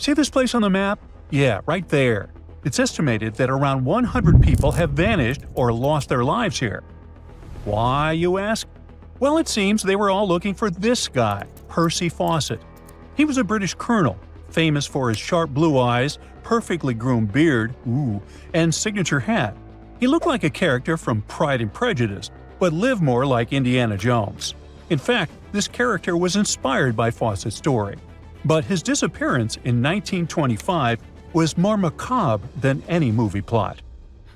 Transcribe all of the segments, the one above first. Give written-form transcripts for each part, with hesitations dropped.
See this place on the map? Yeah, right there. It's estimated that around 100 people have vanished or lost their lives here. Why, you ask? Well, it seems they were all looking for this guy, Percy Fawcett. He was a British colonel, famous for his sharp blue eyes, perfectly groomed beard, and signature hat. He looked like a character from Pride and Prejudice, but lived more like Indiana Jones. In fact, this character was inspired by Fawcett's story. But his disappearance in 1925 was more macabre than any movie plot.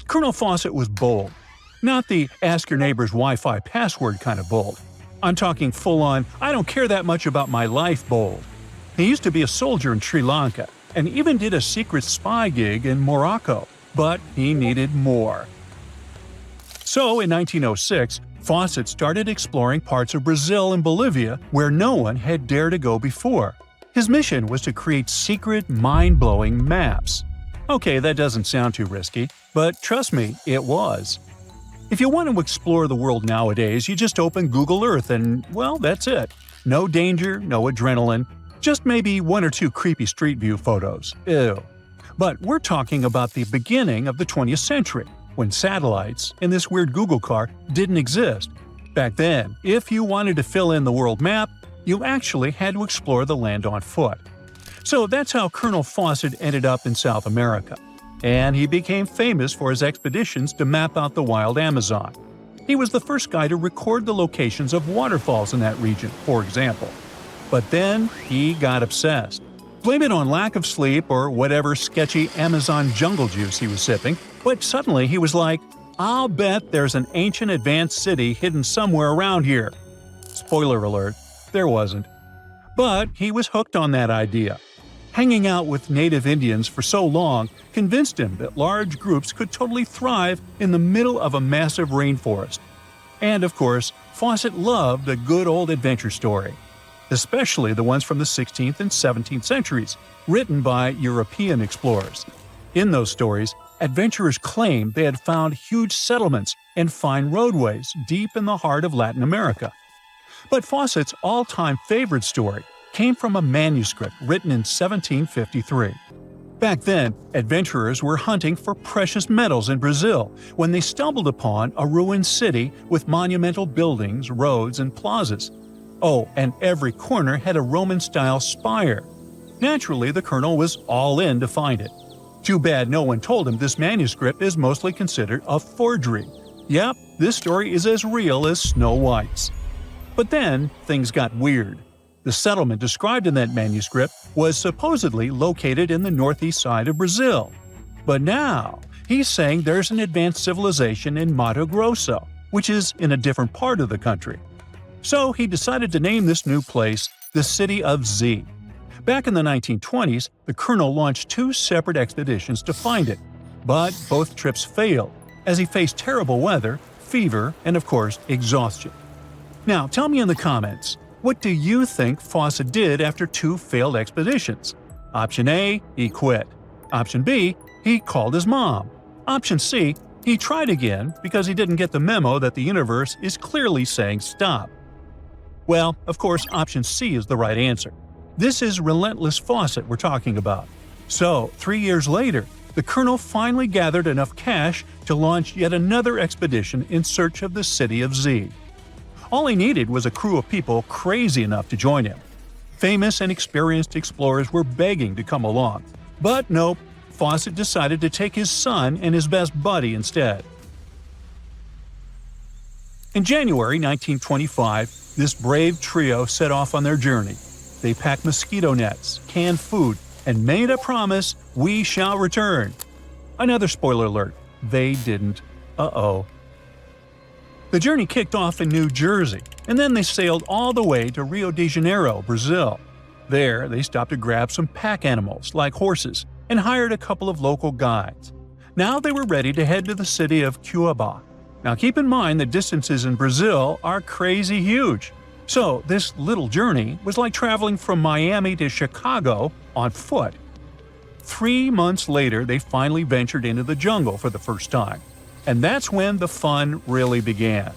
Colonel Fawcett was bold. Not the ask-your-neighbor's Wi-Fi password kind of bold. I'm talking full-on, I don't care that much about my life bold. He used to be a soldier in Sri Lanka, and even did a secret spy gig in Morocco, but he needed more. So in 1906, Fawcett started exploring parts of Brazil and Bolivia where no one had dared to go before. His mission was to create secret, mind-blowing maps. Okay, that doesn't sound too risky, but trust me, it was. If you want to explore the world nowadays, you just open Google Earth and, well, that's it. No danger, no adrenaline, just maybe one or two creepy street view photos. Ew. But we're talking about the beginning of the 20th century, when satellites and this weird Google car didn't exist. Back then, if you wanted to fill in the world map, you actually had to explore the land on foot. So that's how Colonel Fawcett ended up in South America. And he became famous for his expeditions to map out the wild Amazon. He was the first guy to record the locations of waterfalls in that region, for example. But then he got obsessed. Blame it on lack of sleep or whatever sketchy Amazon jungle juice he was sipping, but suddenly he was like, I'll bet there's an ancient advanced city hidden somewhere around here. Spoiler alert, there wasn't. But he was hooked on that idea. Hanging out with native Indians for so long convinced him that large groups could totally thrive in the middle of a massive rainforest. And of course, Fawcett loved a good old adventure story, especially the ones from the 16th and 17th centuries, written by European explorers. In those stories, adventurers claimed they had found huge settlements and fine roadways deep in the heart of Latin America. But Fawcett's all-time favorite story came from a manuscript written in 1753. Back then, adventurers were hunting for precious metals in Brazil when they stumbled upon a ruined city with monumental buildings, roads, and plazas. Oh, and every corner had a Roman-style spire. Naturally, the colonel was all in to find it. Too bad no one told him this manuscript is mostly considered a forgery. Yep, this story is as real as Snow White's. But then, things got weird. The settlement described in that manuscript was supposedly located in the northeast side of Brazil. But now, he's saying there's an advanced civilization in Mato Grosso, which is in a different part of the country. So he decided to name this new place the City of Z. Back in the 1920s, the colonel launched 2 separate expeditions to find it, but both trips failed, as he faced terrible weather, fever, and of course, exhaustion. Now, tell me in the comments, what do you think Fawcett did after 2 failed expeditions? Option A, he quit. Option B, he called his mom. Option C, he tried again because he didn't get the memo that the universe is clearly saying stop. Well, of course, option C is the right answer. This is relentless Fawcett we're talking about. So, 3 years later, the colonel finally gathered enough cash to launch yet another expedition in search of the City of Z. All he needed was a crew of people crazy enough to join him. Famous and experienced explorers were begging to come along. But nope, Fawcett decided to take his son and his best buddy instead. In January 1925, this brave trio set off on their journey. They packed mosquito nets, canned food, and made a promise, we shall return. Another spoiler alert, they didn't. Uh-oh. The journey kicked off in New Jersey, and then they sailed all the way to Rio de Janeiro, Brazil. There, they stopped to grab some pack animals, like horses, and hired a couple of local guides. Now they were ready to head to the city of Cuiabá. Now keep in mind that distances in Brazil are crazy huge. So this little journey was like traveling from Miami to Chicago on foot. 3 months later, they finally ventured into the jungle for the first time. And that's when the fun really began.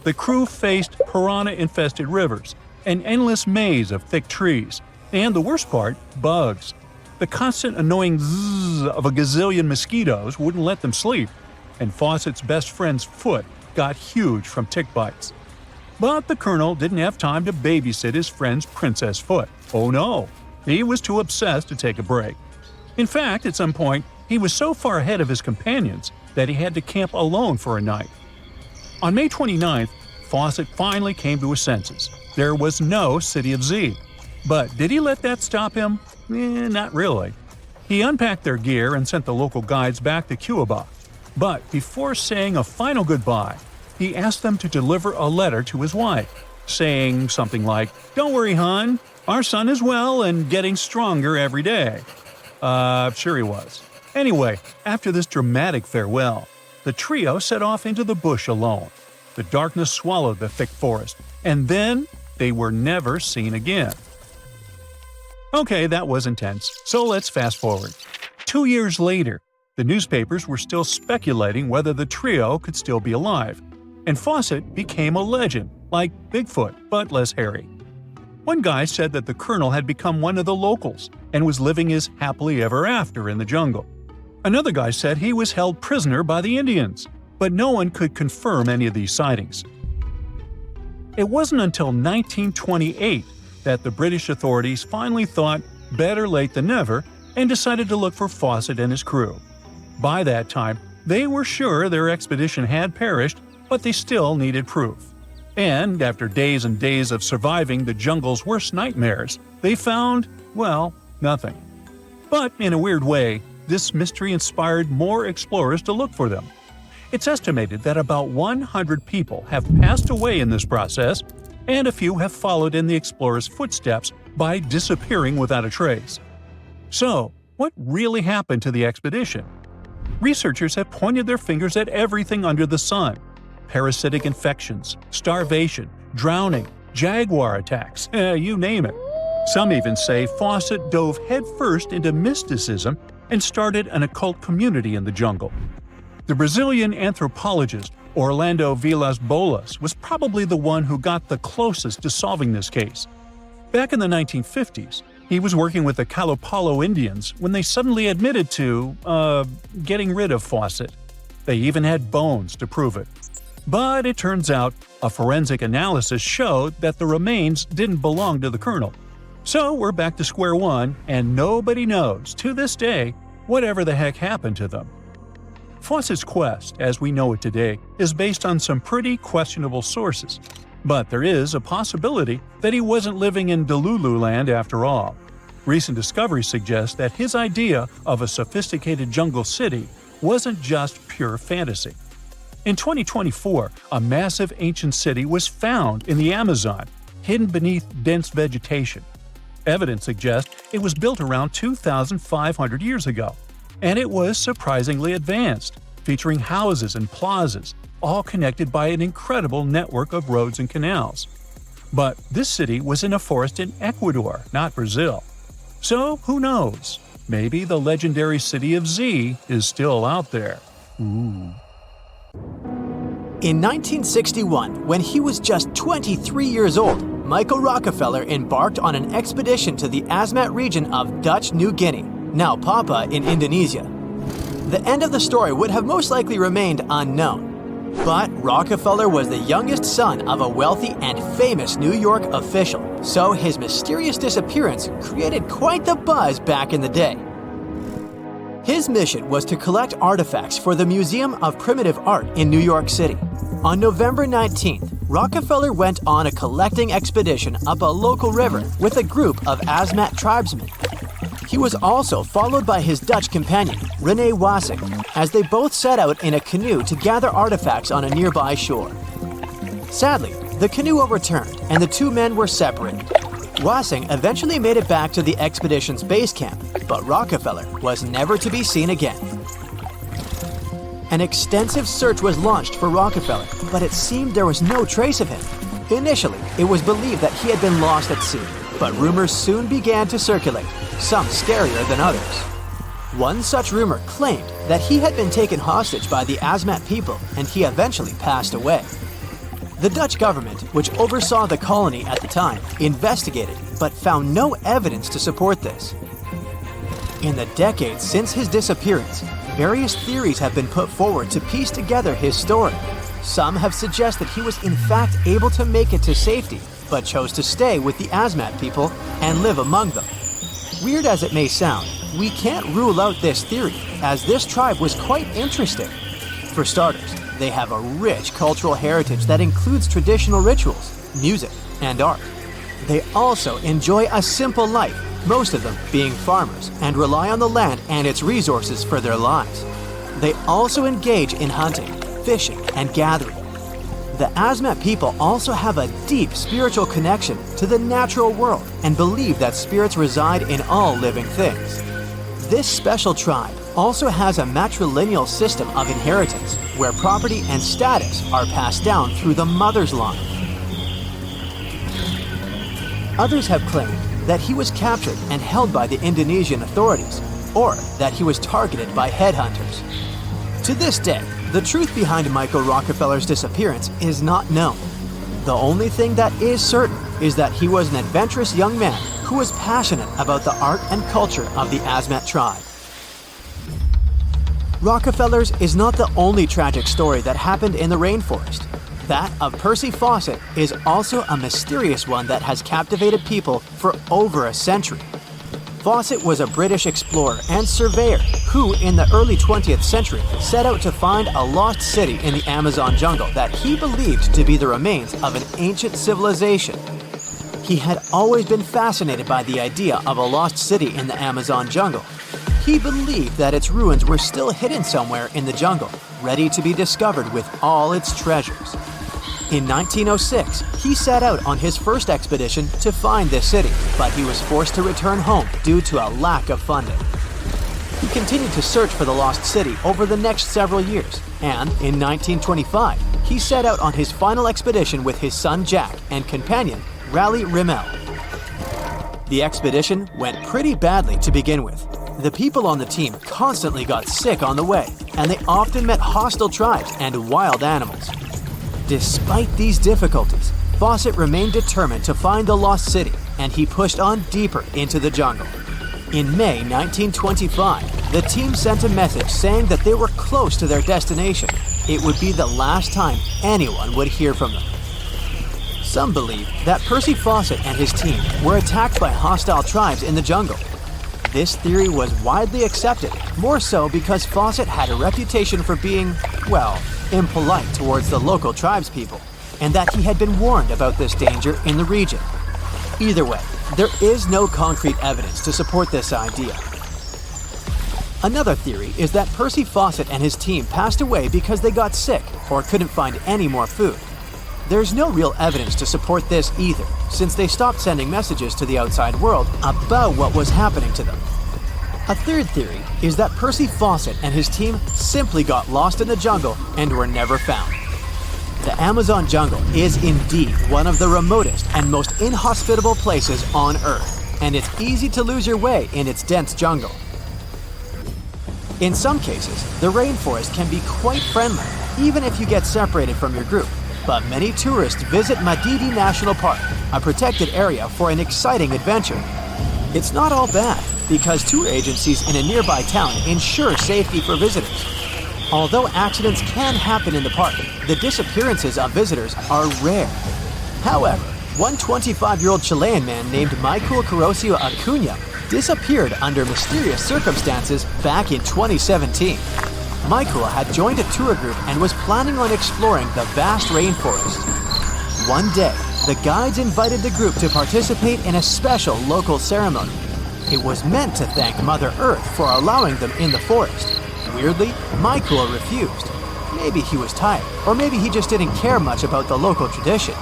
The crew faced piranha-infested rivers, an endless maze of thick trees, and the worst part, bugs. The constant annoying zzz of a gazillion mosquitoes wouldn't let them sleep, and Fawcett's best friend's foot got huge from tick bites. But the Colonel didn't have time to babysit his friend's princess foot. Oh no, he was too obsessed to take a break. In fact, at some point, he was so far ahead of his companions that he had to camp alone for a night. On May 29th, Fawcett finally came to his senses. There was no City of Z. But did he let that stop him? Not really. He unpacked their gear and sent the local guides back to Cuba. But before saying a final goodbye, he asked them to deliver a letter to his wife, saying something like, "Don't worry, hon, our son is well and getting stronger every day." Sure he was. Anyway, after this dramatic farewell, the trio set off into the bush alone. The darkness swallowed the thick forest, and then they were never seen again. Okay, that was intense, so let's fast forward. 2 years later, the newspapers were still speculating whether the trio could still be alive, and Fawcett became a legend, like Bigfoot, but less hairy. One guy said that the Colonel had become one of the locals and was living his happily ever after in the jungle. Another guy said he was held prisoner by the Indians, but no one could confirm any of these sightings. It wasn't until 1928 that the British authorities finally thought better late than never and decided to look for Fawcett and his crew. By that time, they were sure their expedition had perished, but they still needed proof. And after days and days of surviving the jungle's worst nightmares, they found, well, nothing. But in a weird way, this mystery inspired more explorers to look for them. It's estimated that about 100 people have passed away in this process, and a few have followed in the explorers' footsteps by disappearing without a trace. So, what really happened to the expedition? Researchers have pointed their fingers at everything under the sun: parasitic infections, starvation, drowning, jaguar attacks, you name it. Some even say Fawcett dove headfirst into mysticism and started an occult community in the jungle. The Brazilian anthropologist Orlando Vilas-Boas was probably the one who got the closest to solving this case. Back in the 1950s, he was working with the Kalapalo Indians when they suddenly admitted to, getting rid of Fawcett. They even had bones to prove it. But it turns out a forensic analysis showed that the remains didn't belong to the Colonel. So we're back to square one, and nobody knows, to this day, whatever the heck happened to them. Fawcett's quest, as we know it today, is based on some pretty questionable sources. But there is a possibility that he wasn't living in Delulu land after all. Recent discoveries suggest that his idea of a sophisticated jungle city wasn't just pure fantasy. In 2024, a massive ancient city was found in the Amazon, hidden beneath dense vegetation. Evidence suggests it was built around 2,500 years ago, and it was surprisingly advanced, featuring houses and plazas, all connected by an incredible network of roads and canals. But this city was in a forest in Ecuador, not Brazil. So who knows? Maybe the legendary City of Z is still out there. Ooh. In 1961, when he was just 23 years old, Michael Rockefeller embarked on an expedition to the Asmat region of Dutch New Guinea, now Papua in Indonesia. The end of the story would have most likely remained unknown. But Rockefeller was the youngest son of a wealthy and famous New York official, so his mysterious disappearance created quite the buzz back in the day. His mission was to collect artifacts for the Museum of Primitive Art in New York City. On November 19th, Rockefeller went on a collecting expedition up a local river with a group of Asmat tribesmen. He was also followed by his Dutch companion, Rene Wassing, as they both set out in a canoe to gather artifacts on a nearby shore. Sadly, the canoe overturned and the two men were separated. Wassing eventually made it back to the expedition's base camp, but Rockefeller was never to be seen again. An extensive search was launched for Rockefeller, but it seemed there was no trace of him. Initially, it was believed that he had been lost at sea, but rumors soon began to circulate, some scarier than others. One such rumor claimed that he had been taken hostage by the Asmat people and he eventually passed away. The Dutch government, which oversaw the colony at the time, investigated but found no evidence to support this. In the decades since his disappearance, various theories have been put forward to piece together his story. Some have suggested he was in fact able to make it to safety, but chose to stay with the Asmat people and live among them. Weird as it may sound, we can't rule out this theory, as this tribe was quite interesting. For starters, they have a rich cultural heritage that includes traditional rituals, music, and art. They also enjoy a simple life, most of them being farmers, and rely on the land and its resources for their lives. They also engage in hunting, fishing, and gathering. The Asmat people also have a deep spiritual connection to the natural world and believe that spirits reside in all living things. This special tribe also has a matrilineal system of inheritance where property and status are passed down through the mother's line. Others have claimed that he was captured and held by the Indonesian authorities, or that he was targeted by headhunters. To this day, the truth behind Michael Rockefeller's disappearance is not known. The only thing that is certain is that he was an adventurous young man who was passionate about the art and culture of the Asmat tribe. Rockefeller's is not the only tragic story that happened in the rainforest. That of Percy Fawcett is also a mysterious one that has captivated people for over a century. Fawcett was a British explorer and surveyor who, in the early 20th century, set out to find a lost city in the Amazon jungle that he believed to be the remains of an ancient civilization. He had always been fascinated by the idea of a lost city in the Amazon jungle. He believed that its ruins were still hidden somewhere in the jungle, ready to be discovered with all its treasures. In 1906, he set out on his first expedition to find this city, but he was forced to return home due to a lack of funding. He continued to search for the lost city over the next several years, and in 1925, he set out on his final expedition with his son Jack and companion Raleigh Rimmel. The expedition went pretty badly to begin with. The people on the team constantly got sick on the way, and they often met hostile tribes and wild animals. Despite these difficulties, Fawcett remained determined to find the lost city, and he pushed on deeper into the jungle. In May 1925, the team sent a message saying that they were close to their destination. It would be the last time anyone would hear from them. Some believe that Percy Fawcett and his team were attacked by hostile tribes in the jungle. This theory was widely accepted, more so because Fawcett had a reputation for being, well, impolite towards the local tribespeople, and that he had been warned about this danger in the region. Either way, there is no concrete evidence to support this idea. Another theory is that Percy Fawcett and his team passed away because they got sick or couldn't find any more food. There's no real evidence to support this either, since they stopped sending messages to the outside world about what was happening to them. A third theory is that Percy Fawcett and his team simply got lost in the jungle and were never found. The Amazon jungle is indeed one of the remotest and most inhospitable places on Earth, and it's easy to lose your way in its dense jungle. In some cases, the rainforest can be quite friendly, even if you get separated from your group. But many tourists visit Madidi National Park, a protected area for an exciting adventure. It's not all bad, because tour agencies in a nearby town ensure safety for visitors. Although accidents can happen in the park, the disappearances of visitors are rare. However, one 25-year-old Chilean man named Michael Carosio Acuna disappeared under mysterious circumstances back in 2017. Michael had joined a tour group and was planning on exploring the vast rainforest. One day, the guides invited the group to participate in a special local ceremony. It was meant to thank Mother Earth for allowing them in the forest. Weirdly, Michael refused. Maybe he was tired, or maybe he just didn't care much about the local tradition.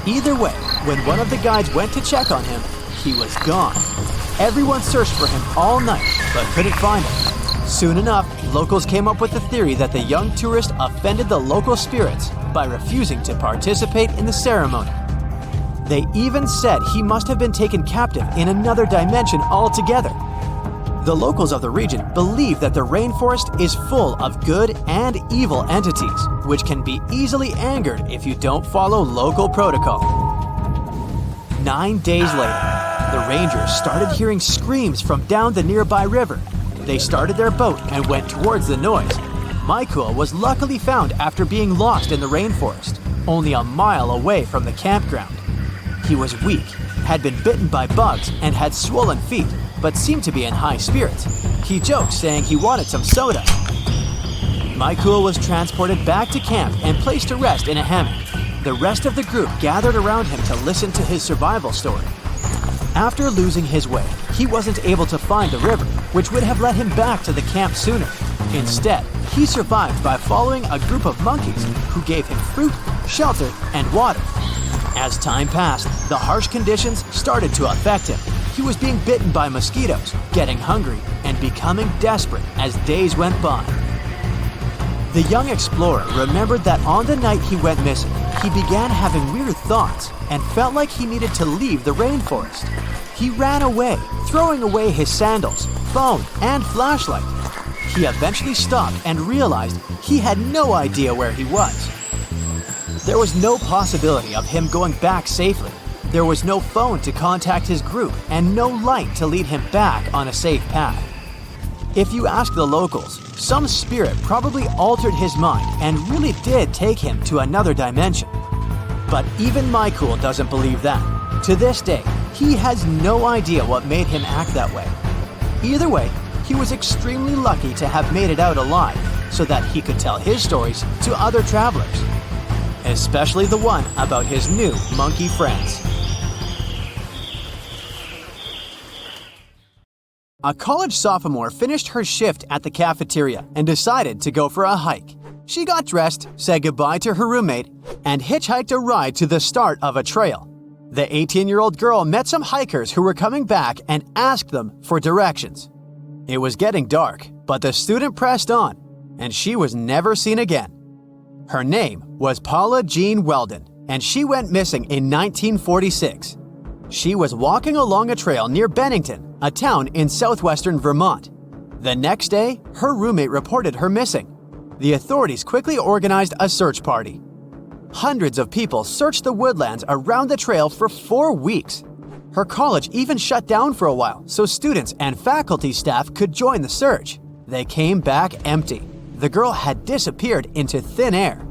Either way, when one of the guides went to check on him, he was gone. Everyone searched for him all night, but couldn't find him. Soon enough, locals came up with the theory that the young tourist offended the local spirits by refusing to participate in the ceremony. They even said he must have been taken captive in another dimension altogether. The locals of the region believe that the rainforest is full of good and evil entities, which can be easily angered if you don't follow local protocol. 9 days later, The rangers started hearing screams from down the nearby river. They started their boat and went towards the noise. Michael was luckily found after being lost in the rainforest, only a mile away from the campground. He was weak, had been bitten by bugs, and had swollen feet, but seemed to be in high spirits. He joked, saying he wanted some soda. Michael was transported back to camp and placed to rest in a hammock. The rest of the group gathered around him to listen to his survival story. After losing his way, he wasn't able to find the river, which would have led him back to the camp sooner. Instead, he survived by following a group of monkeys who gave him fruit, shelter, and water. As time passed, the harsh conditions started to affect him. He was being bitten by mosquitoes, getting hungry, and becoming desperate as days went by. The young explorer remembered that on the night he went missing, he began having weird thoughts and felt like he needed to leave the rainforest. He ran away, throwing away his sandals, phone, and flashlight. He eventually stopped and realized he had no idea where he was. There was no possibility of him going back safely. There was no phone to contact his group and no light to lead him back on a safe path. If you ask the locals, some spirit probably altered his mind and really did take him to another dimension. But even Michael doesn't believe that. To this day, he has no idea what made him act that way. Either way, he was extremely lucky to have made it out alive so that he could tell his stories to other travelers, especially the one about his new monkey friends. A college sophomore finished her shift at the cafeteria and decided to go for a hike. She got dressed, said goodbye to her roommate, and hitchhiked a ride to the start of a trail. The 18-year-old girl met some hikers who were coming back and asked them for directions. It was getting dark, but the student pressed on, and she was never seen again. Her name was Paula Jean Weldon, and she went missing in 1946. She was walking along a trail near Bennington, a town in southwestern Vermont. The next day, her roommate reported her missing. The authorities quickly organized a search party. Hundreds of people searched the woodlands around the trail for 4 weeks. Her college even shut down for a while so students and faculty staff could join the search. They came back empty. The girl had disappeared into thin air.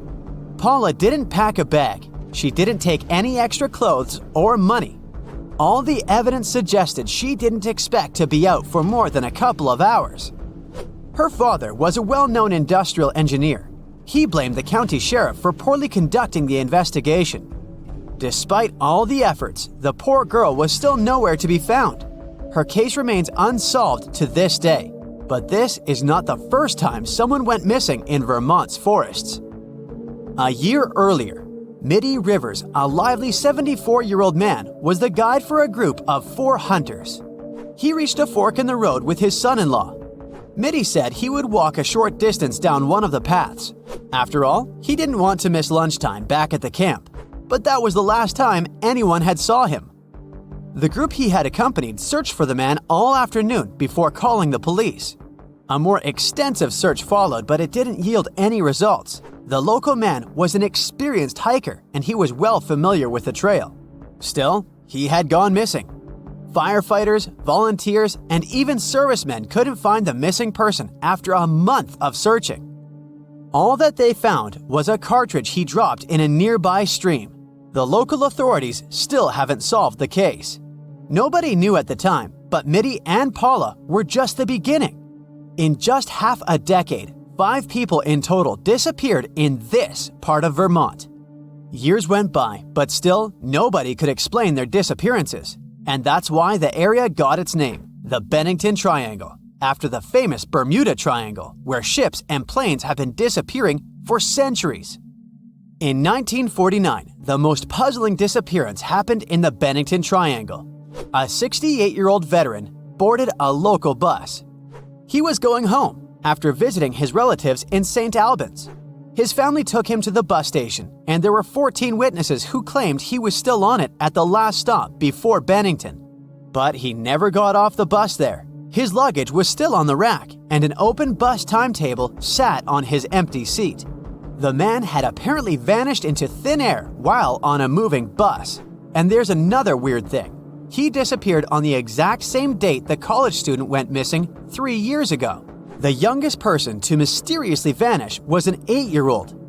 Paula didn't pack a bag. She didn't take any extra clothes or money. All the evidence suggested she didn't expect to be out for more than a couple of hours. Her father was a well-known industrial engineer. He blamed the county sheriff for poorly conducting the investigation. Despite all the efforts, the poor girl was still nowhere to be found. Her case remains unsolved to this day. But this is not the first time someone went missing in Vermont's forests. A year earlier, Mitty Rivers, a lively 74-year-old man, was the guide for a group of 4 hunters. He reached a fork in the road with his son-in-law. Mitty said he would walk a short distance down one of the paths. After all, he didn't want to miss lunchtime back at the camp. But that was the last time anyone had saw him. The group he had accompanied searched for the man all afternoon before calling the police. A more extensive search followed, but it didn't yield any results. The local man was an experienced hiker, and he was well familiar with the trail. Still, he had gone missing. Firefighters, volunteers, and even servicemen couldn't find the missing person after a month of searching. All that they found was a cartridge he dropped in a nearby stream. The local authorities still haven't solved the case. Nobody knew at the time, but Mitty and Paula were just the beginning. In just half a decade, 5 people in total disappeared in this part of Vermont. Years went by, but still nobody could explain their disappearances. And that's why the area got its name, the Bennington Triangle, after the famous Bermuda Triangle, where ships and planes have been disappearing for centuries. In 1949, the most puzzling disappearance happened in the Bennington Triangle. A 68-year-old veteran boarded a local bus. He was going home after visiting his relatives in St. Albans. His family took him to the bus station, and there were 14 witnesses who claimed he was still on it at the last stop before Bennington. But he never got off the bus there. His luggage was still on the rack, and an open bus timetable sat on his empty seat. The man had apparently vanished into thin air while on a moving bus. And there's another weird thing. He disappeared on the exact same date the college student went missing 3 years ago. The youngest person to mysteriously vanish was an 8-year-old.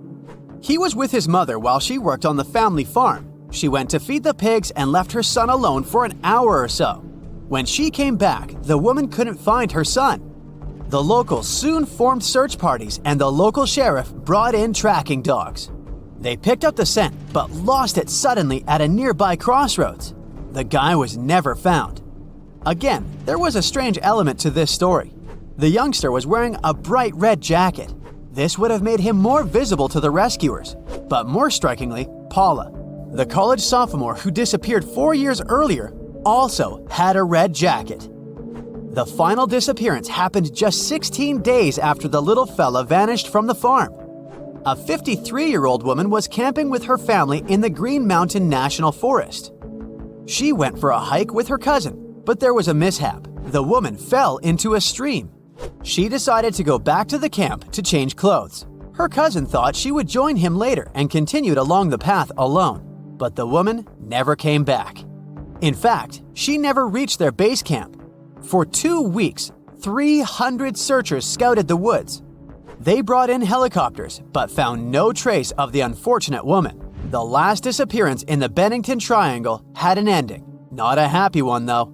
He was with his mother while she worked on the family farm. She went to feed the pigs and left her son alone for an hour or so. When she came back, the woman couldn't find her son. The locals soon formed search parties and the local sheriff brought in tracking dogs. They picked up the scent but lost it suddenly at a nearby crossroads. The guy was never found. Again, there was a strange element to this story. The youngster was wearing a bright red jacket. This would have made him more visible to the rescuers. But more strikingly, Paula, the college sophomore who disappeared 4 years earlier, also had a red jacket. The final disappearance happened just 16 days after the little fella vanished from the farm. A 53-year-old woman was camping with her family in the Green Mountain National Forest. She went for a hike with her cousin, but there was a mishap. The woman fell into a stream. She decided to go back to the camp to change clothes. Her cousin thought she would join him later and continued along the path alone, but the woman never came back. In fact, she never reached their base camp. For 2 weeks, 300 searchers scouted the woods. They brought in helicopters, but found no trace of the unfortunate woman. The last disappearance in the Bennington Triangle had an ending. Not a happy one, though.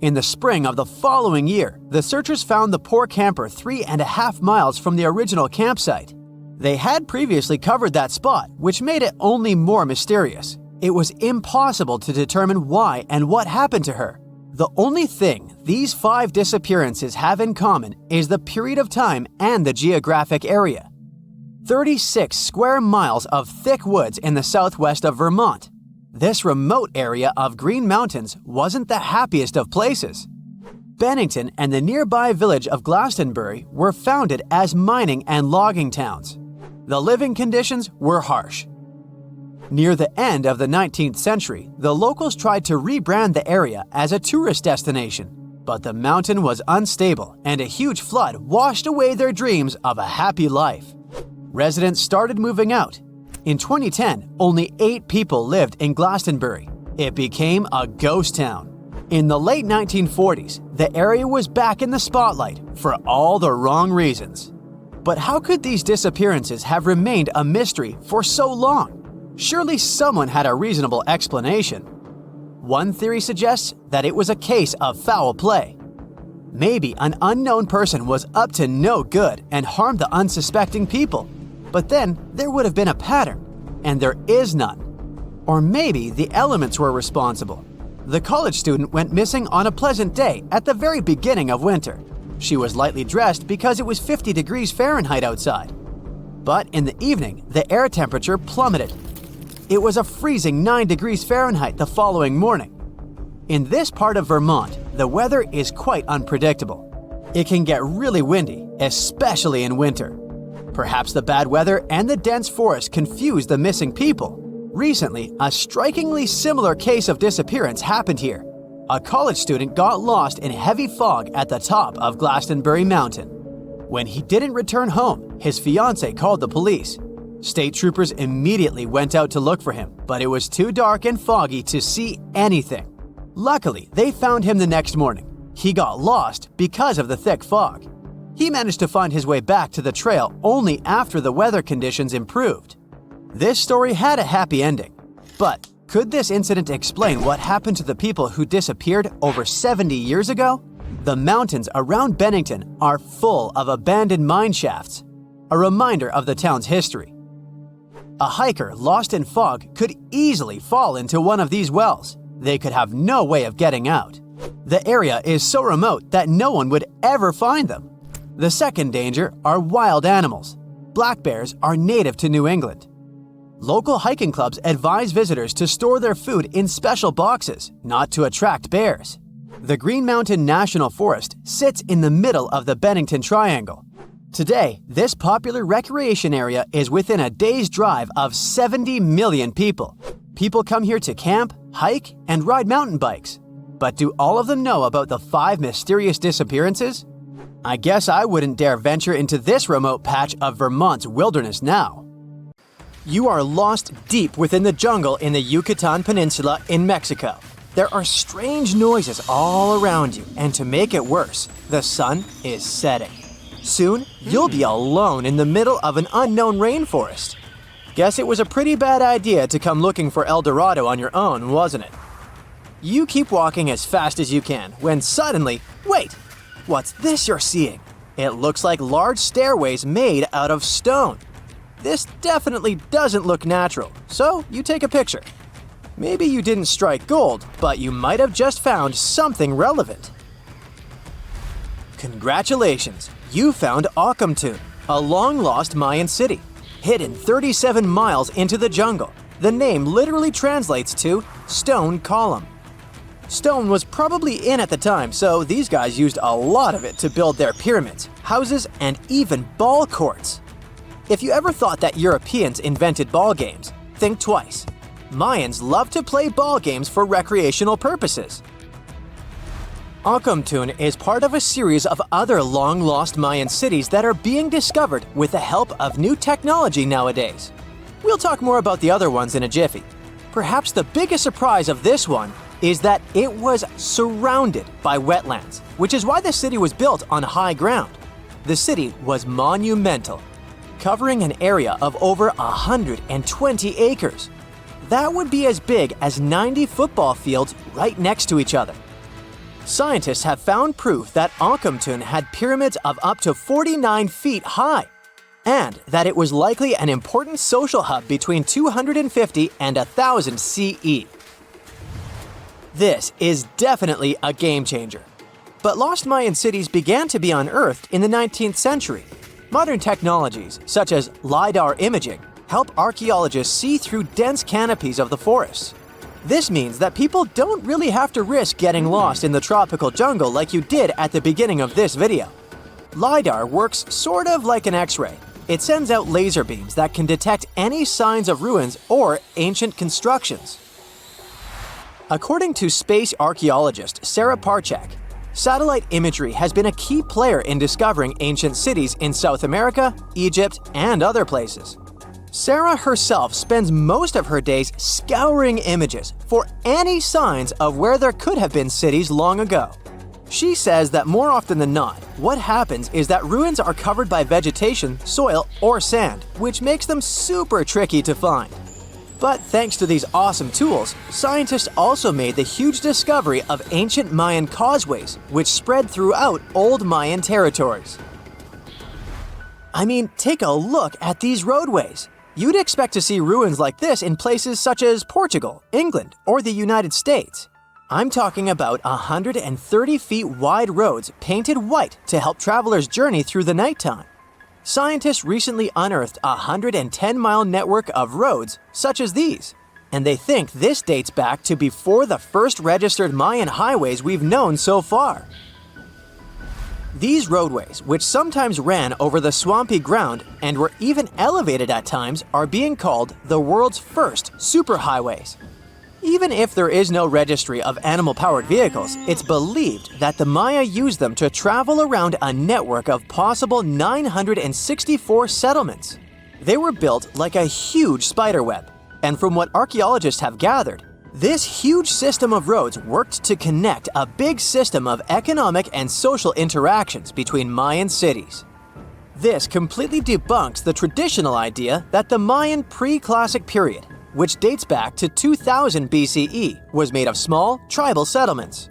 In the spring of the following year, the searchers found the poor camper 3.5 miles from the original campsite. They had previously covered that spot, which made it only more mysterious. It was impossible to determine why and what happened to her. The only thing these 5 disappearances have in common is the period of time and the geographic area. 36 square miles of thick woods in the southwest of Vermont. This remote area of Green Mountains wasn't the happiest of places. Bennington and the nearby village of Glastonbury were founded as mining and logging towns. The living conditions were harsh. Near the end of the 19th century, the locals tried to rebrand the area as a tourist destination, but the mountain was unstable and a huge flood washed away their dreams of a happy life. Residents started moving out. In 2010, only 8 people lived in Glastonbury. It became a ghost town. In the late 1940s, the area was back in the spotlight for all the wrong reasons. But how could these disappearances have remained a mystery for so long? Surely someone had a reasonable explanation. One theory suggests that it was a case of foul play. Maybe an unknown person was up to no good and harmed the unsuspecting people. But then there would have been a pattern, and there is none. Or maybe the elements were responsible. The college student went missing on a pleasant day at the very beginning of winter. She was lightly dressed because it was 50 degrees Fahrenheit outside. But in the evening, the air temperature plummeted. It was a freezing 9 degrees Fahrenheit the following morning. In this part of Vermont, the weather is quite unpredictable. It can get really windy, especially in winter. Perhaps the bad weather and the dense forest confused the missing people. Recently, a strikingly similar case of disappearance happened here. A college student got lost in heavy fog at the top of Glastonbury Mountain. When he didn't return home, his fiancée called the police. State troopers immediately went out to look for him, but it was too dark and foggy to see anything. Luckily, they found him the next morning. He got lost because of the thick fog. He managed to find his way back to the trail only after the weather conditions improved. This story had a happy ending. But could this incident explain what happened to the people who disappeared over 70 years ago? The mountains around Bennington are full of abandoned mine shafts, a reminder of the town's history. A hiker lost in fog could easily fall into one of these wells. They could have no way of getting out. The area is so remote that no one would ever find them. The second danger are wild animals. Black bears are native to New England. Local hiking clubs advise visitors to store their food in special boxes, not to attract bears. The Green Mountain National Forest sits in the middle of the Bennington Triangle. Today, this popular recreation area is within a day's drive of 70 million people. People come here to camp, hike, and ride mountain bikes. But do all of them know about the 5 mysterious disappearances? I guess I wouldn't dare venture into this remote patch of Vermont's wilderness now. You are lost deep within the jungle in the Yucatan Peninsula in Mexico. There are strange noises all around you, and to make it worse, the sun is setting. Soon, you'll be alone in the middle of an unknown rainforest. Guess it was a pretty bad idea to come looking for El Dorado on your own, wasn't it? You keep walking as fast as you can when suddenly, wait! What's this you're seeing? It looks like large stairways made out of stone. This definitely doesn't look natural, so you take a picture. Maybe you didn't strike gold, but you might have just found something relevant. Congratulations! You found Akamtun, a long-lost Mayan city, hidden 37 miles into the jungle. The name literally translates to stone column. Stone was probably in at the time, so these guys used a lot of it to build their pyramids, houses, and even ball courts. If you ever thought that Europeans invented ball games, think twice. Mayans love to play ball games for recreational purposes. Akamtun is part of a series of other long-lost Mayan cities that are being discovered with the help of new technology nowadays. We'll talk more about the other ones in a jiffy. Perhaps the biggest surprise of this one is that it was surrounded by wetlands, which is why the city was built on high ground. The city was monumental, covering an area of over 120 acres. That would be as big as 90 football fields right next to each other. Scientists have found proof that Akamtun had pyramids of up to 49 feet high, and that it was likely an important social hub between 250 and 1000 CE. This is definitely a game changer. But lost Mayan cities began to be unearthed in the 19th century. Modern technologies, such as LiDAR imaging, help archaeologists see through dense canopies of the forests. This means that people don't really have to risk getting lost in the tropical jungle like you did at the beginning of this video. LiDAR works sort of like an X-ray. It sends out laser beams that can detect any signs of ruins or ancient constructions. According to space archaeologist Sarah Parchak, satellite imagery has been a key player in discovering ancient cities in South America, Egypt, and other places. Sarah herself spends most of her days scouring images for any signs of where there could have been cities long ago. She says that more often than not, what happens is that ruins are covered by vegetation, soil, or sand, which makes them super tricky to find. But thanks to these awesome tools, scientists also made the huge discovery of ancient Mayan causeways, which spread throughout old Mayan territories. I mean, take a look at these roadways. You'd expect to see ruins like this in places such as Portugal, England, or the United States. I'm talking about 130 feet wide roads painted white to help travelers journey through the nighttime. Scientists recently unearthed a 110-mile network of roads such as these, and they think this dates back to before the first registered Mayan highways we've known so far. These roadways, which sometimes ran over the swampy ground and were even elevated at times, are being called the world's first superhighways. Even if there is no registry of animal-powered vehicles, it's believed that the Maya used them to travel around a network of possible 964 settlements. They were built like a huge spiderweb, and from what archaeologists have gathered, this huge system of roads worked to connect a big system of economic and social interactions between Mayan cities. This completely debunks the traditional idea that the Mayan pre-classic period, which dates back to 2000 BCE, was made of small, tribal settlements.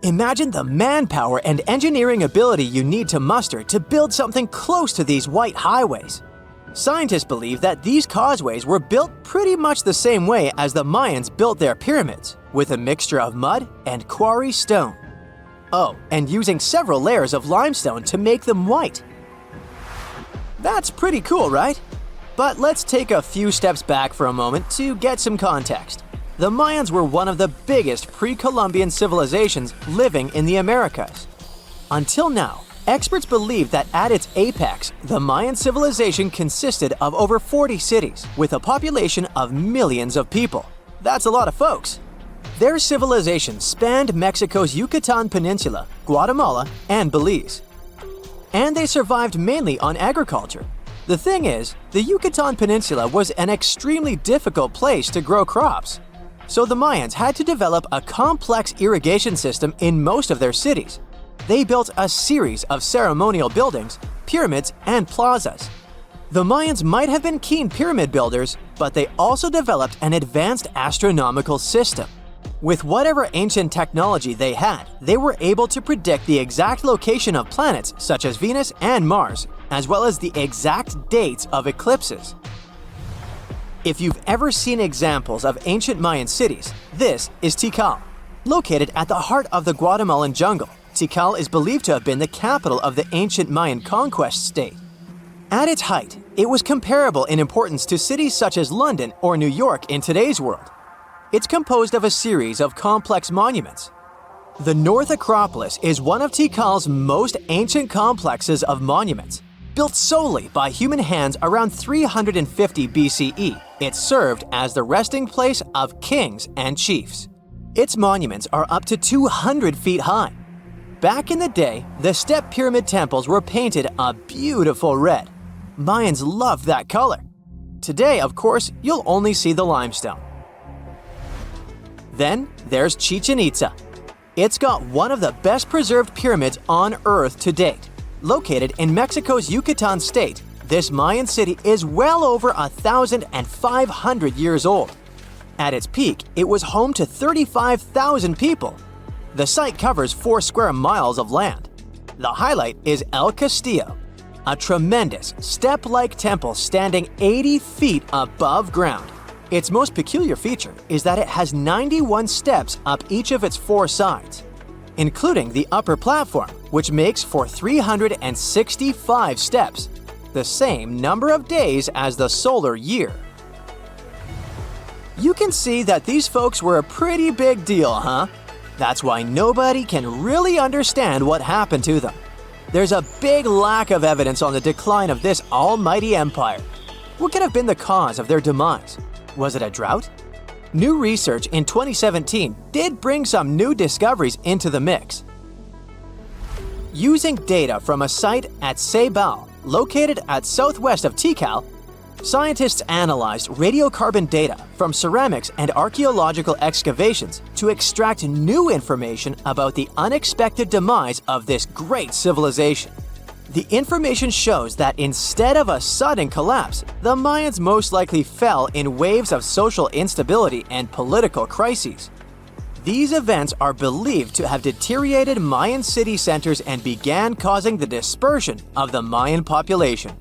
Imagine the manpower and engineering ability you need to muster to build something close to these white highways. Scientists believe that these causeways were built pretty much the same way as the Mayans built their pyramids, with a mixture of mud and quarry stone. Oh, and using several layers of limestone to make them white. That's pretty cool, right? But let's take a few steps back for a moment to get some context. The Mayans were one of the biggest pre-Columbian civilizations living in the Americas. Until now, experts believe that at its apex, the Mayan civilization consisted of over 40 cities, with a population of millions of people. That's a lot of folks. Their civilization spanned Mexico's Yucatan Peninsula, Guatemala, and Belize. And they survived mainly on agriculture. The thing is, the Yucatan Peninsula was an extremely difficult place to grow crops. So the Mayans had to develop a complex irrigation system in most of their cities. They built a series of ceremonial buildings, pyramids, and plazas. The Mayans might have been keen pyramid builders, but they also developed an advanced astronomical system. With whatever ancient technology they had, they were able to predict the exact location of planets such as Venus and Mars, as well as the exact dates of eclipses. If you've ever seen examples of ancient Mayan cities, this is Tikal. Located at the heart of the Guatemalan jungle, Tikal is believed to have been the capital of the ancient Mayan conquest state. At its height, it was comparable in importance to cities such as London or New York in today's world. It's composed of a series of complex monuments. The North Acropolis is one of Tikal's most ancient complexes of monuments. Built solely by human hands around 350 BCE, it served as the resting place of kings and chiefs. Its monuments are up to 200 feet high. Back in the day, the step pyramid temples were painted a beautiful red. Mayans loved that color. Today, of course, you'll only see the limestone. Then there's Chichen Itza. It's got one of the best preserved pyramids on Earth to date. Located in Mexico's Yucatan state, this Mayan city is well over 1,500 years old. At its peak, it was home to 35,000 people. The site covers 4 square miles of land. The highlight is El Castillo, a tremendous step-like temple standing 80 feet above ground. Its most peculiar feature is that it has 91 steps up each of its 4 sides, including the upper platform, which makes for 365 steps, the same number of days as the solar year. You can see that these folks were a pretty big deal, huh? That's why nobody can really understand what happened to them. There's a big lack of evidence on the decline of this almighty empire. What could have been the cause of their demise? Was it a drought? New research in 2017 did bring some new discoveries into the mix. Using data from a site at Ceibal, located at southwest of Tikal, scientists analyzed radiocarbon data from ceramics and archaeological excavations to extract new information about the unexpected demise of this great civilization. The information shows that instead of a sudden collapse, the Mayans most likely fell in waves of social instability and political crises. These events are believed to have deteriorated Mayan city centers and began causing the dispersion of the Mayan population.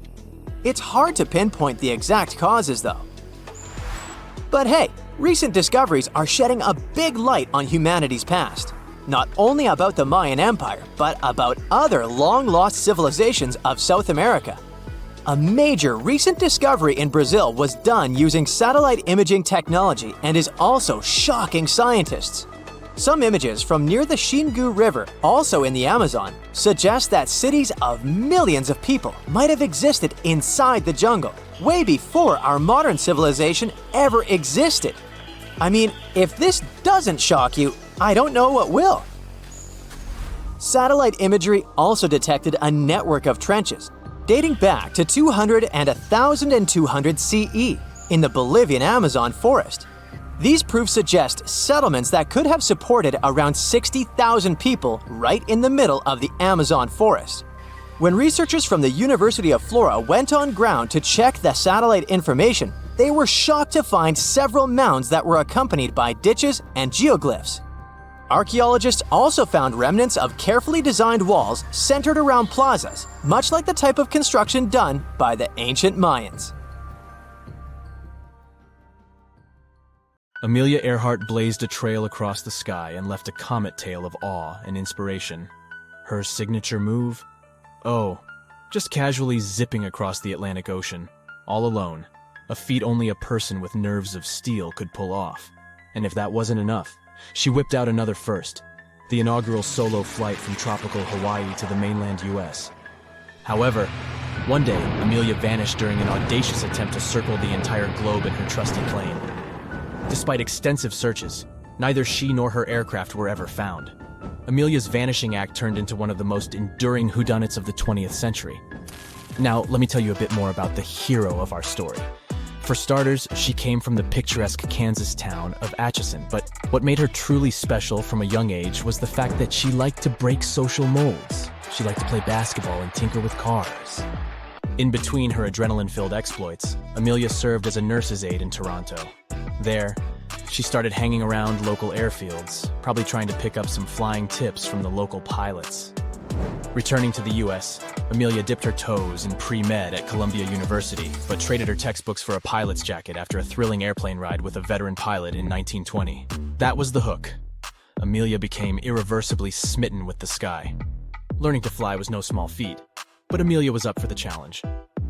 It's hard to pinpoint the exact causes, though. But hey, recent discoveries are shedding a big light on humanity's past. Not only about the Mayan Empire, but about other long-lost civilizations of South America. A major recent discovery in Brazil was done using satellite imaging technology and is also shocking scientists. Some images from near the Xingu River, also in the Amazon, suggest that cities of millions of people might have existed inside the jungle, way before our modern civilization ever existed. I mean, if this doesn't shock you, I don't know what will. Satellite imagery also detected a network of trenches dating back to 200 and 1200 CE in the Bolivian Amazon forest. These proofs suggest settlements that could have supported around 60,000 people right in the middle of the Amazon forest. When researchers from the University of Florida went on ground to check the satellite information, they were shocked to find several mounds that were accompanied by ditches and geoglyphs. Archaeologists also found remnants of carefully designed walls centered around plazas, much like the type of construction done by the ancient Mayans. Amelia Earhart blazed a trail across the sky and left a comet tail of awe and inspiration. Her signature move? Oh, just casually zipping across the Atlantic Ocean, all alone, a feat only a person with nerves of steel could pull off. And if that wasn't enough, she whipped out another first, the inaugural solo flight from tropical Hawaii to the mainland US. However, one day, Amelia vanished during an audacious attempt to circle the entire globe in her trusty plane. Despite extensive searches, neither she nor her aircraft were ever found. Amelia's vanishing act turned into one of the most enduring whodunits of the 20th century. Now, let me tell you a bit more about the hero of our story. For starters, she came from the picturesque Kansas town of Atchison, but what made her truly special from a young age was the fact that she liked to break social molds. She liked to play basketball and tinker with cars. In between her adrenaline-filled exploits, Amelia served as a nurse's aide in Toronto. There, she started hanging around local airfields, probably trying to pick up some flying tips from the local pilots. Returning to the US, Amelia dipped her toes in pre-med at Columbia University, but traded her textbooks for a pilot's jacket after a thrilling airplane ride with a veteran pilot in 1920. That was the hook. Amelia became irreversibly smitten with the sky. Learning to fly was no small feat, but Amelia was up for the challenge.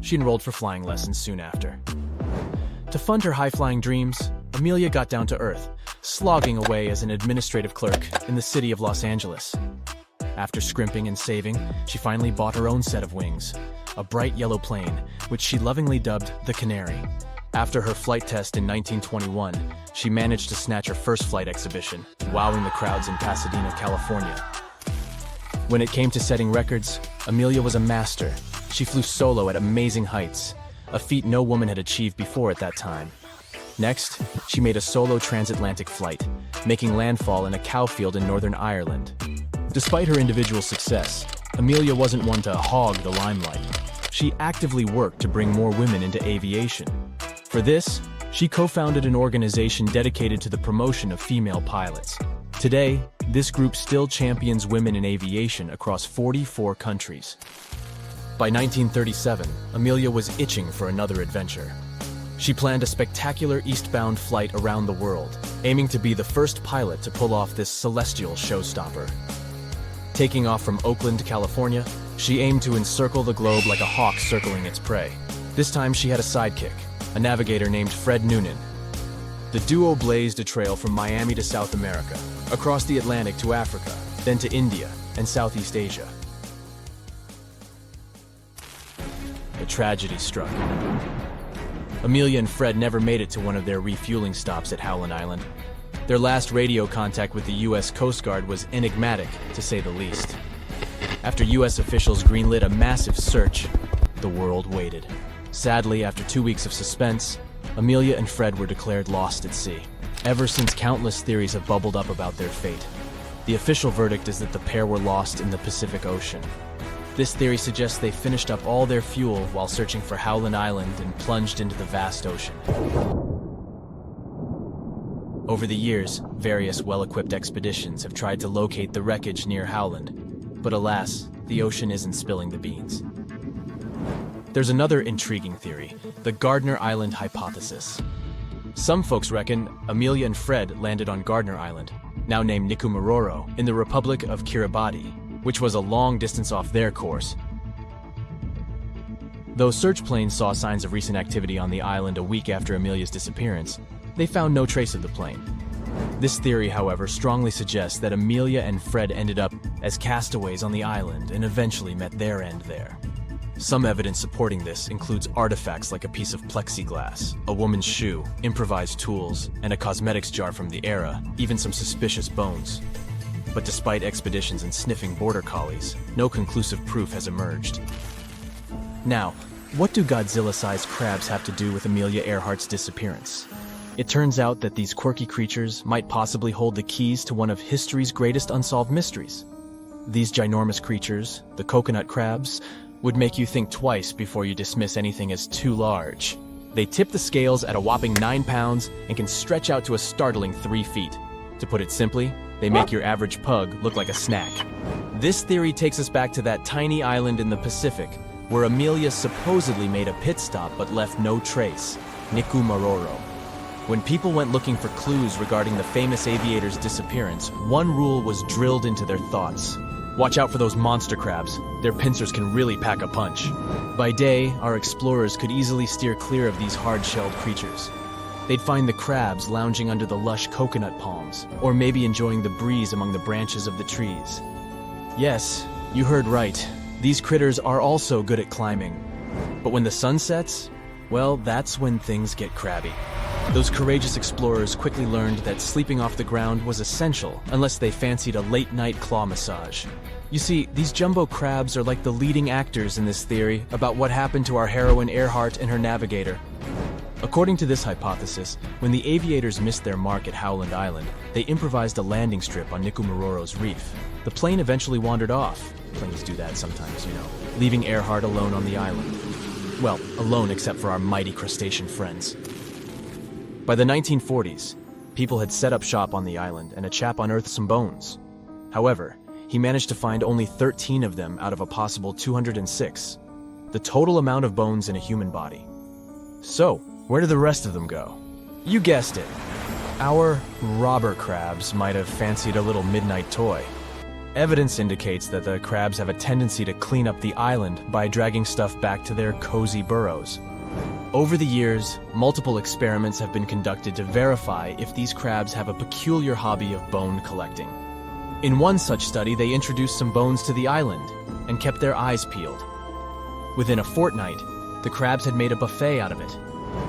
She enrolled for flying lessons soon after. To fund her high-flying dreams, Amelia got down to earth, slogging away as an administrative clerk in the city of Los Angeles. After scrimping and saving, she finally bought her own set of wings, a bright yellow plane, which she lovingly dubbed the Canary. After her flight test in 1921, she managed to snatch her first flight exhibition, wowing the crowds in Pasadena, California. When it came to setting records, Amelia was a master. She flew solo at amazing heights, a feat no woman had achieved before at that time. Next, she made a solo transatlantic flight, making landfall in a cow field in Northern Ireland. Despite her individual success, Amelia wasn't one to hog the limelight. She actively worked to bring more women into aviation. For this, she co-founded an organization dedicated to the promotion of female pilots. Today, this group still champions women in aviation across 44 countries. By 1937, Amelia was itching for another adventure. She planned a spectacular eastbound flight around the world, aiming to be the first pilot to pull off this celestial showstopper. Taking off from Oakland, California, she aimed to encircle the globe like a hawk circling its prey. This time she had a sidekick, a navigator named Fred Noonan. The duo blazed a trail from Miami to South America, across the Atlantic to Africa, then to India and Southeast Asia. A tragedy struck. Amelia and Fred never made it to one of their refueling stops at Howland Island. Their last radio contact with the U.S. Coast Guard was enigmatic, to say the least. After U.S. officials greenlit a massive search, the world waited. Sadly, after 2 weeks of suspense, Amelia and Fred were declared lost at sea. Ever since, countless theories have bubbled up about their fate. The official verdict is that the pair were lost in the Pacific Ocean. This theory suggests they finished up all their fuel while searching for Howland Island and plunged into the vast ocean. Over the years, various well-equipped expeditions have tried to locate the wreckage near Howland, but alas, the ocean isn't spilling the beans. There's another intriguing theory, the Gardner Island hypothesis. Some folks reckon Amelia and Fred landed on Gardner Island, now named Nikumaroro, in the Republic of Kiribati, which was a long distance off their course. Though search planes saw signs of recent activity on the island a week after Amelia's disappearance, they found no trace of the plane. This theory, however, strongly suggests that Amelia and Fred ended up as castaways on the island and eventually met their end there. Some evidence supporting this includes artifacts like a piece of plexiglass, a woman's shoe, improvised tools, and a cosmetics jar from the era, even some suspicious bones. But despite expeditions and sniffing border collies, no conclusive proof has emerged. Now, what do Godzilla-sized crabs have to do with Amelia Earhart's disappearance? It turns out that these quirky creatures might possibly hold the keys to one of history's greatest unsolved mysteries. These ginormous creatures, the coconut crabs, would make you think twice before you dismiss anything as too large. They tip the scales at a whopping 9 pounds and can stretch out to a startling 3 feet. To put it simply, they make your average pug look like a snack. This theory takes us back to that tiny island in the Pacific, where Amelia supposedly made a pit stop but left no trace, Nikumaroro. When people went looking for clues regarding the famous aviator's disappearance, one rule was drilled into their thoughts. Watch out for those monster crabs. Their pincers can really pack a punch. By day, our explorers could easily steer clear of these hard-shelled creatures. They'd find the crabs lounging under the lush coconut palms, or maybe enjoying the breeze among the branches of the trees. Yes, you heard right. These critters are also good at climbing. But when the sun sets, well, that's when things get crabby. Those courageous explorers quickly learned that sleeping off the ground was essential unless they fancied a late-night claw massage. You see, these jumbo crabs are like the leading actors in this theory about what happened to our heroine Earhart and her navigator. According to this hypothesis, when the aviators missed their mark at Howland Island, they improvised a landing strip on Nikumororo's reef. The plane eventually wandered off. Planes do that sometimes, leaving Earhart alone on the island. Well, alone except for our mighty crustacean friends. By the 1940s, people had set up shop on the island, and a chap unearthed some bones. However, he managed to find only 13 of them out of a possible 206, the total amount of bones in a human body. So, where did the rest of them go? You guessed it. Our robber crabs might have fancied a little midnight toy. Evidence indicates that the crabs have a tendency to clean up the island by dragging stuff back to their cozy burrows. Over the years, multiple experiments have been conducted to verify if these crabs have a peculiar hobby of bone collecting. In one such study, they introduced some bones to the island and kept their eyes peeled. Within a fortnight, the crabs had made a buffet out of it.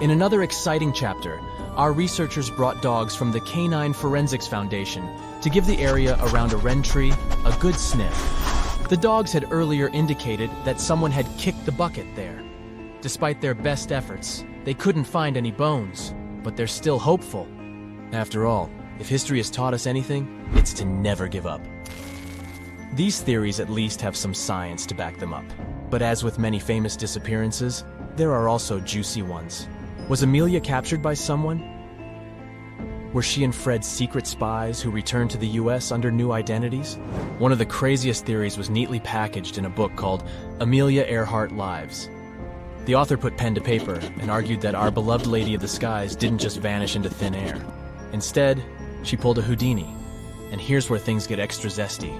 In another exciting chapter, our researchers brought dogs from the Canine Forensics Foundation to give the area around a wren tree a good sniff. The dogs had earlier indicated that someone had kicked the bucket there. Despite their best efforts, they couldn't find any bones, but they're still hopeful. After all, if history has taught us anything, it's to never give up. These theories at least have some science to back them up. But as with many famous disappearances, there are also juicy ones. Was Amelia captured by someone? Were she and Fred secret spies who returned to the US under new identities? One of the craziest theories was neatly packaged in a book called Amelia Earhart Lives. The author put pen to paper and argued that our beloved Lady of the Skies didn't just vanish into thin air. Instead, she pulled a Houdini. And here's where things get extra zesty.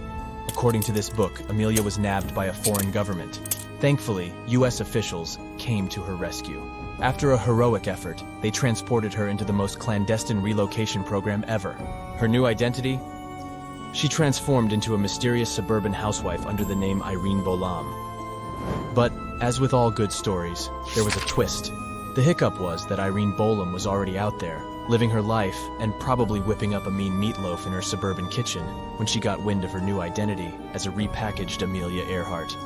According to this book, Amelia was nabbed by a foreign government. Thankfully, US officials came to her rescue. After a heroic effort, they transported her into the most clandestine relocation program ever. Her new identity? She transformed into a mysterious suburban housewife under the name Irene Bolam. But, as with all good stories, there was a twist. The hiccup was that Irene Bolam was already out there, living her life and probably whipping up a mean meatloaf in her suburban kitchen when she got wind of her new identity as a repackaged Amelia Earhart.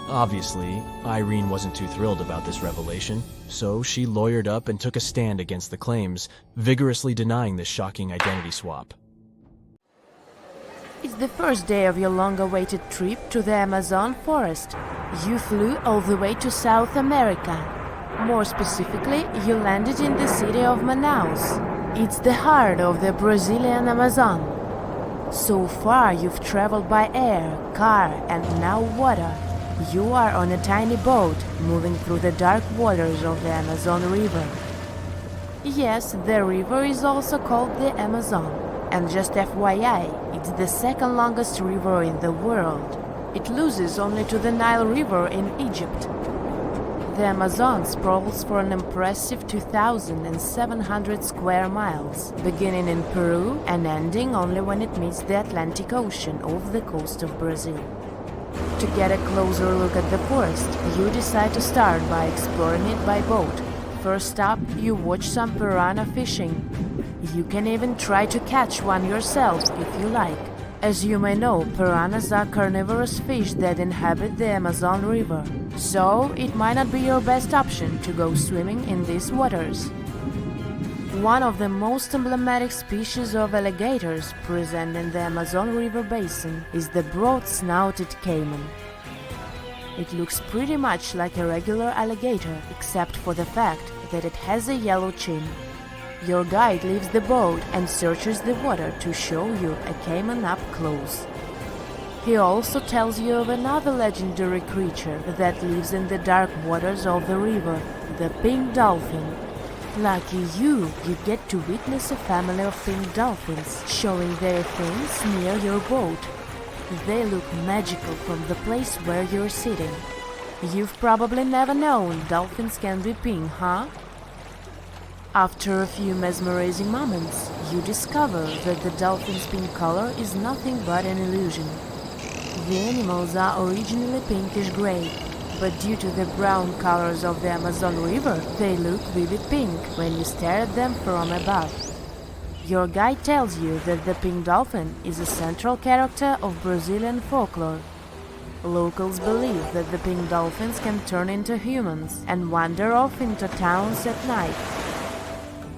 Obviously, Irene wasn't too thrilled about this revelation, so she lawyered up and took a stand against the claims, vigorously denying this shocking identity swap. It's the first day of your long-awaited trip to the Amazon forest. You flew all the way to South America. More specifically, you landed in the city of Manaus. It's the heart of the Brazilian Amazon. So far, you've traveled by air, car, and now water. You are on a tiny boat, moving through the dark waters of the Amazon River. Yes, the river is also called the Amazon. And just FYI, it's the second longest river in the world. It loses only to the Nile River in Egypt. The Amazon sprawls for an impressive 2,700 square miles, beginning in Peru and ending only when it meets the Atlantic Ocean off the coast of Brazil. To get a closer look at the forest, you decide to start by exploring it by boat. First up, you watch some piranha fishing. You can even try to catch one yourself if you like. As you may know, piranhas are carnivorous fish that inhabit the Amazon River, so it might not be your best option to go swimming in these waters. One of the most emblematic species of alligators present in the Amazon River basin is the broad-snouted caiman. It looks pretty much like a regular alligator, except for the fact that it has a yellow chin. Your guide leaves the boat and searches the water to show you a caiman up close. He also tells you of another legendary creature that lives in the dark waters of the river, the pink dolphin. Lucky you get to witness a family of pink dolphins showing their fins near your boat. They look magical from the place where you're sitting. You've probably never known dolphins can be pink, huh? After a few mesmerizing moments, you discover that the dolphin's pink color is nothing but an illusion. The animals are originally pinkish-gray, but due to the brown colors of the Amazon River, they look vivid pink when you stare at them from above. Your guide tells you that the pink dolphin is a central character of Brazilian folklore. Locals believe that the pink dolphins can turn into humans and wander off into towns at night.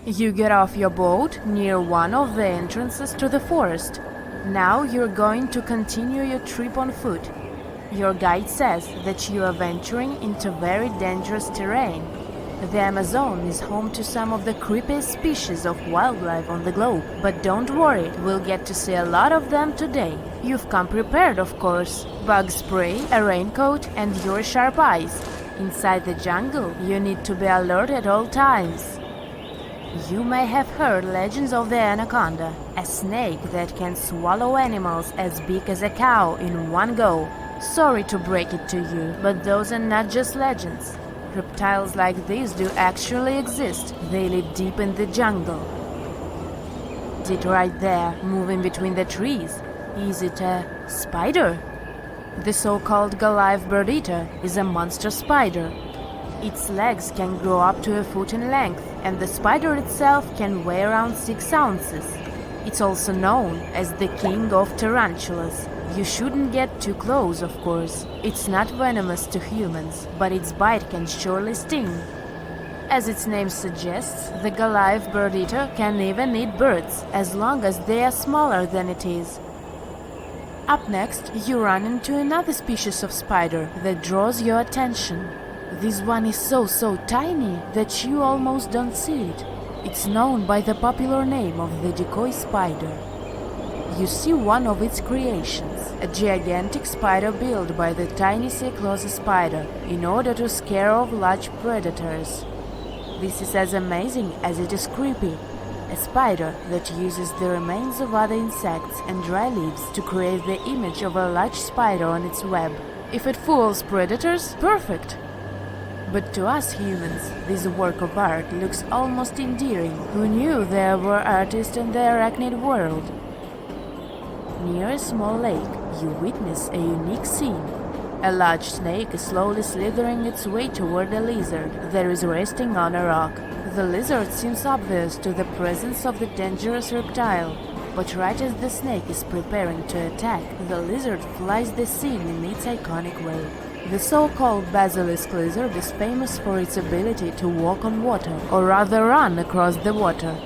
You get off your boat near one of the entrances to the forest. Now you're going to continue your trip on foot. Your guide says that you are venturing into very dangerous terrain. The Amazon is home to some of the creepiest species of wildlife on the globe. But don't worry, we'll get to see a lot of them today. You've come prepared, of course. Bug spray, a raincoat, and your sharp eyes. Inside the jungle, you need to be alert at all times. You may have heard legends of the anaconda, a snake that can swallow animals as big as a cow in one go. Sorry to break it to you, but those are not just legends. Reptiles like these do actually exist. They live deep in the jungle. It right there, moving between the trees. Is it a spider? The so-called Goliath bird-eater is a monster spider. Its legs can grow up to a foot in length, and the spider itself can weigh around 6 ounces. It's also known as the king of tarantulas. You shouldn't get too close, of course. It's not venomous to humans, but its bite can surely sting. As its name suggests, the Goliath bird-eater can even eat birds, as long as they are smaller than it is. Up next, you run into another species of spider that draws your attention. This one is so tiny that you almost don't see it. It's known by the popular name of the decoy spider. You see one of its creations, a gigantic spider built by the tiny Cyclosa spider in order to scare off large predators. This is as amazing as it is creepy. A spider that uses the remains of other insects and dry leaves to create the image of a large spider on its web. If it fools predators, perfect! But to us humans, this work of art looks almost endearing. Who knew there were artists in the arachnid world? Near a small lake, you witness a unique scene. A large snake is slowly slithering its way toward a lizard that is resting on a rock. The lizard seems obvious to the presence of the dangerous reptile, but right as the snake is preparing to attack, the lizard flies the scene in its iconic way. The so-called basilisk lizard is famous for its ability to walk on water, or rather run across the water.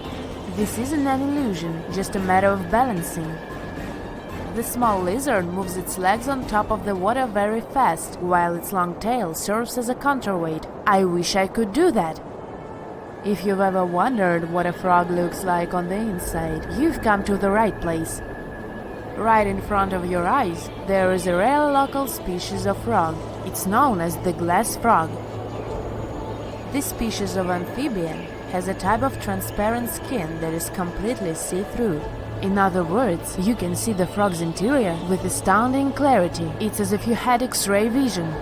This isn't an illusion, just a matter of balancing. The small lizard moves its legs on top of the water very fast, while its long tail serves as a counterweight. I wish I could do that. If you've ever wondered what a frog looks like on the inside, you've come to the right place. Right in front of your eyes, there is a rare local species of frog. It's known as the glass frog. This species of amphibian has a type of transparent skin that is completely see-through. In other words, you can see the frog's interior with astounding clarity. It's as if you had X-ray vision.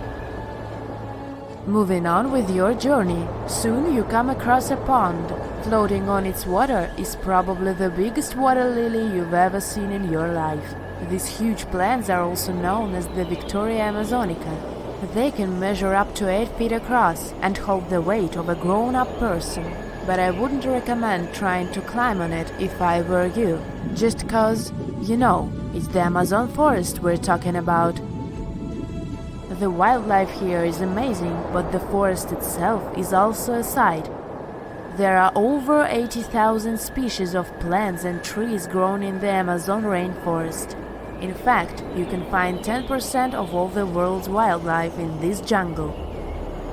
Moving on with your journey, soon you come across a pond. Floating on its water is probably the biggest water lily you've ever seen in your life. These huge plants are also known as the Victoria Amazonica. They can measure up to 8 feet across and hold the weight of a grown-up person. But I wouldn't recommend trying to climb on it if I were you. Just cause, you know, it's the Amazon forest we're talking about. The wildlife here is amazing, but the forest itself is also a sight. There are over 80,000 species of plants and trees grown in the Amazon rainforest. In fact, you can find 10% of all the world's wildlife in this jungle.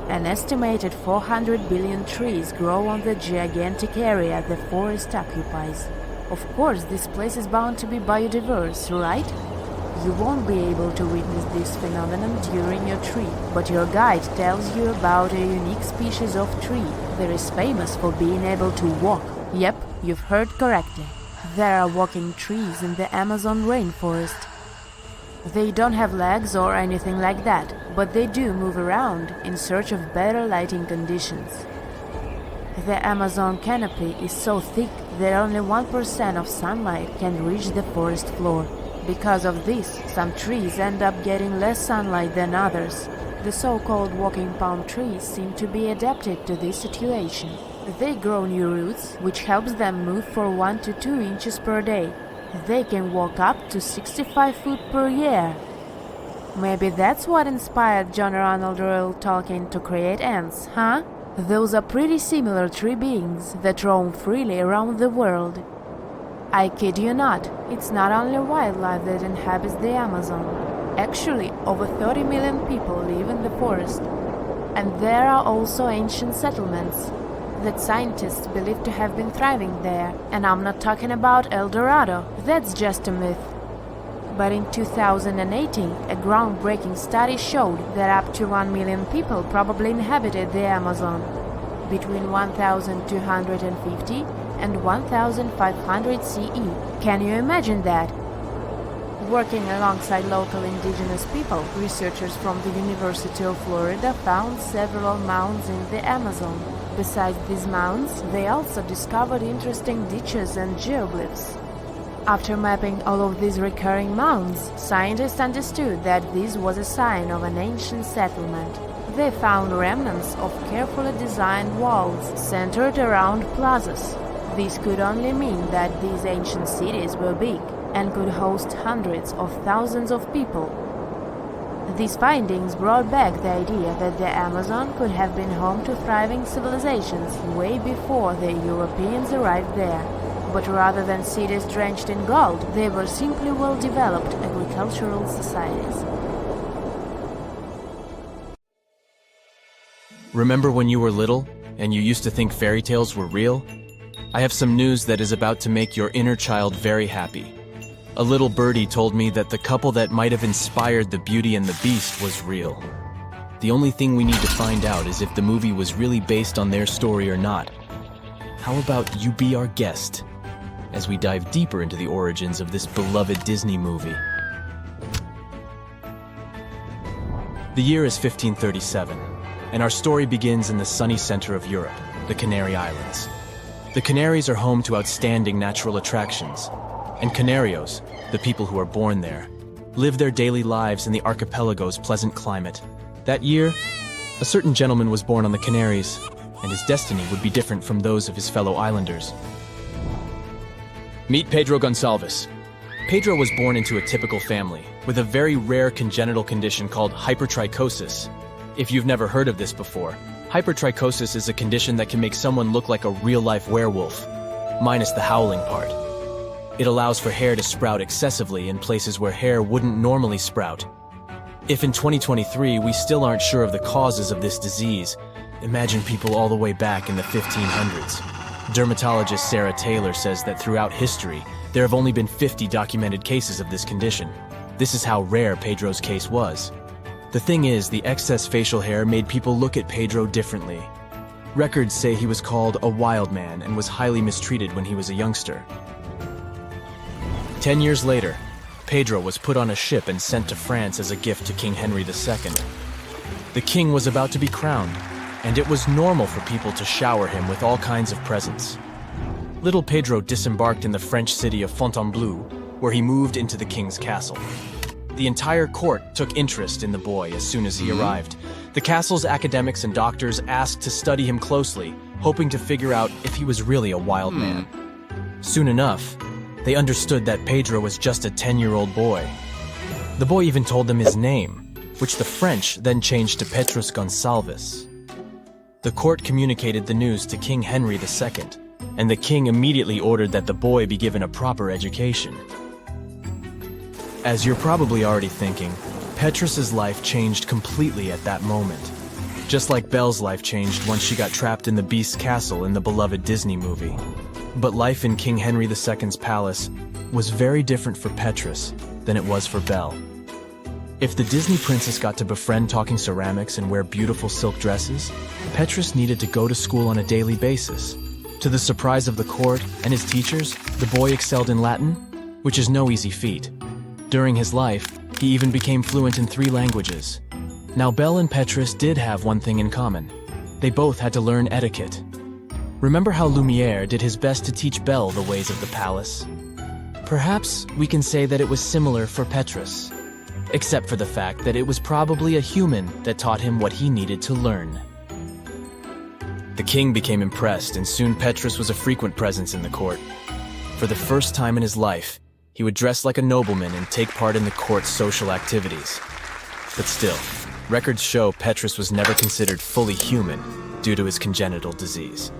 An estimated 400 billion trees grow on the gigantic area the forest occupies. Of course, this place is bound to be biodiverse, right? You won't be able to witness this phenomenon during your trip, but your guide tells you about a unique species of tree that is famous for being able to walk. Yep, you've heard correctly. There are walking trees in the Amazon rainforest. They don't have legs or anything like that, but they do move around in search of better lighting conditions. The Amazon canopy is so thick that only 1% of sunlight can reach the forest floor. Because of this, some trees end up getting less sunlight than others. The so-called walking palm trees seem to be adapted to this situation. They grow new roots, which helps them move for 1 to 2 inches per day. They can walk up to 65 feet per year. Maybe that's what inspired John Ronald Reuel Tolkien to create ants, huh? Those are pretty similar tree beings that roam freely around the world. I kid you not, it's not only wildlife that inhabits the Amazon. Actually, over 30 million people live in the forest. And there are also ancient settlements that scientists believe to have been thriving there. And I'm not talking about El Dorado, that's just a myth. But in 2018, a groundbreaking study showed that up to 1 million people probably inhabited the Amazon, between 1250 and 1500 CE. Can you imagine that? Working alongside local indigenous people, researchers from the University of Florida found several mounds in the Amazon. Besides these mounds, they also discovered interesting ditches and geoglyphs. After mapping all of these recurring mounds, scientists understood that this was a sign of an ancient settlement. They found remnants of carefully designed walls centered around plazas. This could only mean that these ancient cities were big and could host hundreds of thousands of people. These findings brought back the idea that the Amazon could have been home to thriving civilizations way before the Europeans arrived there. But rather than cities drenched in gold, they were simply well-developed agricultural societies. Remember when you were little and you used to think fairy tales were real? I have some news that is about to make your inner child very happy. A little birdie told me that the couple that might have inspired the Beauty and the Beast was real. The only thing we need to find out is if the movie was really based on their story or not. How about you be our guest as we dive deeper into the origins of this beloved Disney movie? The year is 1537, and our story begins in the sunny center of Europe, the Canary Islands. The Canaries are home to outstanding natural attractions, and Canarios, the people who are born there, live their daily lives in the archipelago's pleasant climate. That year, a certain gentleman was born on the Canaries, and his destiny would be different from those of his fellow islanders. Meet Pedro Gonçalves. Pedro was born into a typical family, with a very rare congenital condition called hypertrichosis. If you've never heard of this before, hypertrichosis is a condition that can make someone look like a real-life werewolf, minus the howling part. It allows for hair to sprout excessively in places where hair wouldn't normally sprout. If in 2023 we still aren't sure of the causes of this disease, imagine people all the way back in the 1500s. Dermatologist Sarah Taylor says that throughout history, there have only been 50 documented cases of this condition. This is how rare Pedro's case was. The thing is, the excess facial hair made people look at Pedro differently. Records say he was called a wild man and was highly mistreated when he was a youngster. 10 years later, Pedro was put on a ship and sent to France as a gift to King Henry II. The king was about to be crowned, and it was normal for people to shower him with all kinds of presents. Little Pedro disembarked in the French city of Fontainebleau, where he moved into the king's castle. The entire court took interest in the boy as soon as he arrived. The castle's academics and doctors asked to study him closely, hoping to figure out if he was really a wild man. Soon enough, they understood that Pedro was just a 10-year-old boy. The boy even told them his name, which the French then changed to Petrus Gonçalves. The court communicated the news to King Henry II, and the king immediately ordered that the boy be given a proper education. As you're probably already thinking, Petrus's life changed completely at that moment. Just like Belle's life changed once she got trapped in the Beast's castle in the beloved Disney movie. But life in King Henry II's palace was very different for Petrus than it was for Belle. If the Disney princess got to befriend talking ceramics and wear beautiful silk dresses, Petrus needed to go to school on a daily basis. To the surprise of the court and his teachers, the boy excelled in Latin, which is no easy feat. During his life, he even became fluent in 3 languages. Now Belle and Petrus did have one thing in common. They both had to learn etiquette. Remember how Lumiere did his best to teach Belle the ways of the palace? Perhaps we can say that it was similar for Petrus, except for the fact that it was probably a human that taught him what he needed to learn. The king became impressed, and soon Petrus was a frequent presence in the court. For the first time in his life, he would dress like a nobleman and take part in the court's social activities. But still, records show Petrus was never considered fully human. due to his congenital disease.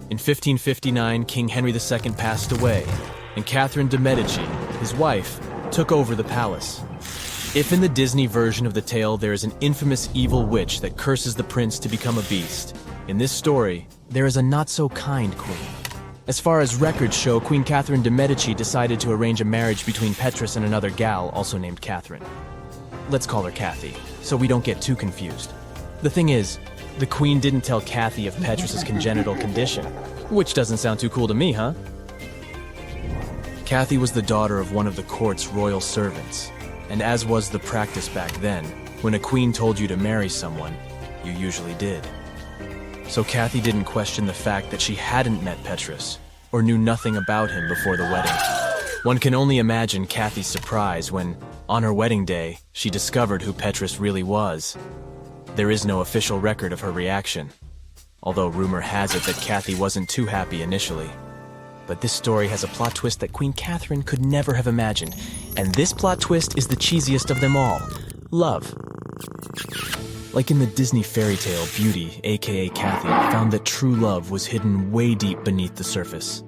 In 1559, King Henry II passed away, and Catherine de' Medici, his wife, took over the palace. If in the Disney version of the tale there is an infamous evil witch that curses the prince to become a beast, in this story, there is a not-so-kind queen. As far as records show, Queen Catherine de' Medici decided to arrange a marriage between Petrus and another gal also named Catherine. Let's call her Kathy, so we don't get too confused. The thing is, the queen didn't tell Kathy of Petrus's congenital condition, which doesn't sound too cool to me, huh? Kathy was the daughter of one of the court's royal servants, and as was the practice back then, when a queen told you to marry someone, you usually did. So Kathy didn't question the fact that she hadn't met Petrus, or knew nothing about him before the wedding. One can only imagine Kathy's surprise when, on her wedding day, she discovered who Petrus really was. There is no official record of her reaction, although rumor has it that Kathy wasn't too happy initially. But this story has a plot twist that Queen Catherine could never have imagined, and this plot twist is the cheesiest of them all: love. Like in the Disney fairy tale, Beauty, aka Kathy, found that true love was hidden way deep beneath the surface,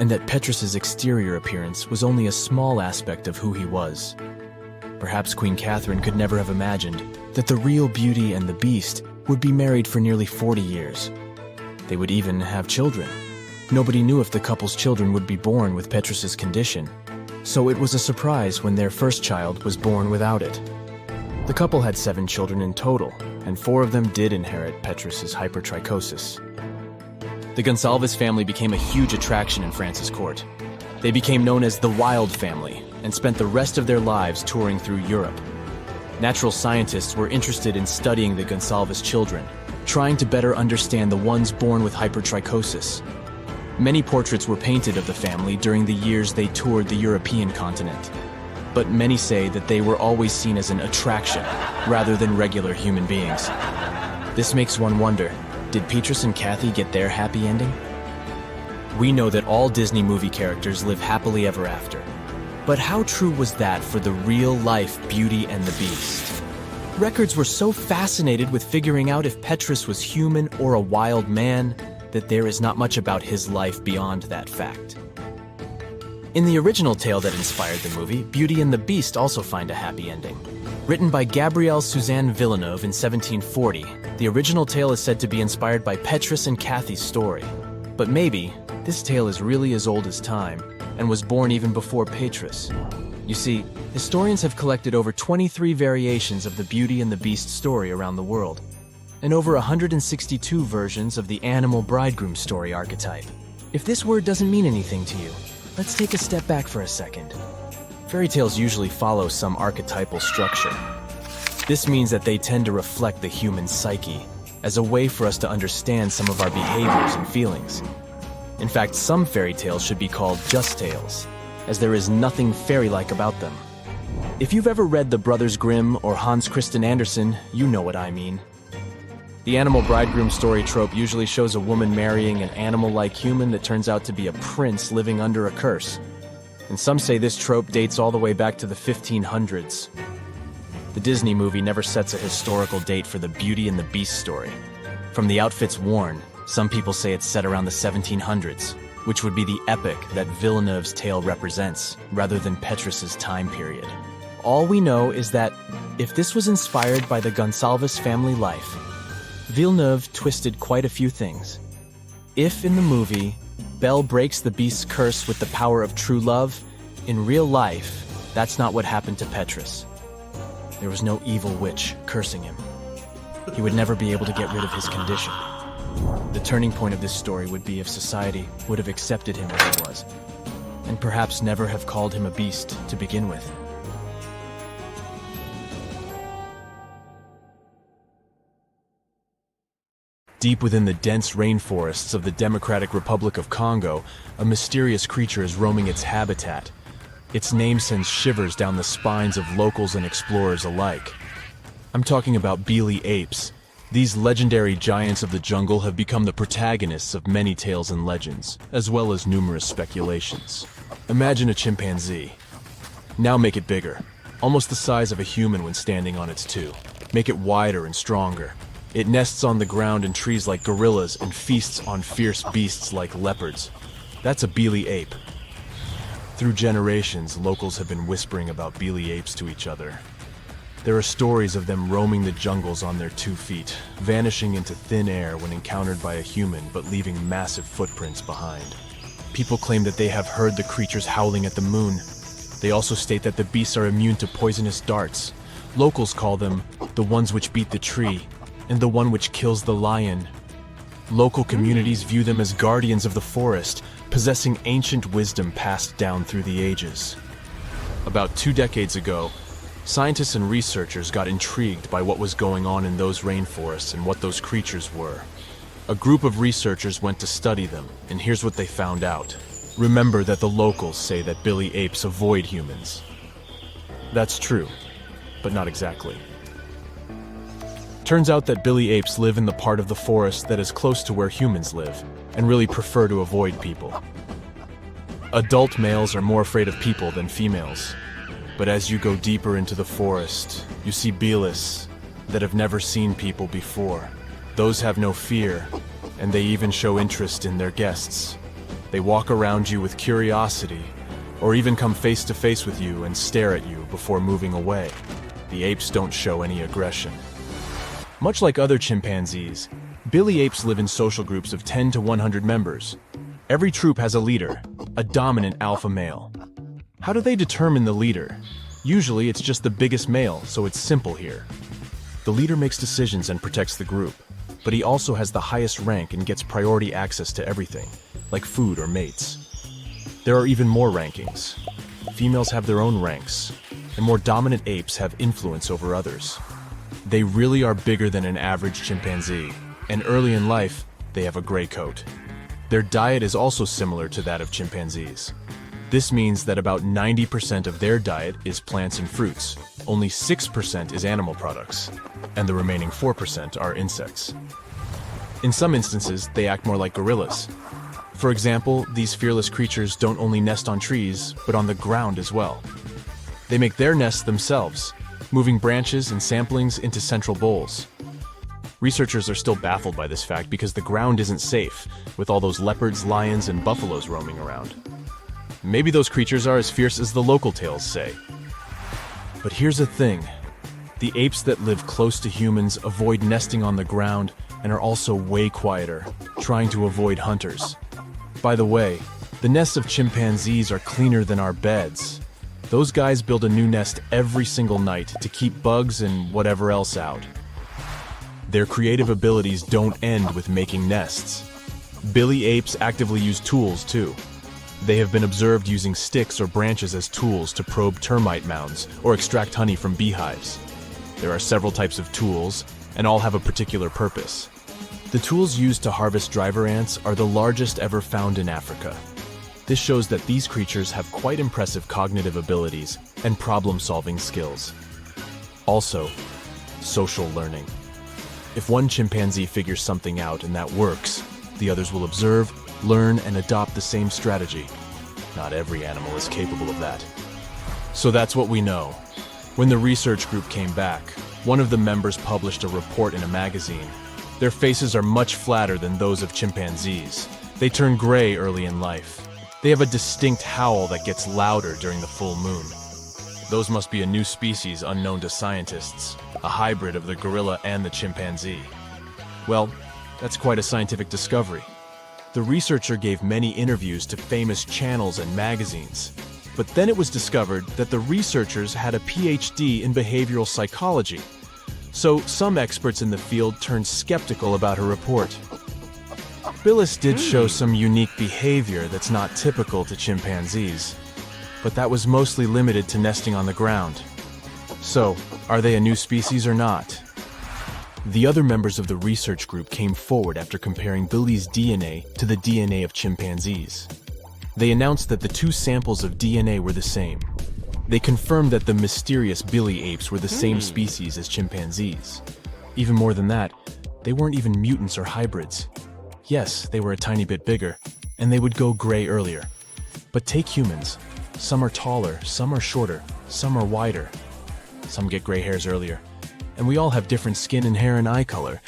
and that Petrus's exterior appearance was only a small aspect of who he was. Perhaps Queen Catherine could never have imagined that the real Beauty and the Beast would be married for nearly 40 years. They would even have children. Nobody knew if the couple's children would be born with Petrus's condition, so it was a surprise when their first child was born without it. The couple had 7 children in total, and 4 of them did inherit Petrus's hypertrichosis. The Gonsalves family became a huge attraction in France's court. They became known as the Wild Family and spent the rest of their lives touring through Europe. Natural scientists were interested in studying the Gonsalves children, trying to better understand the ones born with hypertrichosis. Many portraits were painted of the family during the years they toured the European continent, but many say that they were always seen as an attraction rather than regular human beings. This makes one wonder, did Petrus and Kathy get their happy ending? We know that all Disney movie characters live happily ever after. But how true was that for the real-life Beauty and the Beast? Records were so fascinated with figuring out if Petrus was human or a wild man that there is not much about his life beyond that fact. In the original tale that inspired the movie, Beauty and the Beast also find a happy ending. Written by Gabrielle Suzanne Villeneuve in 1740, the original tale is said to be inspired by Petrus and Kathy's story. But maybe this tale is really as old as time and was born even before Petrus. You see, historians have collected over 23 variations of the Beauty and the Beast story around the world, and over 162 versions of the animal bridegroom story archetype. If this word doesn't mean anything to you, let's take a step back for a second. Fairy tales usually follow some archetypal structure. This means that they tend to reflect the human psyche as a way for us to understand some of our behaviors and feelings. In fact, some fairy tales should be called just tales, as there is nothing fairy-like about them. If you've ever read the Brothers Grimm or Hans Christian Andersen, you know what I mean. The animal bridegroom story trope usually shows a woman marrying an animal-like human that turns out to be a prince living under a curse. And some say this trope dates all the way back to the 1500s. The Disney movie never sets a historical date for the Beauty and the Beast story. From the outfits worn, some people say it's set around the 1700s, which would be the epoch that Villeneuve's tale represents, rather than Petrus's time period. All we know is that if this was inspired by the Gonsalves family life, Villeneuve twisted quite a few things. If in the movie, Belle breaks the beast's curse with the power of true love, in real life, that's not what happened to Petrus. There was no evil witch cursing him. He would never be able to get rid of his condition. The turning point of this story would be if society would have accepted him as he was, and perhaps never have called him a beast to begin with. Deep within the dense rainforests of the Democratic Republic of Congo, a mysterious creature is roaming its habitat. Its name sends shivers down the spines of locals and explorers alike. I'm talking about Bili apes. These legendary giants of the jungle have become the protagonists of many tales and legends, as well as numerous speculations. Imagine a chimpanzee. Now make it bigger, almost the size of a human when standing on its two. Make it wider and stronger. It nests on the ground in trees like gorillas and feasts on fierce beasts like leopards. That's a Bili ape. Through generations, locals have been whispering about Bili apes to each other. There are stories of them roaming the jungles on their 2 feet, vanishing into thin air when encountered by a human but leaving massive footprints behind. People claim that they have heard the creatures howling at the moon. They also state that the beasts are immune to poisonous darts. Locals call them the ones which beat the tree, and the one which kills the lion. Local communities view them as guardians of the forest, possessing ancient wisdom passed down through the ages. About 2 decades ago, scientists and researchers got intrigued by what was going on in those rainforests and what those creatures were. A group of researchers went to study them, and here's what they found out. Remember that the locals say that Bili apes avoid humans. That's true, but not exactly. Turns out that Bili apes live in the part of the forest that is close to where humans live, and really prefer to avoid people. Adult males are more afraid of people than females. But as you go deeper into the forest, you see Bilis that have never seen people before. Those have no fear, and they even show interest in their guests. They walk around you with curiosity, or even come face to face with you and stare at you before moving away. The apes don't show any aggression. Much like other chimpanzees, Bili apes live in social groups of 10 to 100 members. Every troop has a leader, a dominant alpha male. How do they determine the leader? Usually it's just the biggest male, so it's simple here. The leader makes decisions and protects the group, but he also has the highest rank and gets priority access to everything, like food or mates. There are even more rankings. Females have their own ranks, and more dominant apes have influence over others. They really are bigger than an average chimpanzee, and early in life, they have a gray coat. Their diet is also similar to that of chimpanzees. This means that about 90% of their diet is plants and fruits, only 6% is animal products, and the remaining 4% are insects. In some instances, they act more like gorillas. For example, these fearless creatures don't only nest on trees, but on the ground as well. They make their nests themselves, moving branches and samplings into central bowls. Researchers are still baffled by this fact because the ground isn't safe, with all those leopards, lions, and buffaloes roaming around. Maybe those creatures are as fierce as the local tales say. But here's the thing. The apes that live close to humans avoid nesting on the ground and are also way quieter, trying to avoid hunters. By the way, the nests of chimpanzees are cleaner than our beds. Those guys build a new nest every single night to keep bugs and whatever else out. Their creative abilities don't end with making nests. Bili apes actively use tools too. They have been observed using sticks or branches as tools to probe termite mounds or extract honey from beehives. There are several types of tools, and all have a particular purpose. The tools used to harvest driver ants are the largest ever found in Africa. This shows that these creatures have quite impressive cognitive abilities and problem-solving skills. Also, social learning. If one chimpanzee figures something out and that works, the others will observe, learn, and adopt the same strategy. Not every animal is capable of that. So that's what we know. When the research group came back, one of the members published a report in a magazine. Their faces are much flatter than those of chimpanzees. They turn gray early in life. They have a distinct howl that gets louder during the full moon. Those must be a new species unknown to scientists, a hybrid of the gorilla and the chimpanzee. Well, that's quite a scientific discovery. The researcher gave many interviews to famous channels and magazines, but then it was discovered that the researchers had a PhD in behavioral psychology. So some experts in the field turned skeptical about her report. Bilis did show some unique behavior that's not typical to chimpanzees, but that was mostly limited to nesting on the ground. So, are they a new species or not? The other members of the research group came forward after comparing Bili's DNA to the DNA of chimpanzees. They announced that the 2 samples of DNA were the same. They confirmed that the mysterious Bili apes were the same species as chimpanzees. Even more than that, they weren't even mutants or hybrids. Yes, they were a tiny bit bigger, and they would go gray earlier. But take humans. Some are taller, some are shorter, some are wider. Some get gray hairs earlier. and we all have different skin and hair and eye color.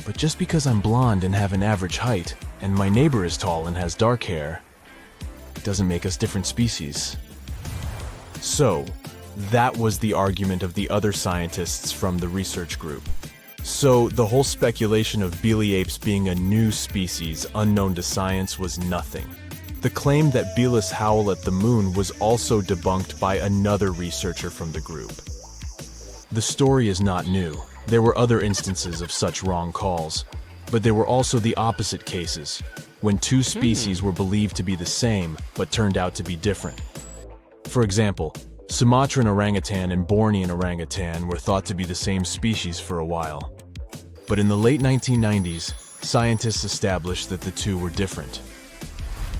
But just because I'm blonde and have an average height, and my neighbor is tall and has dark hair, doesn't make us different species. So, that was the argument of the other scientists from the research group. So, the whole speculation of Bili apes being a new species unknown to science was nothing. The claim that Bilis howl at the moon was also debunked by another researcher from the group. The story is not new. There were other instances of such wrong calls, but there were also the opposite cases, when two species were believed to be the same but turned out to be different. For example, Sumatran orangutan and Bornean orangutan were thought to be the same species for a while. But in the late 1990s, scientists established that the two were different.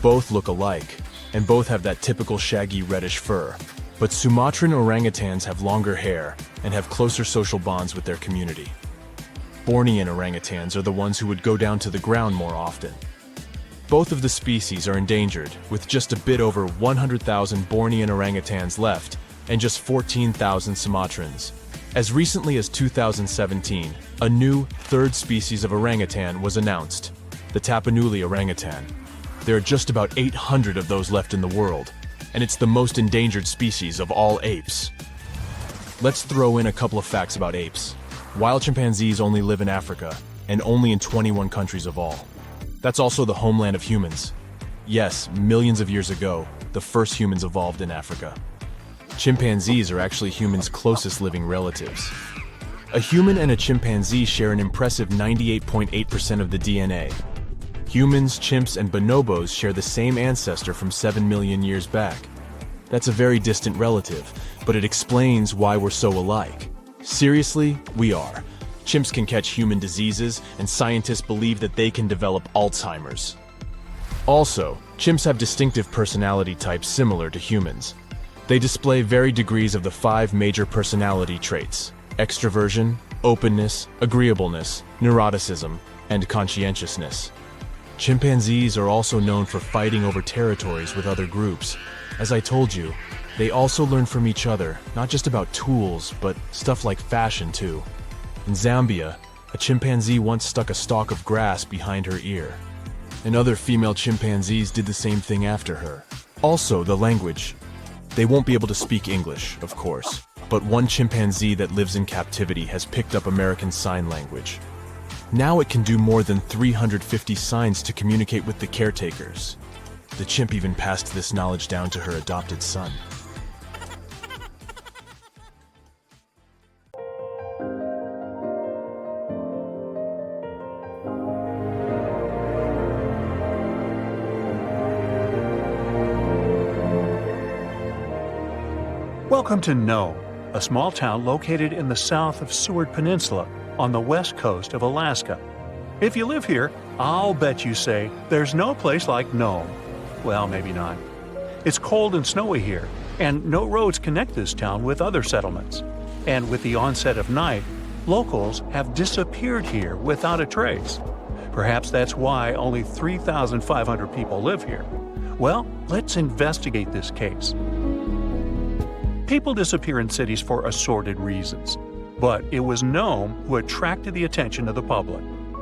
Both look alike, and both have that typical shaggy reddish fur, but Sumatran orangutans have longer hair and have closer social bonds with their community. Bornean orangutans are the ones who would go down to the ground more often. Both of the species are endangered, with just a bit over 100,000 Bornean orangutans left and just 14,000 Sumatrans. As recently as 2017, a new third species of orangutan was announced, the Tapanuli orangutan. There are just about 800 of those left in the world, and it's the most endangered species of all apes. Let's throw in a couple of facts about apes. Wild chimpanzees only live in Africa, and only in 21 countries of all. That's also the homeland of humans. Yes, millions of years ago, the first humans evolved in Africa. Chimpanzees are actually humans' closest living relatives. A human and a chimpanzee share an impressive 98.8% of the DNA. Humans, chimps, and bonobos share the same ancestor from 7 million years back. That's a very distant relative, but it explains why we're so alike. Seriously, we are. Chimps can catch human diseases, and scientists believe that they can develop Alzheimer's. Also, chimps have distinctive personality types similar to humans. They display varied degrees of the 5 major personality traits: extroversion, openness, agreeableness, neuroticism, and conscientiousness. Chimpanzees are also known for fighting over territories with other groups. As I told you, they also learn from each other, not just about tools, but stuff like fashion too. In Zambia, a chimpanzee once stuck a stalk of grass behind her ear, and other female chimpanzees did the same thing after her. Also, the language. They won't be able to speak English, of course, but one chimpanzee that lives in captivity has picked up American Sign Language. Now it can do more than 350 signs to communicate with the caretakers. The chimp even passed this knowledge down to her adopted son. Welcome to Nome, a small town located in the south of Seward Peninsula on the west coast of Alaska. If you live here, I'll bet you say there's no place like Nome. Well, maybe not. It's cold and snowy here, and no roads connect this town with other settlements. And with the onset of night, locals have disappeared here without a trace. Perhaps that's why only 3,500 people live here. Well, let's investigate this case. People disappear in cities for assorted reasons, but it was Nome who attracted the attention of the public.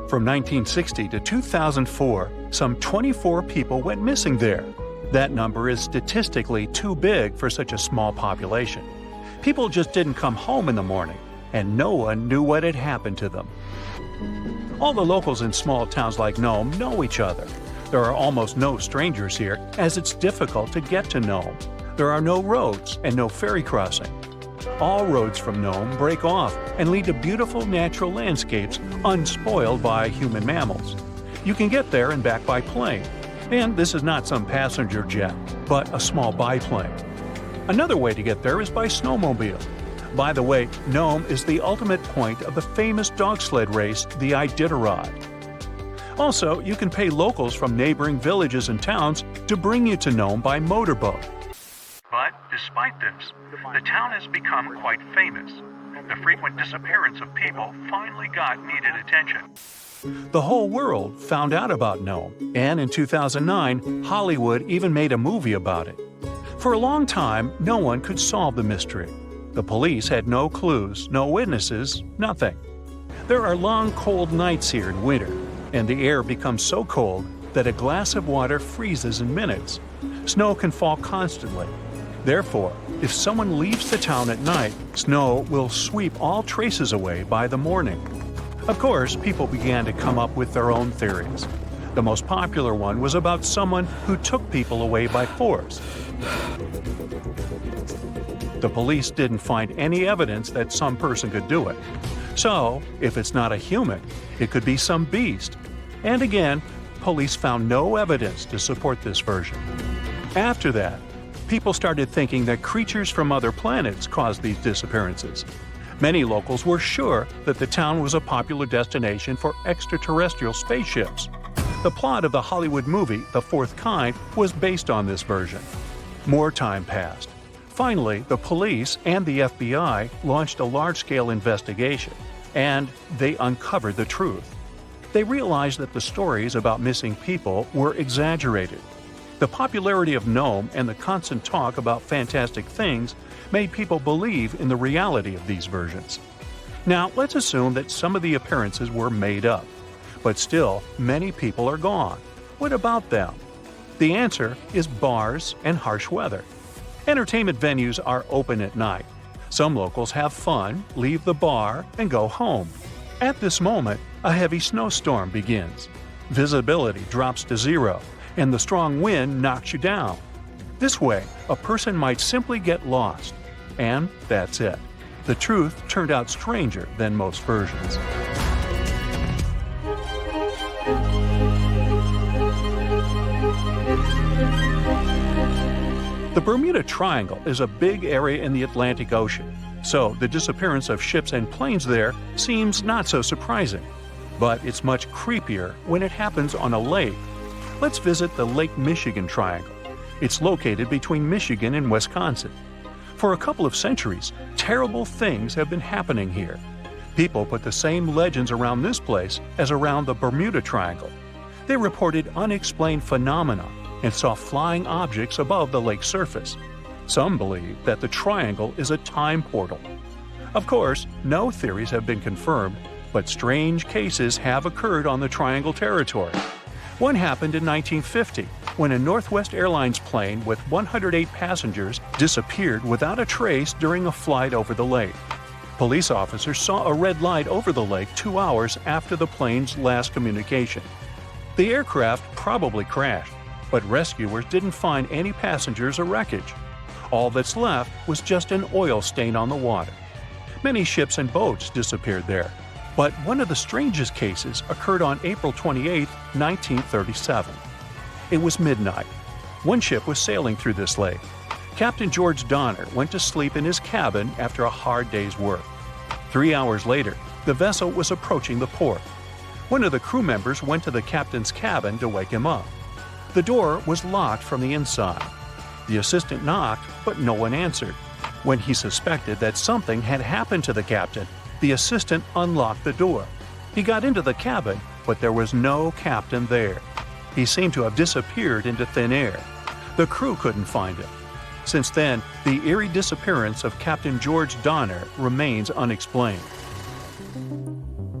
From 1960 to 2004, some 24 people went missing there. That number is statistically too big for such a small population. People just didn't come home in the morning, and no one knew what had happened to them. All the locals in small towns like Nome know each other. There are almost no strangers here, as it's difficult to get to Nome. There are no roads and no ferry crossing. All roads from Nome break off and lead to beautiful natural landscapes unspoiled by human mammals. You can get there and back by plane. And this is not some passenger jet, but a small biplane. Another way to get there is by snowmobile. By the way, Nome is the ultimate point of the famous dog sled race, the Iditarod. Also, you can pay locals from neighboring villages and towns to bring you to Nome by motorboat. But despite this, the town has become quite famous. The frequent disappearance of people finally got needed attention. The whole world found out about Nome, and in 2009, Hollywood even made a movie about it. For a long time, no one could solve the mystery. The police had no clues, no witnesses, nothing. There are long, cold nights here in winter, and the air becomes so cold that a glass of water freezes in minutes. Snow can fall constantly. Therefore, if someone leaves the town at night, snow will sweep all traces away by the morning. Of course, people began to come up with their own theories. The most popular one was about someone who took people away by force. The police didn't find any evidence that some person could do it. So, if it's not a human, it could be some beast. And again, police found no evidence to support this version. After that, people started thinking that creatures from other planets caused these disappearances. Many locals were sure that the town was a popular destination for extraterrestrial spaceships. The plot of the Hollywood movie The Fourth Kind was based on this version. More time passed. Finally, the police and the FBI launched a large-scale investigation, and they uncovered the truth. They realized that the stories about missing people were exaggerated. The popularity of Nome and the constant talk about fantastic things made people believe in the reality of these versions. Now, let's assume that some of the appearances were made up. But still, many people are gone. What about them? The answer is bars and harsh weather. Entertainment venues are open at night. Some locals have fun, leave the bar, and go home. At this moment, a heavy snowstorm begins. Visibility drops to zero, and the strong wind knocks you down. This way, a person might simply get lost. And that's it. The truth turned out stranger than most versions. The Bermuda Triangle is a big area in the Atlantic Ocean, so the disappearance of ships and planes there seems not so surprising. But it's much creepier when it happens on a lake. Let's visit the Lake Michigan Triangle. It's located between Michigan and Wisconsin. For a couple of centuries, terrible things have been happening here. People put the same legends around this place as around the Bermuda Triangle. They reported unexplained phenomena and saw flying objects above the lake's surface. Some believe that the triangle is a time portal. Of course, no theories have been confirmed, but strange cases have occurred on the triangle territory. One happened in 1950, when a Northwest Airlines plane with 108 passengers disappeared without a trace during a flight over the lake. Police officers saw a red light over the lake 2 hours after the plane's last communication. The aircraft probably crashed, but rescuers didn't find any passengers or wreckage. All that's left was just an oil stain on the water. Many ships and boats disappeared there, but one of the strangest cases occurred on April 28, 1937. It was midnight. One ship was sailing through this lake. Captain George Donner went to sleep in his cabin after a hard day's work. 3 hours later, the vessel was approaching the port. One of the crew members went to the captain's cabin to wake him up. The door was locked from the inside. The assistant knocked, but no one answered. When he suspected that something had happened to the captain, the assistant unlocked the door. He got into the cabin, but there was no captain there. He seemed to have disappeared into thin air. The crew couldn't find him. Since then, the eerie disappearance of Captain George Donner remains unexplained.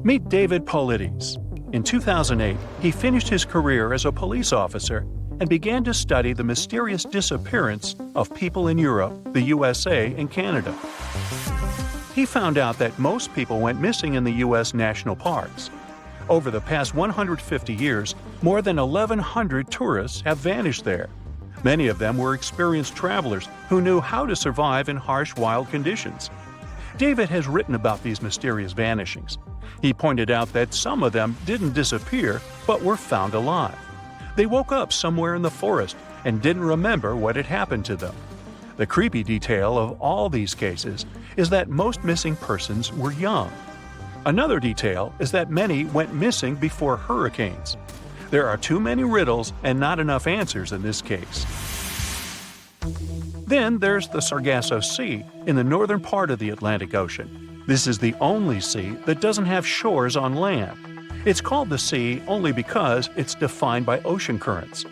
Meet David Paulides. In 2008, he finished his career as a police officer and began to study the mysterious disappearance of people in Europe, the USA, and Canada. He found out that most people went missing in the U.S. national parks. Over the past 150 years, more than 1,100 tourists have vanished there. Many of them were experienced travelers who knew how to survive in harsh wild conditions. David has written about these mysterious vanishings. He pointed out that some of them didn't disappear, but were found alive. They woke up somewhere in the forest and didn't remember what had happened to them. The creepy detail of all these cases is that most missing persons were young. Another detail is that many went missing before hurricanes. There are too many riddles and not enough answers in this case. Then there's the Sargasso Sea in the northern part of the Atlantic Ocean. This is the only sea that doesn't have shores on land. It's called the sea only because it's defined by ocean currents.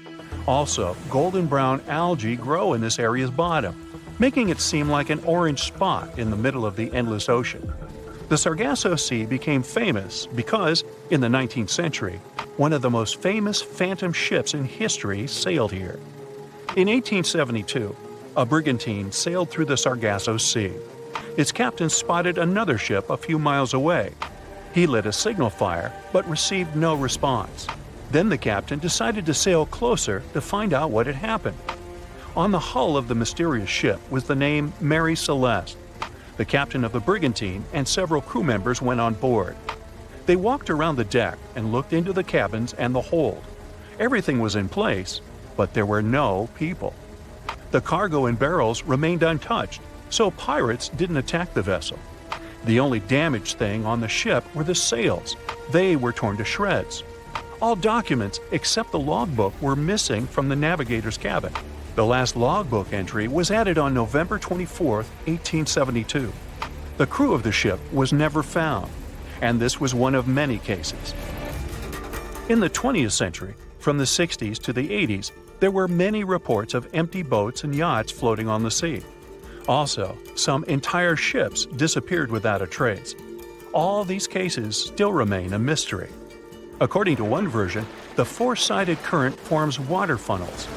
Also, golden brown algae grow in this area's bottom. making it seem like an orange spot in the middle of the endless ocean. The Sargasso Sea became famous because, in the 19th century, one of the most famous phantom ships in history sailed here. In 1872, a brigantine sailed through the Sargasso Sea. Its captain spotted another ship a few miles away. He lit a signal fire, but received no response. Then the captain decided to sail closer to find out what had happened. On the hull of the mysterious ship was the name Mary Celeste. The captain of the brigantine and several crew members went on board. They walked around the deck and looked into the cabins and the hold. Everything was in place, but there were no people. The cargo and barrels remained untouched, so pirates didn't attack the vessel. The only damaged thing on the ship were the sails. They were torn to shreds. All documents except the logbook were missing from the navigator's cabin. The last logbook entry was added on November 24, 1872. The crew of the ship was never found, and this was one of many cases. In the 20th century, from the 60s to the 80s, there were many reports of empty boats and yachts floating on the sea. Also, some entire ships disappeared without a trace. All these cases still remain a mystery. According to one version, the four-sided current forms water funnels.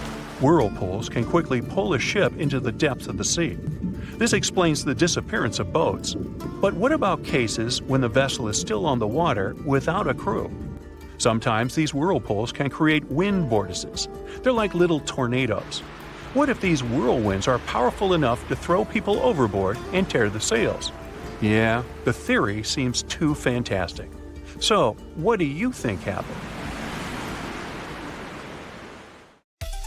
Whirlpools can quickly pull a ship into the depths of the sea. This explains the disappearance of boats. But what about cases when the vessel is still on the water without a crew? Sometimes these whirlpools can create wind vortices. They're like little tornadoes. What if these whirlwinds are powerful enough to throw people overboard and tear the sails? Yeah, the theory seems too fantastic. So, what do you think happened?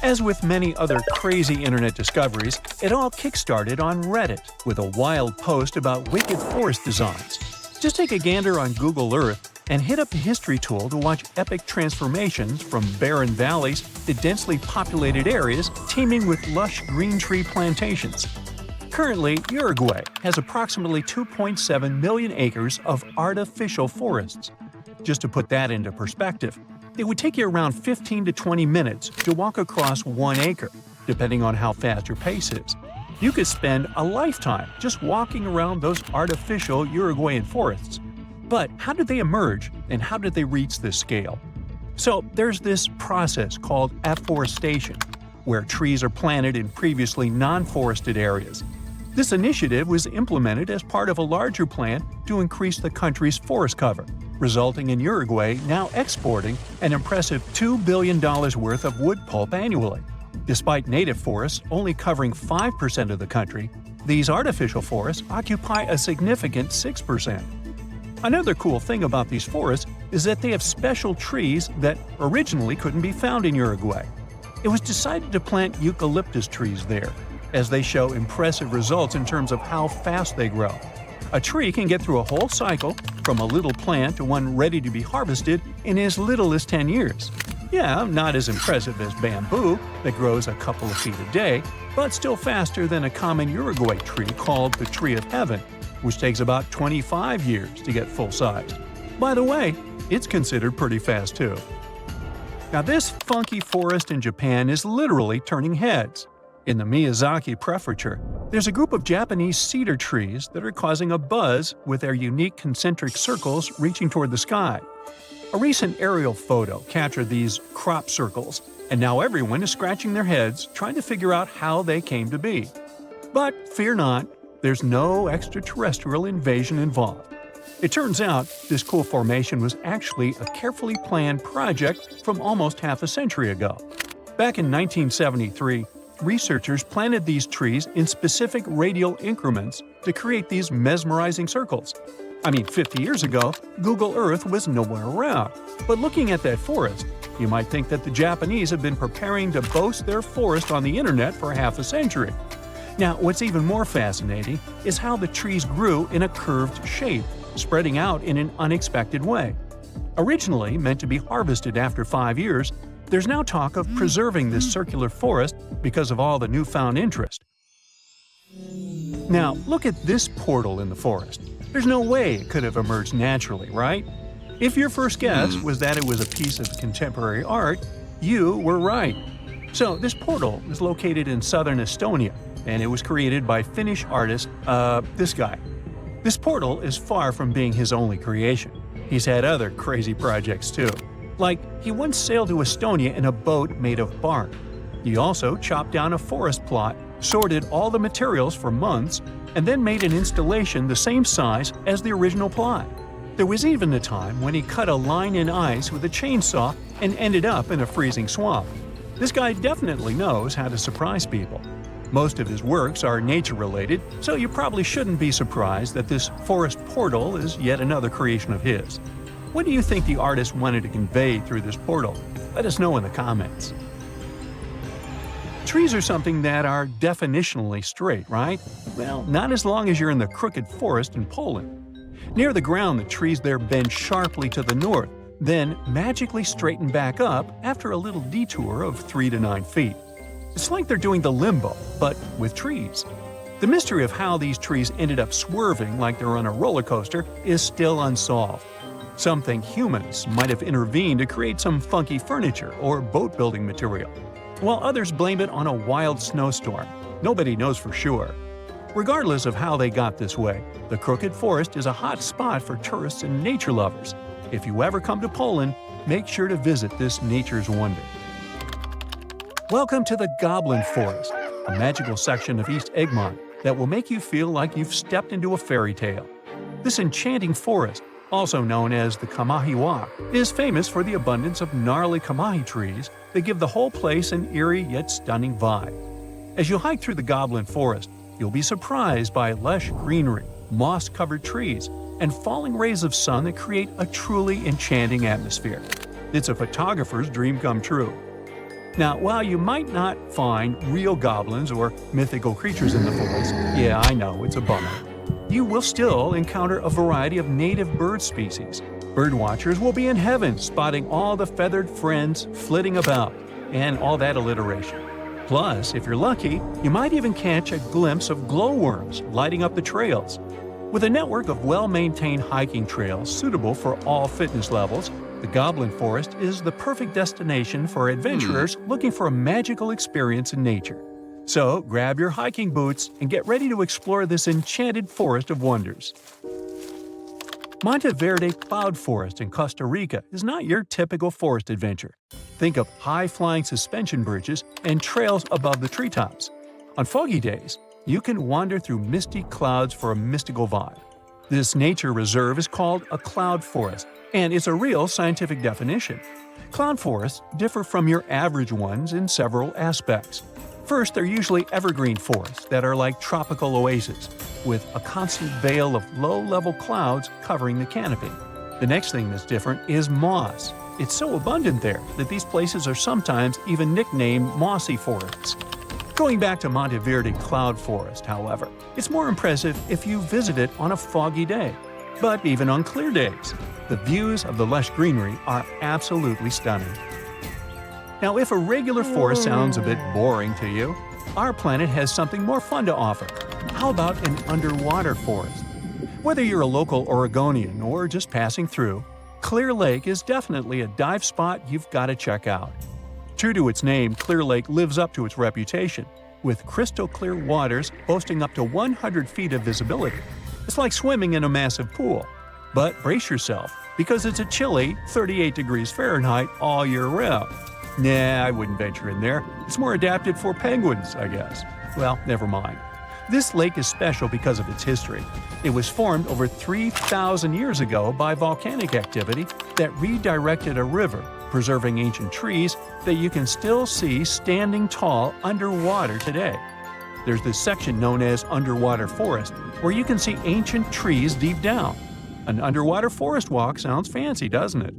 As with many other crazy internet discoveries, it all kickstarted on Reddit with a wild post about wicked forest designs. Just take a gander on Google Earth and hit up the history tool to watch epic transformations from barren valleys to densely populated areas teeming with lush green tree plantations. Currently, Uruguay has approximately 2.7 million acres of artificial forests. Just to put that into perspective, it would take you around 15 to 20 minutes to walk across 1 acre, depending on how fast your pace is. You could spend a lifetime just walking around those artificial Uruguayan forests. But how did they emerge, and how did they reach this scale? So there's this process called afforestation, where trees are planted in previously non-forested areas. This initiative was implemented as part of a larger plan to increase the country's forest cover, resulting in Uruguay now exporting an impressive $2 billion worth of wood pulp annually. Despite native forests only covering 5% of the country, these artificial forests occupy a significant 6%. Another cool thing about these forests is that they have special trees that originally couldn't be found in Uruguay. It was decided to plant eucalyptus trees there, as they show impressive results in terms of how fast they grow. A tree can get through a whole cycle, from a little plant to one ready to be harvested, in as little as 10 years. Yeah, not as impressive as bamboo, that grows a couple of feet a day, but still faster than a common Uruguay tree called the Tree of Heaven, which takes about 25 years to get full size. By the way, it's considered pretty fast too. Now this funky forest in Japan is literally turning heads. In the Miyazaki Prefecture, there's a group of Japanese cedar trees that are causing a buzz with their unique concentric circles reaching toward the sky. A recent aerial photo captured these crop circles, and now everyone is scratching their heads trying to figure out how they came to be. But fear not, there's no extraterrestrial invasion involved. It turns out this cool formation was actually a carefully planned project from almost half a century ago. Back in 1973, researchers planted these trees in specific radial increments to create these mesmerizing circles. 50 years ago, Google Earth was nowhere around. But looking at that forest, you might think that the Japanese have been preparing to boast their forest on the internet for half a century. Now, what's even more fascinating is how the trees grew in a curved shape, spreading out in an unexpected way. Originally meant to be harvested after 5 years, there's now talk of preserving this circular forest because of all the newfound interest. Now, look at this portal in the forest. There's no way it could have emerged naturally, right? If your first guess was that it was a piece of contemporary art, you were right. So, this portal is located in southern Estonia, and it was created by Finnish artist, this guy. This portal is far from being his only creation. He's had other crazy projects too. Like, he once sailed to Estonia in a boat made of bark. He also chopped down a forest plot, sorted all the materials for months, and then made an installation the same size as the original plot. There was even a time when he cut a line in ice with a chainsaw and ended up in a freezing swamp. This guy definitely knows how to surprise people. Most of his works are nature-related, so you probably shouldn't be surprised that this forest portal is yet another creation of his. What do you think the artist wanted to convey through this portal? Let us know in the comments. Trees are something that are definitionally straight, right? Well, not as long as you're in the crooked forest in Poland. Near the ground, the trees there bend sharply to the north, then magically straighten back up after a little detour of 3 to 9 feet. It's like they're doing the limbo, but with trees. The mystery of how these trees ended up swerving like they're on a roller coaster is still unsolved. Some think humans might have intervened to create some funky furniture or boat-building material, while others blame it on a wild snowstorm. Nobody knows for sure. Regardless of how they got this way, the Crooked Forest is a hot spot for tourists and nature lovers. If you ever come to Poland, make sure to visit this nature's wonder. Welcome to the Goblin Forest, a magical section of East Egmont that will make you feel like you've stepped into a fairy tale. This enchanting forest, also known as the Kamahiwa, is famous for the abundance of gnarly kamahi trees that give the whole place an eerie yet stunning vibe. As you hike through the Goblin Forest, you'll be surprised by lush greenery, moss-covered trees, and falling rays of sun that create a truly enchanting atmosphere. It's a photographer's dream come true. Now, while you might not find real goblins or mythical creatures in the forest, yeah, I know, it's a bummer, you will still encounter a variety of native bird species. Birdwatchers will be in heaven spotting all the feathered friends flitting about, and all that alliteration. Plus, if you're lucky, you might even catch a glimpse of glowworms lighting up the trails. With a network of well-maintained hiking trails suitable for all fitness levels, the Goblin Forest is the perfect destination for adventurers looking for a magical experience in nature. So, grab your hiking boots and get ready to explore this enchanted forest of wonders. Monteverde Cloud Forest in Costa Rica is not your typical forest adventure. Think of high-flying suspension bridges and trails above the treetops. On foggy days, you can wander through misty clouds for a mystical vibe. This nature reserve is called a cloud forest, and it's a real scientific definition. Cloud forests differ from your average ones in several aspects. First, they're usually evergreen forests that are like tropical oases, with a constant veil of low-level clouds covering the canopy. The next thing that's different is moss. It's so abundant there that these places are sometimes even nicknamed mossy forests. Going back to Monteverde Cloud Forest, however, it's more impressive if you visit it on a foggy day. But even on clear days, the views of the lush greenery are absolutely stunning. Now, if a regular forest sounds a bit boring to you, our planet has something more fun to offer. How about an underwater forest? Whether you're a local Oregonian or just passing through, Clear Lake is definitely a dive spot you've got to check out. True to its name, Clear Lake lives up to its reputation, with crystal clear waters boasting up to 100 feet of visibility. It's like swimming in a massive pool. But brace yourself, because it's a chilly 38 degrees Fahrenheit all year round. Nah, I wouldn't venture in there. It's more adapted for penguins, I guess. Well, never mind. This lake is special because of its history. It was formed over 3,000 years ago by volcanic activity that redirected a river, preserving ancient trees that you can still see standing tall underwater today. There's this section known as underwater forest, where you can see ancient trees deep down. An underwater forest walk sounds fancy, doesn't it?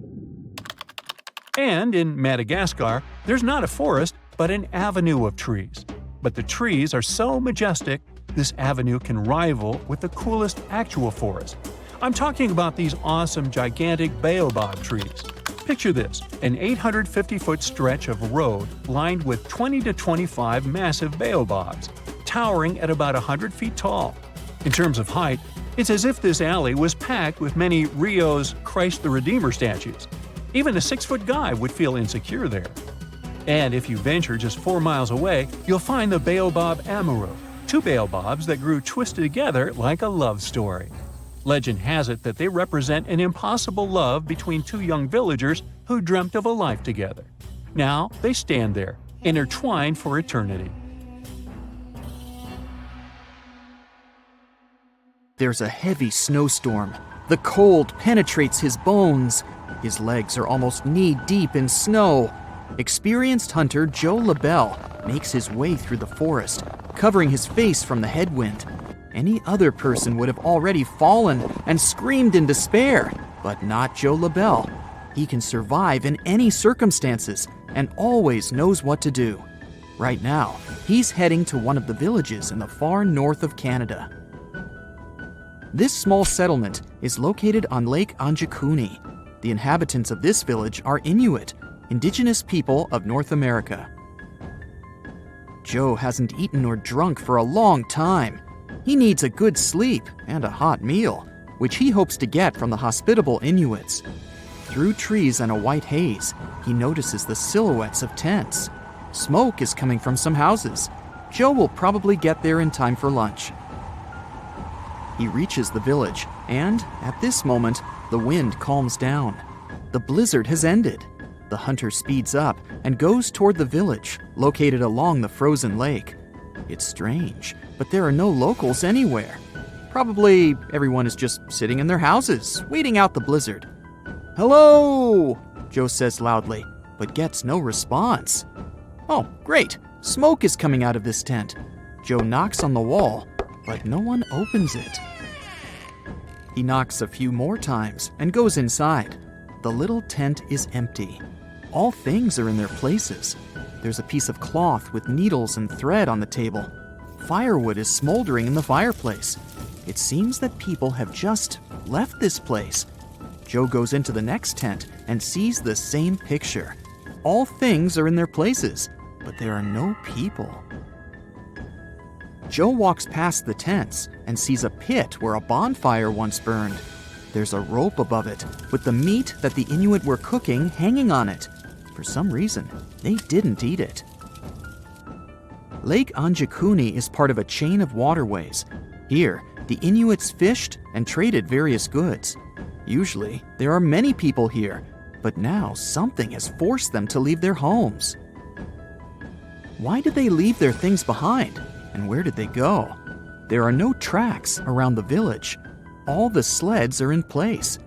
And in Madagascar, there's not a forest, but an avenue of trees. But the trees are so majestic, this avenue can rival with the coolest actual forest. I'm talking about these awesome, gigantic baobab trees. Picture this, an 850-foot stretch of road lined with 20 to 25 massive baobabs, towering at about 100 feet tall. In terms of height, it's as if this alley was packed with many Rio's Christ the Redeemer statues. Even a 6-foot guy would feel insecure there. And if you venture just 4 miles away, you'll find the Baobab Amaru, two baobabs that grew twisted together like a love story. Legend has it that they represent an impossible love between two young villagers who dreamt of a life together. Now they stand there, intertwined for eternity. There's a heavy snowstorm. The cold penetrates his bones. His legs are almost knee-deep in snow. Experienced hunter Joe LaBelle makes his way through the forest, covering his face from the headwind. Any other person would have already fallen and screamed in despair, but not Joe LaBelle. He can survive in any circumstances and always knows what to do. Right now, he's heading to one of the villages in the far north of Canada. This small settlement is located on Lake Anjikuni. The inhabitants of this village are Inuit, indigenous people of North America. Joe hasn't eaten or drunk for a long time. He needs a good sleep and a hot meal, which he hopes to get from the hospitable Inuits. Through trees and a white haze, he notices the silhouettes of tents. Smoke is coming from some houses. Joe will probably get there in time for lunch. He reaches the village, and at this moment, the wind calms down. The blizzard has ended. The hunter speeds up and goes toward the village, located along the frozen lake. It's strange, but there are no locals anywhere. Probably everyone is just sitting in their houses, waiting out the blizzard. "Hello!" Joe says loudly, but gets no response. Oh, great! Smoke is coming out of this tent. Joe knocks on the wall, but no one opens it. He knocks a few more times and goes inside. The little tent is empty. All things are in their places. There's a piece of cloth with needles and thread on the table. Firewood is smoldering in the fireplace. It seems that people have just left this place. Joe goes into the next tent and sees the same picture. All things are in their places, but there are no people. Joe walks past the tents and sees a pit where a bonfire once burned. There's a rope above it, with the meat that the Inuit were cooking hanging on it. For some reason, they didn't eat it. Lake Anjikuni is part of a chain of waterways. Here, the Inuits fished and traded various goods. Usually, there are many people here, but now something has forced them to leave their homes. Why did they leave their things behind? And where did they go? There are no tracks around the village. All the sleds are in place.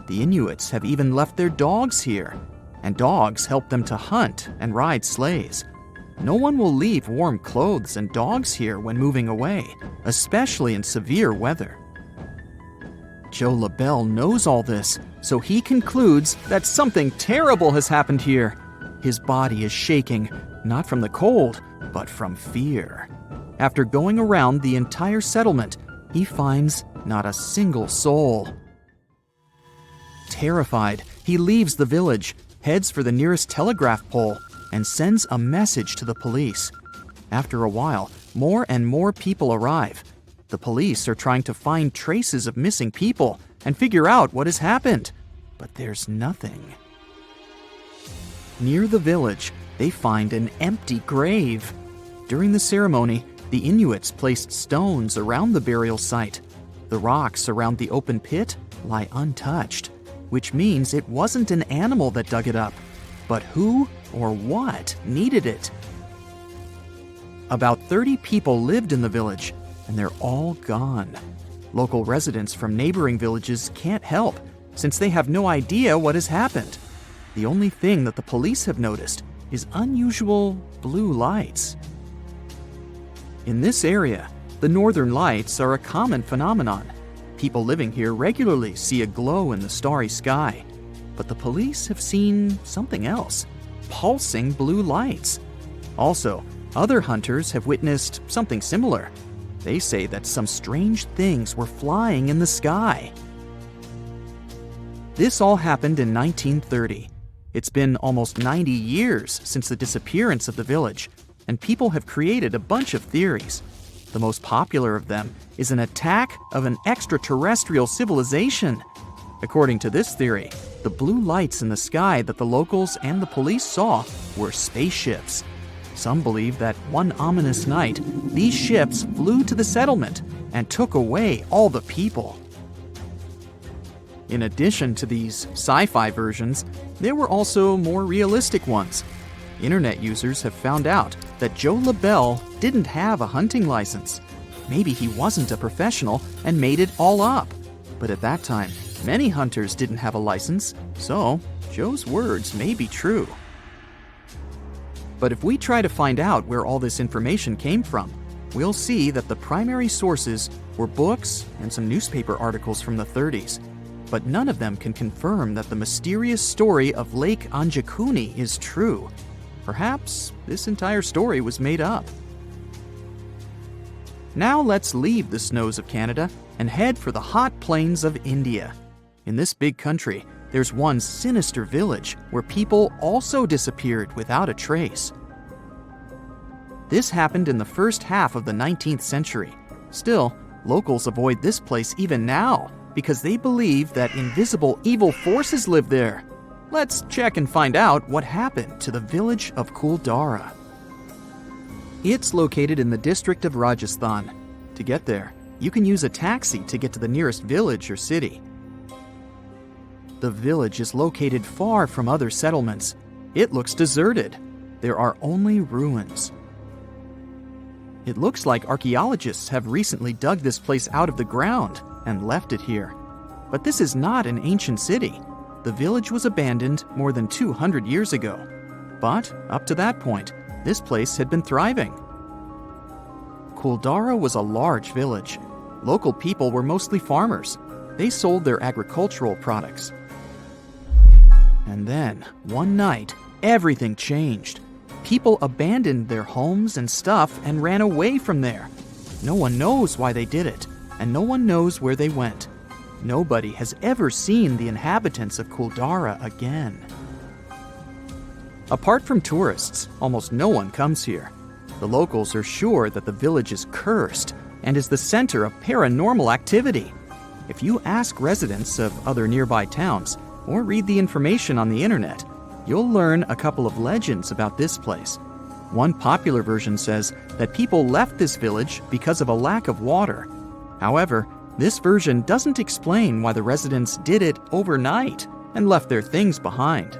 The Inuits have even left their dogs here, and dogs help them to hunt and ride sleighs. No one will leave warm clothes and dogs here when moving away, especially in severe weather. Joe LaBelle knows all this, so he concludes that something terrible has happened here. His body is shaking, not from the cold, but from fear. After going around the entire settlement, he finds not a single soul. Terrified, he leaves the village, heads for the nearest telegraph pole, and sends a message to the police. After a while, more and more people arrive. The police are trying to find traces of missing people and figure out what has happened, but there's nothing. Near the village, they find an empty grave. During the ceremony, the Inuits placed stones around the burial site. The rocks around the open pit lie untouched, which means it wasn't an animal that dug it up, but who or what needed it. About 30 people lived in the village, and they're all gone. Local residents from neighboring villages can't help, since they have no idea what has happened. The only thing that the police have noticed is unusual blue lights. In this area, the northern lights are a common phenomenon. People living here regularly see a glow in the starry sky. But the police have seen something else, pulsing blue lights. Also, other hunters have witnessed something similar. They say that some strange things were flying in the sky. This all happened in 1930. It's been almost 90 years since the disappearance of the village, and people have created a bunch of theories. The most popular of them is an attack of an extraterrestrial civilization. According to this theory, the blue lights in the sky that the locals and the police saw were spaceships. Some believe that one ominous night, these ships flew to the settlement and took away all the people. In addition to these sci-fi versions, there were also more realistic ones. Internet users have found out that Joe LaBelle didn't have a hunting license. Maybe he wasn't a professional and made it all up. But at that time, many hunters didn't have a license, so Joe's words may be true. But if we try to find out where all this information came from, we'll see that the primary sources were books and some newspaper articles from the 30s. But none of them can confirm that the mysterious story of Lake Anjikuni is true. Perhaps this entire story was made up. Now let's leave the snows of Canada and head for the hot plains of India. In this big country, there's one sinister village where people also disappeared without a trace. This happened in the first half of the 19th century. Still, locals avoid this place even now because they believe that invisible evil forces live there. Let's check and find out what happened to the village of Kuldara. It's located in the district of Rajasthan. To get there, you can use a taxi to get to the nearest village or city. The village is located far from other settlements. It looks deserted. There are only ruins. It looks like archaeologists have recently dug this place out of the ground and left it here. But this is not an ancient city. The village was abandoned more than 200 years ago. But up to that point, this place had been thriving. Kuldara was a large village. Local people were mostly farmers. They sold their agricultural products. And then, one night, everything changed. People abandoned their homes and stuff and ran away from there. No one knows why they did it, and no one knows where they went. Nobody has ever seen the inhabitants of Kuldara again. Apart from tourists, almost no one comes here. The locals are sure that the village is cursed and is the center of paranormal activity. If you ask residents of other nearby towns or read the information on the internet, you'll learn a couple of legends about this place. One popular version says that people left this village because of a lack of water. However, this version doesn't explain why the residents did it overnight and left their things behind.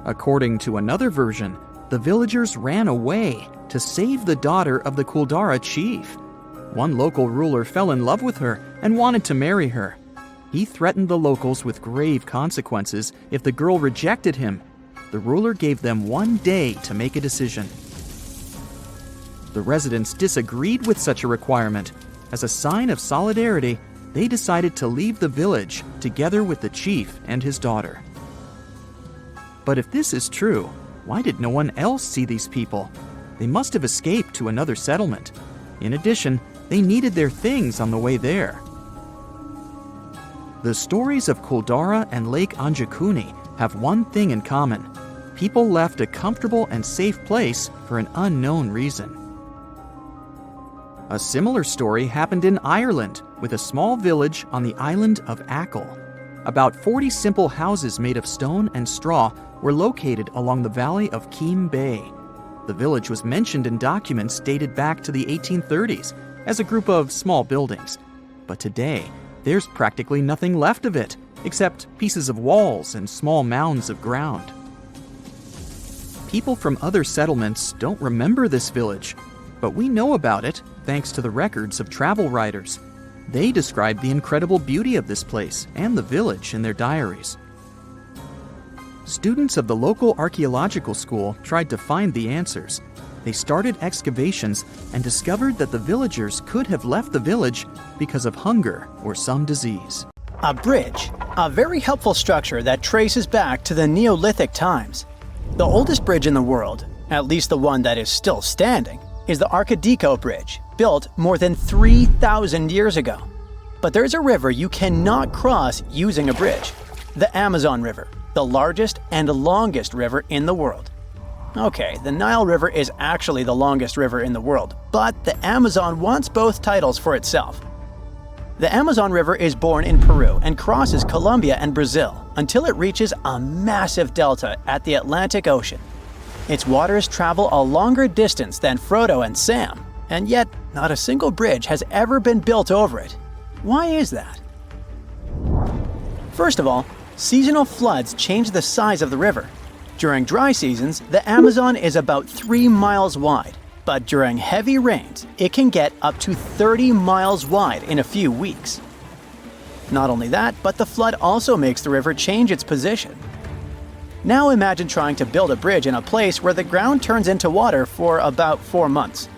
According to another version, the villagers ran away to save the daughter of the Kuldara chief. One local ruler fell in love with her and wanted to marry her. He threatened the locals with grave consequences if the girl rejected him. The ruler gave them 1 day to make a decision. The residents disagreed with such a requirement. As a sign of solidarity, they decided to leave the village together with the chief and his daughter. But if this is true, why did no one else see these people? They must have escaped to another settlement. In addition, they needed their things on the way there. The stories of Kuldara and Lake Anjikuni have one thing in common. People left a comfortable and safe place for an unknown reason. A similar story happened in Ireland with a small village on the island of Achill. About 40 simple houses made of stone and straw were located along the valley of Keem Bay. The village was mentioned in documents dated back to the 1830s as a group of small buildings. But today, there's practically nothing left of it, except pieces of walls and small mounds of ground. People from other settlements don't remember this village, but we know about it thanks to the records of travel writers. They describe the incredible beauty of this place and the village in their diaries. Students of the local archaeological school tried to find the answers. They started excavations and discovered that the villagers could have left the village because of hunger or some disease. A bridge, a very helpful structure that traces back to the Neolithic times. The oldest bridge in the world, at least the one that is still standing, is the Arcadico Bridge, built more than 3,000 years ago. But there's a river you cannot cross using a bridge, the Amazon River, the largest and longest river in the world. Okay, the Nile River is actually the longest river in the world, but the Amazon wants both titles for itself. The Amazon River is born in Peru and crosses Colombia and Brazil until it reaches a massive delta at the Atlantic Ocean. Its waters travel a longer distance than Frodo and Sam, and yet not a single bridge has ever been built over it. Why is that? First of all, seasonal floods change the size of the river. During dry seasons, the Amazon is about 3 miles wide, but during heavy rains, it can get up to 30 miles wide in a few weeks. Not only that, but the flood also makes the river change its position. Now imagine trying to build a bridge in a place where the ground turns into water for about 4 months.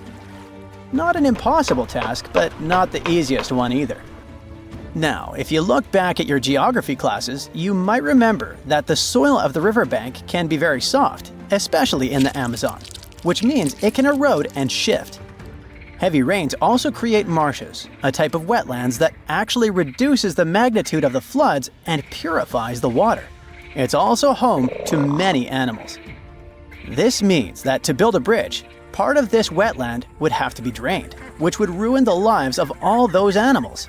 Not an impossible task, but not the easiest one either. Now, if you look back at your geography classes, you might remember that the soil of the riverbank can be very soft, especially in the Amazon, which means it can erode and shift. Heavy rains also create marshes, a type of wetlands that actually reduces the magnitude of the floods and purifies the water. It's also home to many animals. This means that to build a bridge, part of this wetland would have to be drained, which would ruin the lives of all those animals.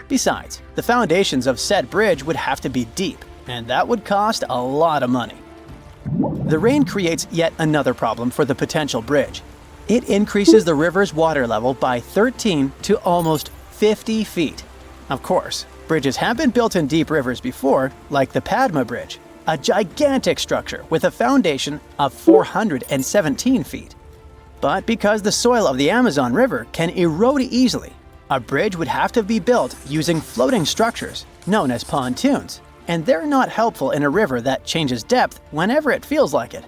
Besides, the foundations of said bridge would have to be deep, and that would cost a lot of money. The rain creates yet another problem for the potential bridge. It increases the river's water level by 13 to almost 50 feet. Of course, bridges have been built in deep rivers before, like the Padma Bridge, a gigantic structure with a foundation of 417 feet. But because the soil of the Amazon River can erode easily, a bridge would have to be built using floating structures, known as pontoons, and they're not helpful in a river that changes depth whenever it feels like it.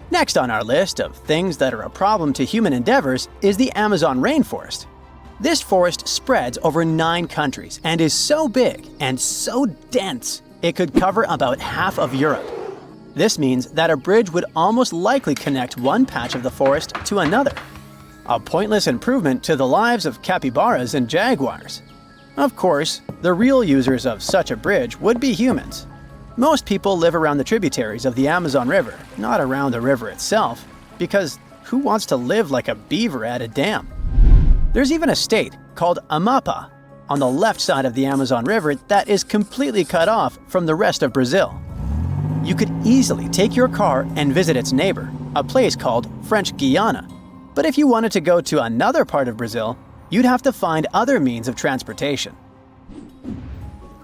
Next on our list of things that are a problem to human endeavors is the Amazon rainforest. This forest spreads over 9 countries and is so big and so dense it could cover about half of Europe. This means that a bridge would almost likely connect one patch of the forest to another. A pointless improvement to the lives of capybaras and jaguars. Of course, the real users of such a bridge would be humans. Most people live around the tributaries of the Amazon River, not around the river itself, because who wants to live like a beaver at a dam? There's even a state called Amapá on the left side of the Amazon River that is completely cut off from the rest of Brazil. You could easily take your car and visit its neighbor, a place called French Guiana. But if you wanted to go to another part of Brazil, you'd have to find other means of transportation.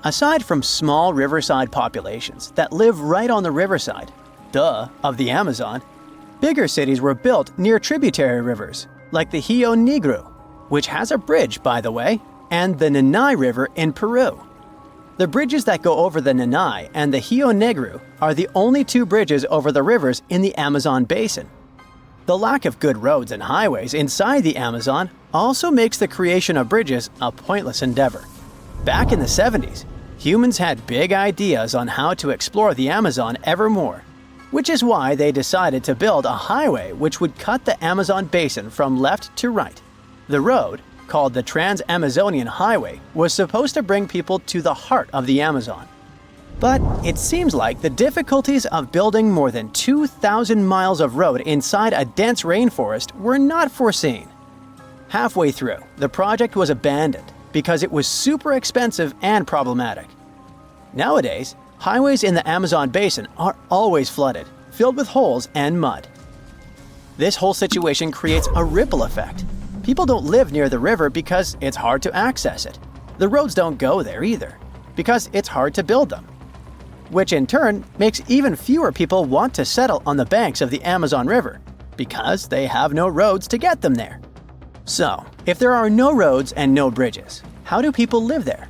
Aside from small riverside populations that live right on the riverside, of the Amazon, bigger cities were built near tributary rivers, like the Rio Negro, which has a bridge, by the way, and the Nanay River in Peru. The bridges that go over the Nanay and the Rio Negro are the only 2 bridges over the rivers in the Amazon basin. The lack of good roads and highways inside the Amazon also makes the creation of bridges a pointless endeavor. Back in the 70s, humans had big ideas on how to explore the Amazon ever more, which is why they decided to build a highway which would cut the Amazon basin from left to right. The road, called the Trans-Amazonian Highway, was supposed to bring people to the heart of the Amazon. But it seems like the difficulties of building more than 2,000 miles of road inside a dense rainforest were not foreseen. Halfway through, the project was abandoned because it was super expensive and problematic. Nowadays, highways in the Amazon basin are always flooded, filled with holes and mud. This whole situation creates a ripple effect. People don't live near the river because it's hard to access it. The roads don't go there either, because it's hard to build them, which in turn makes even fewer people want to settle on the banks of the Amazon River, because they have no roads to get them there. So, if there are no roads and no bridges, how do people live there?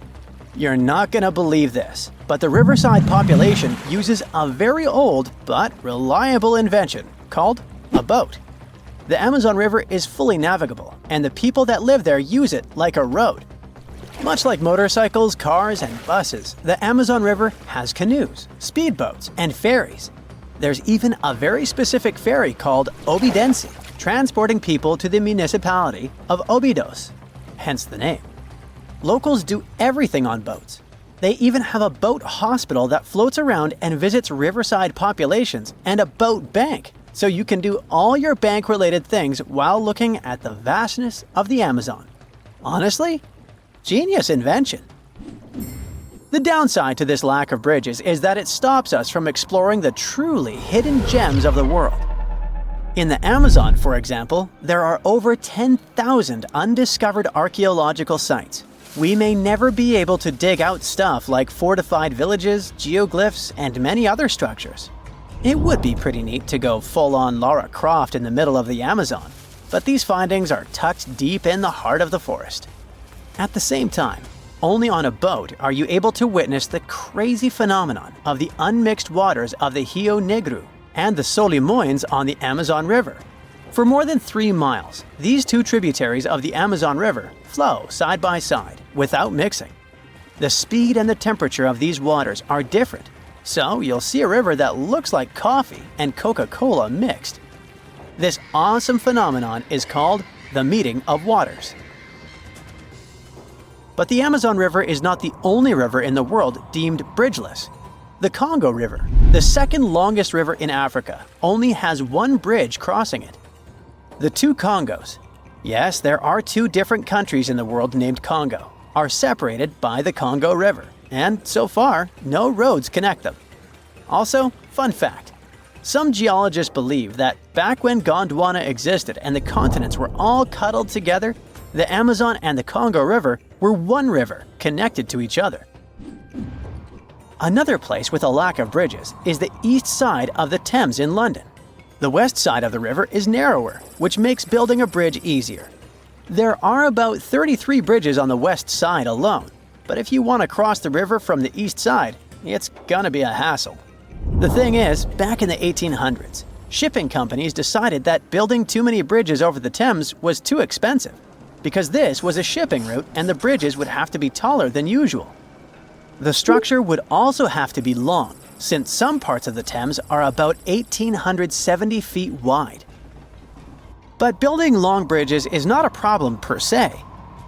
You're not gonna believe this, but the riverside population uses a very old but reliable invention called a boat. The Amazon River is fully navigable, and the people that live there use it like a road. Much like motorcycles, cars, and buses, the Amazon River has canoes, speedboats, and ferries. There's even a very specific ferry called Obidense, transporting people to the municipality of Óbidos, hence the name. Locals do everything on boats. They even have a boat hospital that floats around and visits riverside populations, and a boat bank, so you can do all your bank-related things while looking at the vastness of the Amazon. Honestly, genius invention. The downside to this lack of bridges is that it stops us from exploring the truly hidden gems of the world. In the Amazon, for example, there are over 10,000 undiscovered archaeological sites. We may never be able to dig out stuff like fortified villages, geoglyphs, and many other structures. It would be pretty neat to go full-on Lara Croft in the middle of the Amazon, but these findings are tucked deep in the heart of the forest. At the same time, only on a boat are you able to witness the crazy phenomenon of the unmixed waters of the Rio Negro and the Solimões on the Amazon River. For more than 3 miles, these two tributaries of the Amazon River flow side by side without mixing. The speed and the temperature of these waters are different, so you'll see a river that looks like coffee and Coca-Cola mixed. This awesome phenomenon is called the meeting of waters. But the Amazon River is not the only river in the world deemed bridgeless. The Congo River, the second longest river in Africa, only has one bridge crossing it. The two Congos, yes, there are 2 different countries in the world named Congo, are separated by the Congo River, and so far, no roads connect them. Also, fun fact, some geologists believe that back when Gondwana existed and the continents were all cuddled together, the Amazon and the Congo River were one river connected to each other. Another place with a lack of bridges is the east side of the Thames in London. The west side of the river is narrower, which makes building a bridge easier. There are about 33 bridges on the west side alone, but if you want to cross the river from the east side, it's gonna be a hassle. The thing is, back in the 1800s, shipping companies decided that building too many bridges over the Thames was too expensive, because this was a shipping route and the bridges would have to be taller than usual. The structure would also have to be long, since some parts of the Thames are about 1,870 feet wide. But building long bridges is not a problem per se.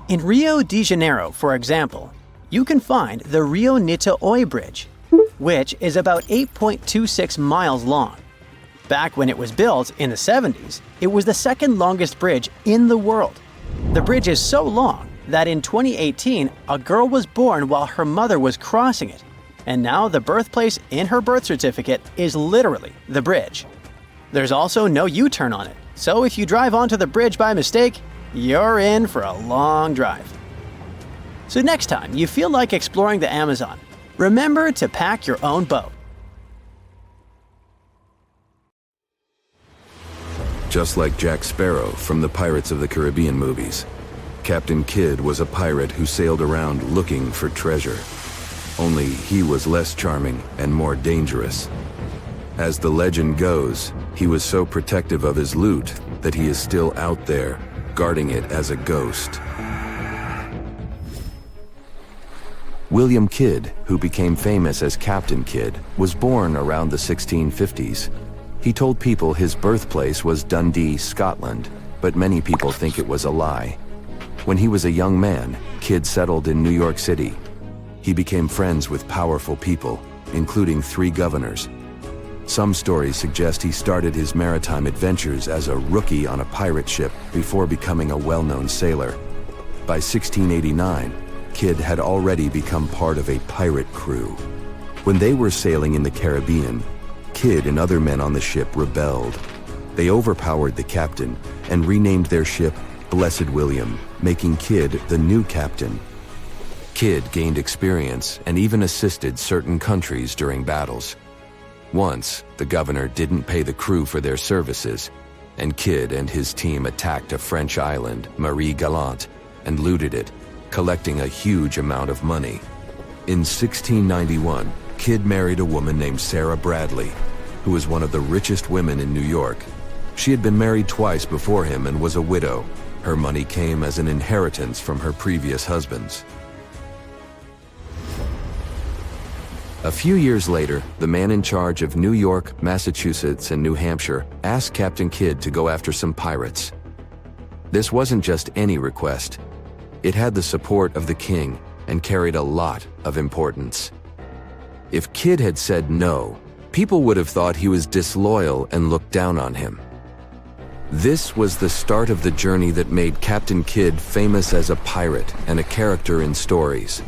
In Rio de Janeiro, for example, you can find the Rio Niterói Bridge, which is about 8.26 miles long. Back when it was built in the 70s, it was the second longest bridge in the world. The bridge is so long that in 2018, a girl was born while her mother was crossing it, and now the birthplace in her birth certificate is literally the bridge. There's also no U-turn on it, so if you drive onto the bridge by mistake, you're in for a long drive. So next time you feel like exploring the Amazon, remember to pack your own boat. Just like Jack Sparrow from the Pirates of the Caribbean movies, Captain Kidd was a pirate who sailed around looking for treasure. Only he was less charming and more dangerous. As the legend goes, he was so protective of his loot that he is still out there, guarding it as a ghost. William Kidd, who became famous as Captain Kidd, was born around the 1650s. He told people his birthplace was Dundee, Scotland, but many people think it was a lie. When he was a young man, Kidd settled in New York City. He became friends with powerful people, including 3 governors. Some stories suggest he started his maritime adventures as a rookie on a pirate ship before becoming a well-known sailor. By 1689, Kidd had already become part of a pirate crew. When they were sailing in the Caribbean, Kidd and other men on the ship rebelled. They overpowered the captain and renamed their ship Blessed William, making Kidd the new captain. Kidd gained experience and even assisted certain countries during battles. Once, the governor didn't pay the crew for their services, and Kidd and his team attacked a French island, Marie Galante, and looted it, collecting a huge amount of money. In 1691, Kidd married a woman named Sarah Bradley, who was one of the richest women in New York. She had been married twice before him and was a widow. Her money came as an inheritance from her previous husbands. A few years later, the man in charge of New York, Massachusetts, and New Hampshire asked Captain Kidd to go after some pirates. This wasn't just any request. It had the support of the king and carried a lot of importance. If Kidd had said no, people would have thought he was disloyal and looked down on him. This was the start of the journey that made Captain Kidd famous as a pirate and a character in stories.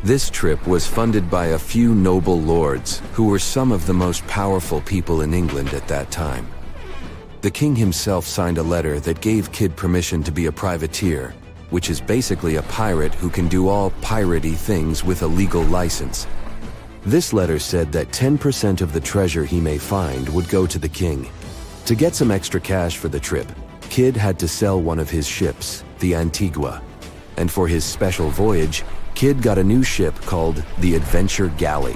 This trip was funded by a few noble lords who were some of the most powerful people in England at that time. The king himself signed a letter that gave Kidd permission to be a privateer, which is basically a pirate who can do all piratey things with a legal license. This letter said that 10% of the treasure he may find would go to the king. To get some extra cash for the trip, Kidd had to sell one of his ships, the Antigua. And for his special voyage, Kidd got a new ship called the Adventure Galley.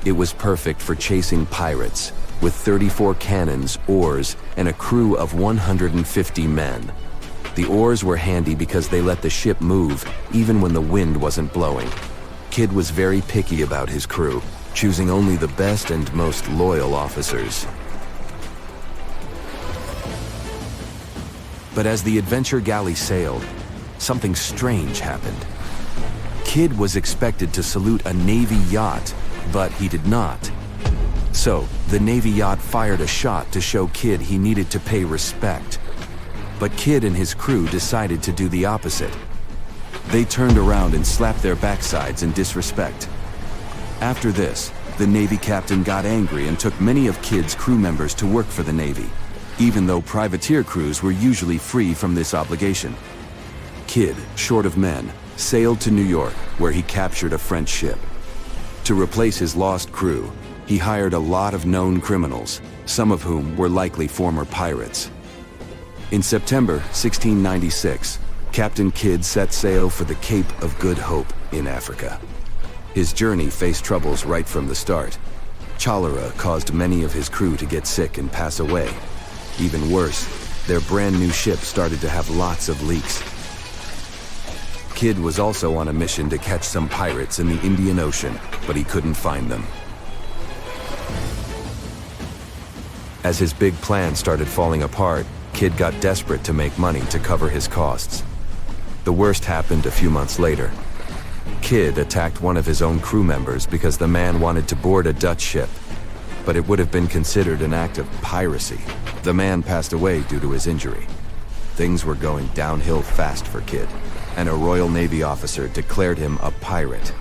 It was perfect for chasing pirates, with 34 cannons, oars, and a crew of 150 men. The oars were handy because they let the ship move even when the wind wasn't blowing. Kidd was very picky about his crew, choosing only the best and most loyal officers. But as the Adventure Galley sailed, something strange happened. Kidd was expected to salute a Navy yacht, but he did not. So, the Navy yacht fired a shot to show Kidd he needed to pay respect. But Kidd and his crew decided to do the opposite. They turned around and slapped their backsides in disrespect. After this, the Navy captain got angry and took many of Kidd's crew members to work for the Navy, even though privateer crews were usually free from this obligation. Kidd, short of men, sailed to New York, where he captured a French ship. To replace his lost crew, he hired a lot of known criminals, some of whom were likely former pirates. In September 1696, Captain Kidd set sail for the Cape of Good Hope in Africa. His journey faced troubles right from the start. Cholera caused many of his crew to get sick and pass away. Even worse, their brand new ship started to have lots of leaks. Kidd was also on a mission to catch some pirates in the Indian Ocean, but he couldn't find them. As his big plan started falling apart, Kidd got desperate to make money to cover his costs. The worst happened a few months later. Kidd attacked one of his own crew members because the man wanted to board a Dutch ship, but it would have been considered an act of piracy. The man passed away due to his injury. Things were going downhill fast for Kidd, and a Royal Navy officer declared him a pirate.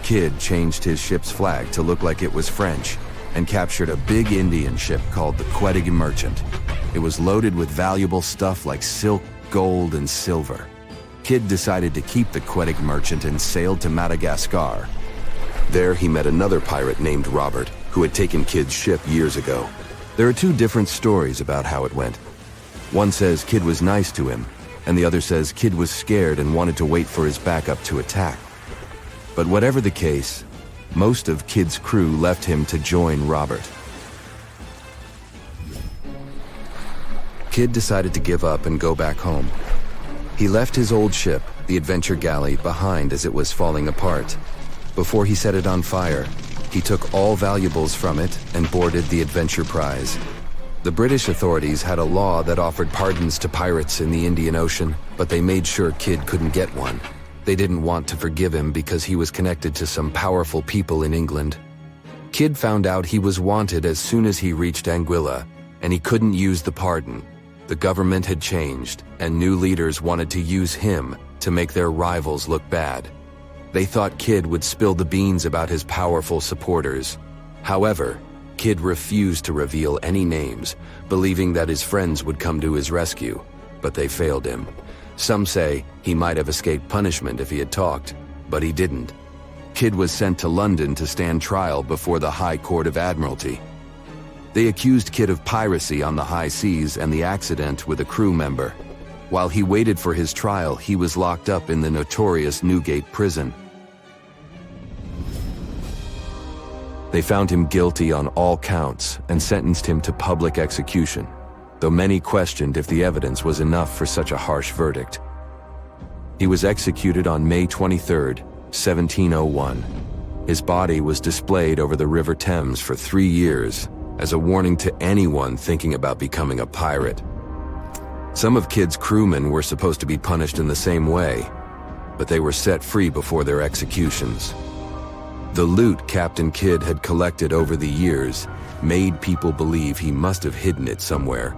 Kidd changed his ship's flag to look like it was French and captured a big Indian ship called the Quedagh Merchant. It was loaded with valuable stuff like silk, gold, and silver. Kidd decided to keep the Quedagh Merchant and sailed to Madagascar. There he met another pirate named Robert, who had taken Kidd's ship years ago. There are two different stories about how it went. One says Kidd was nice to him, and the other says Kidd was scared and wanted to wait for his backup to attack. But whatever the case, most of Kidd's crew left him to join Robert. Kidd decided to give up and go back home. He left his old ship, the Adventure Galley, behind as it was falling apart. Before he set it on fire, he took all valuables from it and boarded the Adventure Prize. The British authorities had a law that offered pardons to pirates in the Indian Ocean, but they made sure Kidd couldn't get one. They didn't want to forgive him because he was connected to some powerful people in England. Kidd found out he was wanted as soon as he reached Anguilla, and he couldn't use the pardon. The government had changed, and new leaders wanted to use him to make their rivals look bad. They thought Kidd would spill the beans about his powerful supporters. However, Kidd refused to reveal any names, believing that his friends would come to his rescue, but they failed him. Some say he might have escaped punishment if he had talked, but he didn't. Kidd was sent to London to stand trial before the High Court of Admiralty. They accused Kidd of piracy on the high seas and the accident with a crew member. While he waited for his trial, he was locked up in the notorious Newgate prison. They found him guilty on all counts and sentenced him to public execution, though many questioned if the evidence was enough for such a harsh verdict. He was executed on May 23, 1701. His body was displayed over the River Thames for 3 years as a warning to anyone thinking about becoming a pirate. Some of Kidd's crewmen were supposed to be punished in the same way, but they were set free before their executions. The loot Captain Kidd had collected over the years made people believe he must have hidden it somewhere.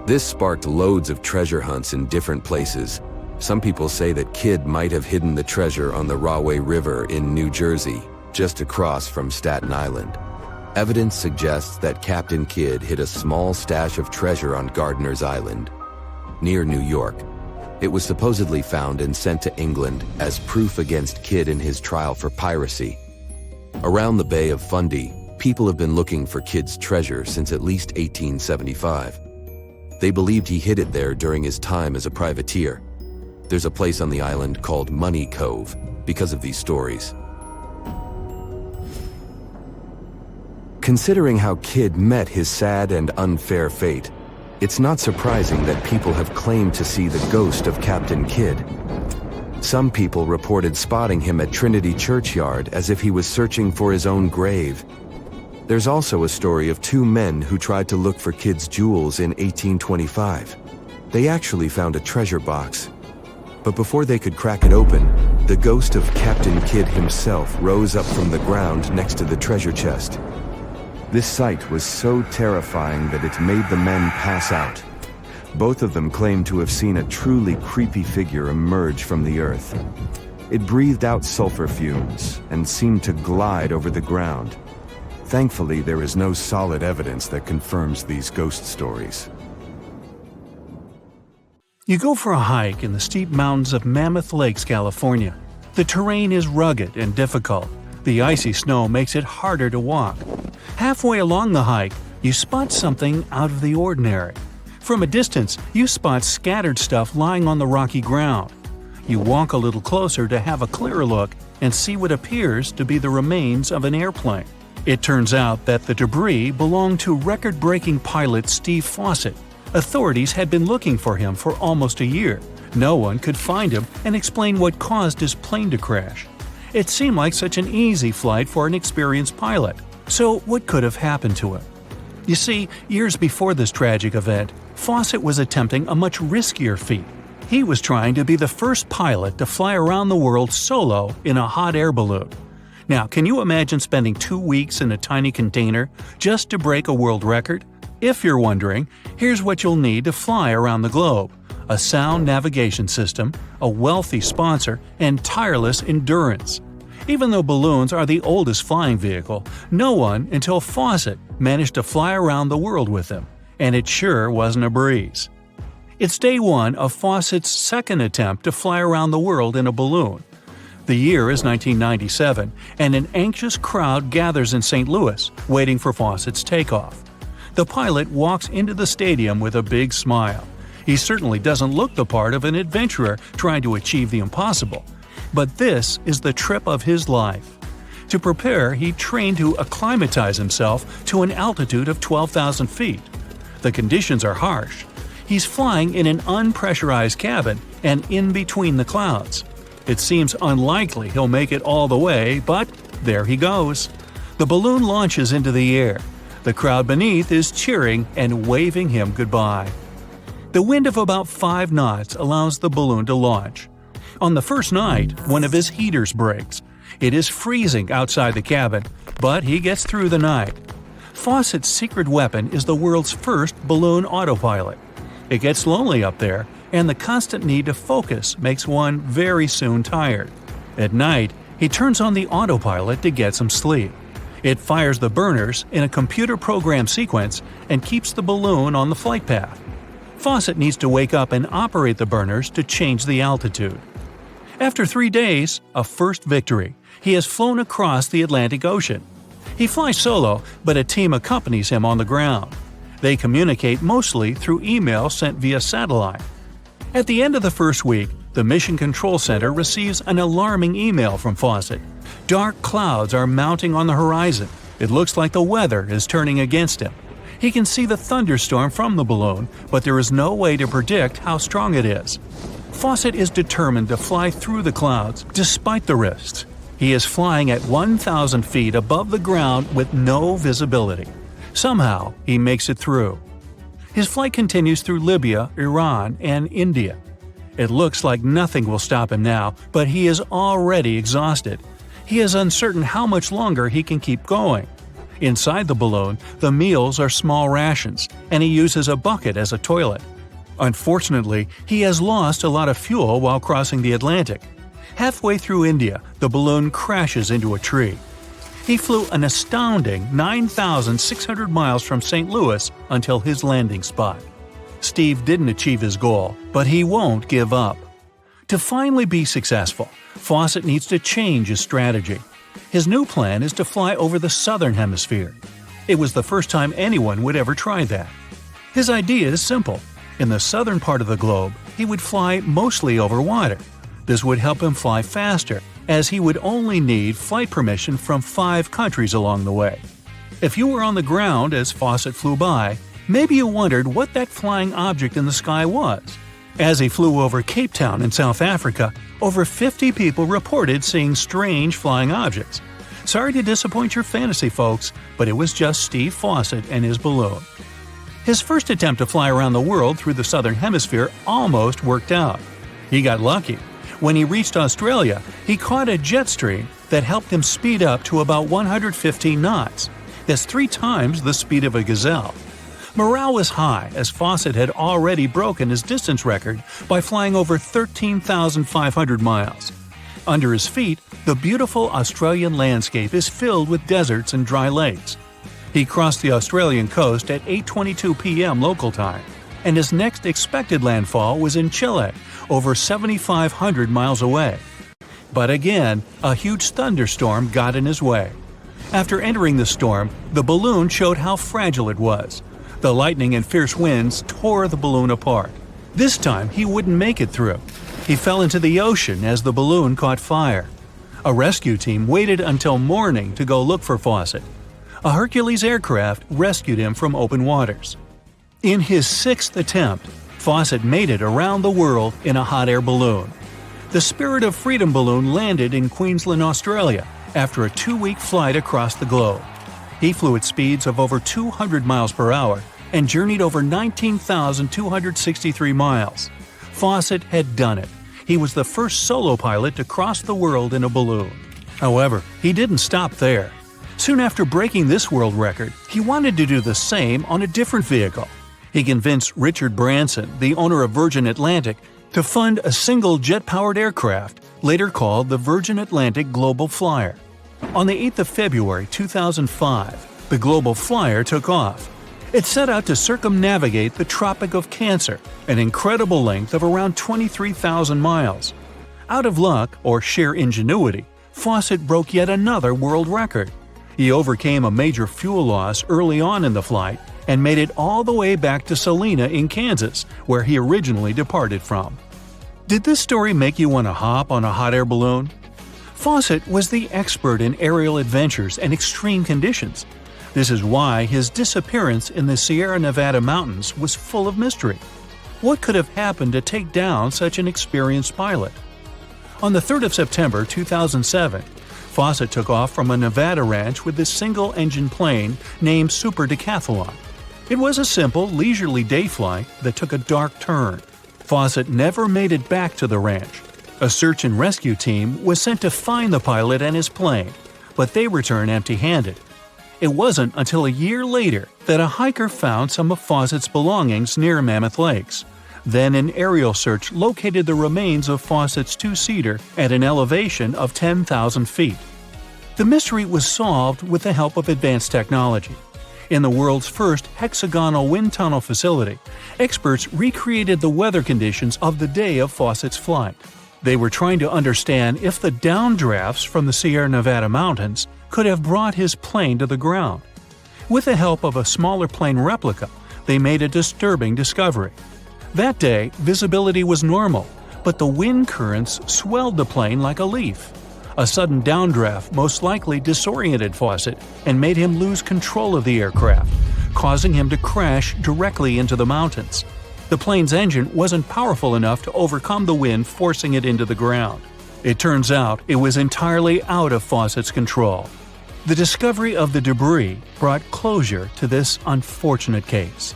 This sparked loads of treasure hunts in different places, Some people say that Kidd might have hidden the treasure on the Rahway River in New Jersey, just across from Staten Island. Evidence suggests that Captain Kidd hid a small stash of treasure on Gardiner's Island, near New York. It was supposedly found and sent to England as proof against Kidd in his trial for piracy. Around the Bay of Fundy, people have been looking for Kidd's treasure since at least 1875. They believed he hid it there during his time as a privateer. There's a place on the island called Money Cove because of these stories. Considering how Kidd met his sad and unfair fate, it's not surprising that people have claimed to see the ghost of Captain Kidd. Some people reported spotting him at Trinity Churchyard as if he was searching for his own grave. There's also a story of two men who tried to look for Kidd's jewels in 1825. They actually found a treasure box. But before they could crack it open, the ghost of Captain Kidd himself rose up from the ground next to the treasure chest. This sight was so terrifying that it made the men pass out. Both of them claimed to have seen a truly creepy figure emerge from the earth. It breathed out sulfur fumes and seemed to glide over the ground. Thankfully, there is no solid evidence that confirms these ghost stories. You go for a hike in the steep mountains of Mammoth Lakes, California. The terrain is rugged and difficult. The icy snow makes it harder to walk. Halfway along the hike, you spot something out of the ordinary. From a distance, you spot scattered stuff lying on the rocky ground. You walk a little closer to have a clearer look and see what appears to be the remains of an airplane. It turns out that the debris belonged to record-breaking pilot Steve Fossett. Authorities had been looking for him for almost a year. No one could find him and explain what caused his plane to crash. It seemed like such an easy flight for an experienced pilot. So what could have happened to him? You see, years before this tragic event, Fawcett was attempting a much riskier feat. He was trying to be the first pilot to fly around the world solo in a hot air balloon. Now, can you imagine spending 2 weeks in a tiny container just to break a world record? If you're wondering, here's what you'll need to fly around the globe: a sound navigation system, a wealthy sponsor, and tireless endurance. Even though balloons are the oldest flying vehicle, no one until Fawcett managed to fly around the world with them, and it sure wasn't a breeze. It's day one of Fawcett's second attempt to fly around the world in a balloon. The year is 1997, and an anxious crowd gathers in St. Louis, waiting for Fawcett's takeoff. The pilot walks into the stadium with a big smile. He certainly doesn't look the part of an adventurer trying to achieve the impossible. But this is the trip of his life. To prepare, he trained to acclimatize himself to an altitude of 12,000 feet. The conditions are harsh. He's flying in an unpressurized cabin and in between the clouds. It seems unlikely he'll make it all the way, but there he goes. The balloon launches into the air. The crowd beneath is cheering and waving him goodbye. The wind of about 5 knots allows the balloon to launch. On the first night, one of his heaters breaks. It is freezing outside the cabin, but he gets through the night. Fawcett's secret weapon is the world's first balloon autopilot. It gets lonely up there, and the constant need to focus makes one very soon tired. At night, he turns on the autopilot to get some sleep. It fires the burners in a computer-programmed sequence and keeps the balloon on the flight path. Fawcett needs to wake up and operate the burners to change the altitude. After 3 days, a first victory. He has flown across the Atlantic Ocean. He flies solo, but a team accompanies him on the ground. They communicate mostly through email sent via satellite. At the end of the first week, the Mission Control Center receives an alarming email from Fawcett. Dark clouds are mounting on the horizon. It looks like the weather is turning against him. He can see the thunderstorm from the balloon, but there is no way to predict how strong it is. Fawcett is determined to fly through the clouds despite the risks. He is flying at 1,000 feet above the ground with no visibility. Somehow, he makes it through. His flight continues through Libya, Iran, and India. It looks like nothing will stop him now, but he is already exhausted. He is uncertain how much longer he can keep going. Inside the balloon, the meals are small rations, and he uses a bucket as a toilet. Unfortunately, he has lost a lot of fuel while crossing the Atlantic. Halfway through India, the balloon crashes into a tree. He flew an astounding 9,600 miles from St. Louis until his landing spot. Steve didn't achieve his goal, but he won't give up. To finally be successful, Fawcett needs to change his strategy. His new plan is to fly over the southern hemisphere. It was the first time anyone would ever try that. His idea is simple. In the southern part of the globe, he would fly mostly over water. This would help him fly faster, as he would only need flight permission from 5 countries along the way. If you were on the ground as Fawcett flew by, maybe you wondered what that flying object in the sky was. As he flew over Cape Town in South Africa, over 50 people reported seeing strange flying objects. Sorry to disappoint your fantasy folks, but it was just Steve Fossett and his balloon. His first attempt to fly around the world through the southern hemisphere almost worked out. He got lucky. When he reached Australia, he caught a jet stream that helped him speed up to about 115 knots. That's 3 times the speed of a gazelle. Morale was high as Fawcett had already broken his distance record by flying over 13,500 miles. Under his feet, the beautiful Australian landscape is filled with deserts and dry lakes. He crossed the Australian coast at 8:22 p.m. local time, and his next expected landfall was in Chile, over 7,500 miles away. But again, a huge thunderstorm got in his way. After entering the storm, the balloon showed how fragile it was. The lightning and fierce winds tore the balloon apart. This time, he wouldn't make it through. He fell into the ocean as the balloon caught fire. A rescue team waited until morning to go look for Fawcett. A Hercules aircraft rescued him from open waters. In his 6th attempt, Fawcett made it around the world in a hot air balloon. The Spirit of Freedom balloon landed in Queensland, Australia, after a 2-week flight across the globe. He flew at speeds of over 200 miles per hour and journeyed over 19,263 miles. Fawcett had done it. He was the first solo pilot to cross the world in a balloon. However, he didn't stop there. Soon after breaking this world record, he wanted to do the same on a different vehicle. He convinced Richard Branson, the owner of Virgin Atlantic, to fund a single jet-powered aircraft, later called the Virgin Atlantic Global Flyer. On the 8th of February 2005, the Global Flyer took off. It set out to circumnavigate the Tropic of Cancer, an incredible length of around 23,000 miles. Out of luck, or sheer ingenuity, Fawcett broke yet another world record. He overcame a major fuel loss early on in the flight and made it all the way back to Salina in Kansas, where he originally departed from. Did this story make you want to hop on a hot air balloon? Fawcett was the expert in aerial adventures and extreme conditions. This is why his disappearance in the Sierra Nevada mountains was full of mystery. What could have happened to take down such an experienced pilot? On the 3rd of September 2007, Fawcett took off from a Nevada ranch with this single-engine plane named Super Decathlon. It was a simple, leisurely day flight that took a dark turn. Fawcett never made it back to the ranch. A search and rescue team was sent to find the pilot and his plane, but they returned empty-handed. It wasn't until a year later that a hiker found some of Fawcett's belongings near Mammoth Lakes. Then an aerial search located the remains of Fawcett's 2-seater at an elevation of 10,000 feet. The mystery was solved with the help of advanced technology. In the world's first hexagonal wind tunnel facility, experts recreated the weather conditions of the day of Fawcett's flight. They were trying to understand if the downdrafts from the Sierra Nevada mountains could have brought his plane to the ground. With the help of a smaller plane replica, they made a disturbing discovery. That day, visibility was normal, but the wind currents swelled the plane like a leaf. A sudden downdraft most likely disoriented Fawcett and made him lose control of the aircraft, causing him to crash directly into the mountains. The plane's engine wasn't powerful enough to overcome the wind forcing it into the ground. It turns out it was entirely out of Fawcett's control. The discovery of the debris brought closure to this unfortunate case.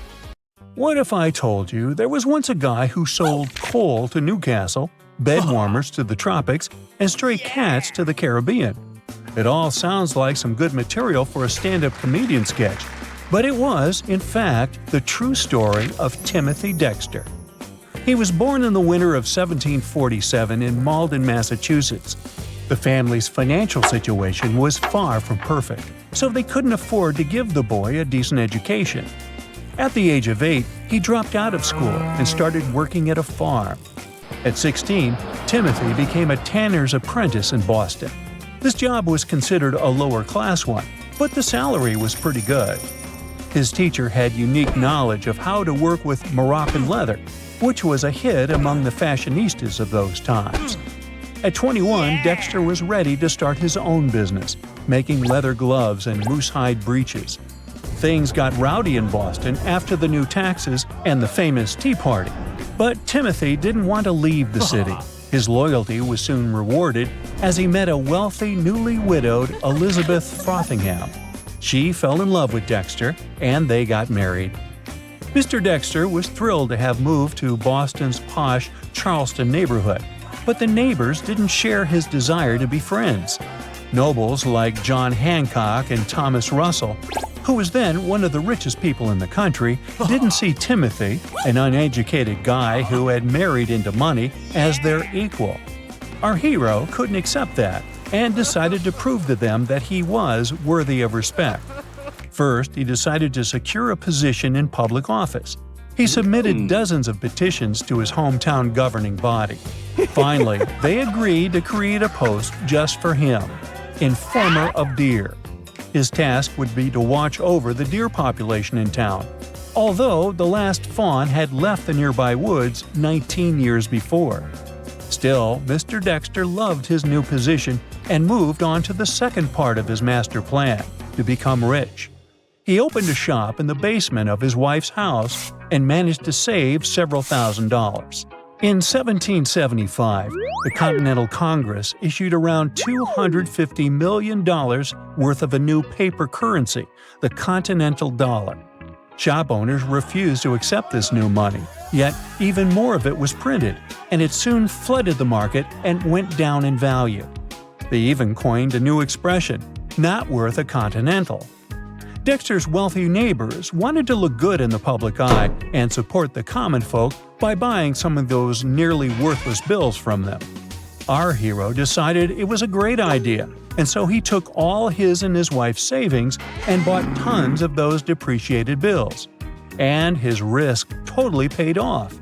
What if I told you there was once a guy who sold coal to Newcastle, bed warmers to the tropics, and stray cats to the Caribbean? It all sounds like some good material for a stand-up comedian sketch, but it was, in fact, the true story of Timothy Dexter. He was born in the winter of 1747 in Malden, Massachusetts. The family's financial situation was far from perfect, so they couldn't afford to give the boy a decent education. At the age of 8, he dropped out of school and started working at a farm. At 16, Timothy became a tanner's apprentice in Boston. This job was considered a lower-class one, but the salary was pretty good. His teacher had unique knowledge of how to work with Moroccan leather, which was a hit among the fashionistas of those times. At 21, Dexter was ready to start his own business, making leather gloves and moose-hide breeches. Things got rowdy in Boston after the new taxes and the famous Tea Party. But Timothy didn't want to leave the city. His loyalty was soon rewarded as he met a wealthy, newly widowed Elizabeth Frothingham. She fell in love with Dexter, and they got married. Mr. Dexter was thrilled to have moved to Boston's posh Charleston neighborhood, but the neighbors didn't share his desire to be friends. Nobles like John Hancock and Thomas Russell, who was then one of the richest people in the country, didn't see Timothy, an uneducated guy who had married into money, as their equal. Our hero couldn't accept that and decided to prove to them that he was worthy of respect. First, he decided to secure a position in public office. He submitted dozens of petitions to his hometown governing body. Finally, they agreed to create a post just for him, informer of deer. His task would be to watch over the deer population in town, although the last fawn had left the nearby woods 19 years before. Still, Mr. Dexter loved his new position and moved on to the second part of his master plan, to become rich. He opened a shop in the basement of his wife's house and managed to save several $1,000s. In 1775, the Continental Congress issued around $250 million worth of a new paper currency, the Continental Dollar. Shop owners refused to accept this new money, yet even more of it was printed, and it soon flooded the market and went down in value. They even coined a new expression, "not worth a continental." Dexter's wealthy neighbors wanted to look good in the public eye and support the common folk by buying some of those nearly worthless bills from them. Our hero decided it was a great idea, and so he took all his and his wife's savings and bought tons of those depreciated bills. And his risk totally paid off.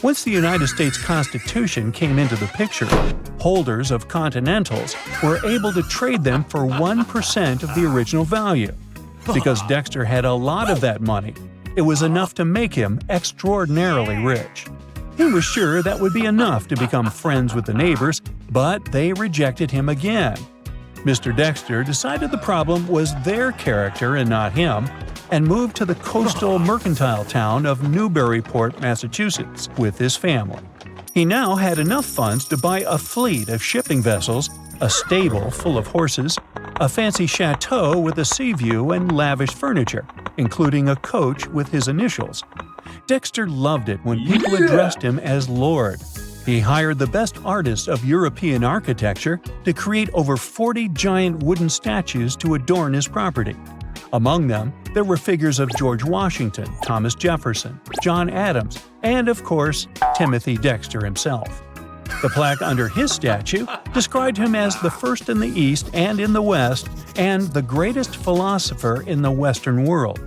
Once the United States Constitution came into the picture, holders of Continentals were able to trade them for 1% of the original value. Because Dexter had a lot of that money, it was enough to make him extraordinarily rich. He was sure that would be enough to become friends with the neighbors, but they rejected him again. Mr. Dexter decided the problem was their character and not him, and moved to the coastal mercantile town of Newburyport, Massachusetts, with his family. He now had enough funds to buy a fleet of shipping vessels, a stable full of horses, a fancy chateau with a sea view and lavish furniture, including a coach with his initials. Dexter loved it when people addressed him as Lord. He hired the best artists of European architecture to create over 40 giant wooden statues to adorn his property. Among them, there were figures of George Washington, Thomas Jefferson, John Adams, and of course, Timothy Dexter himself. The plaque under his statue described him as the first in the East and in the West, and the greatest philosopher in the Western world.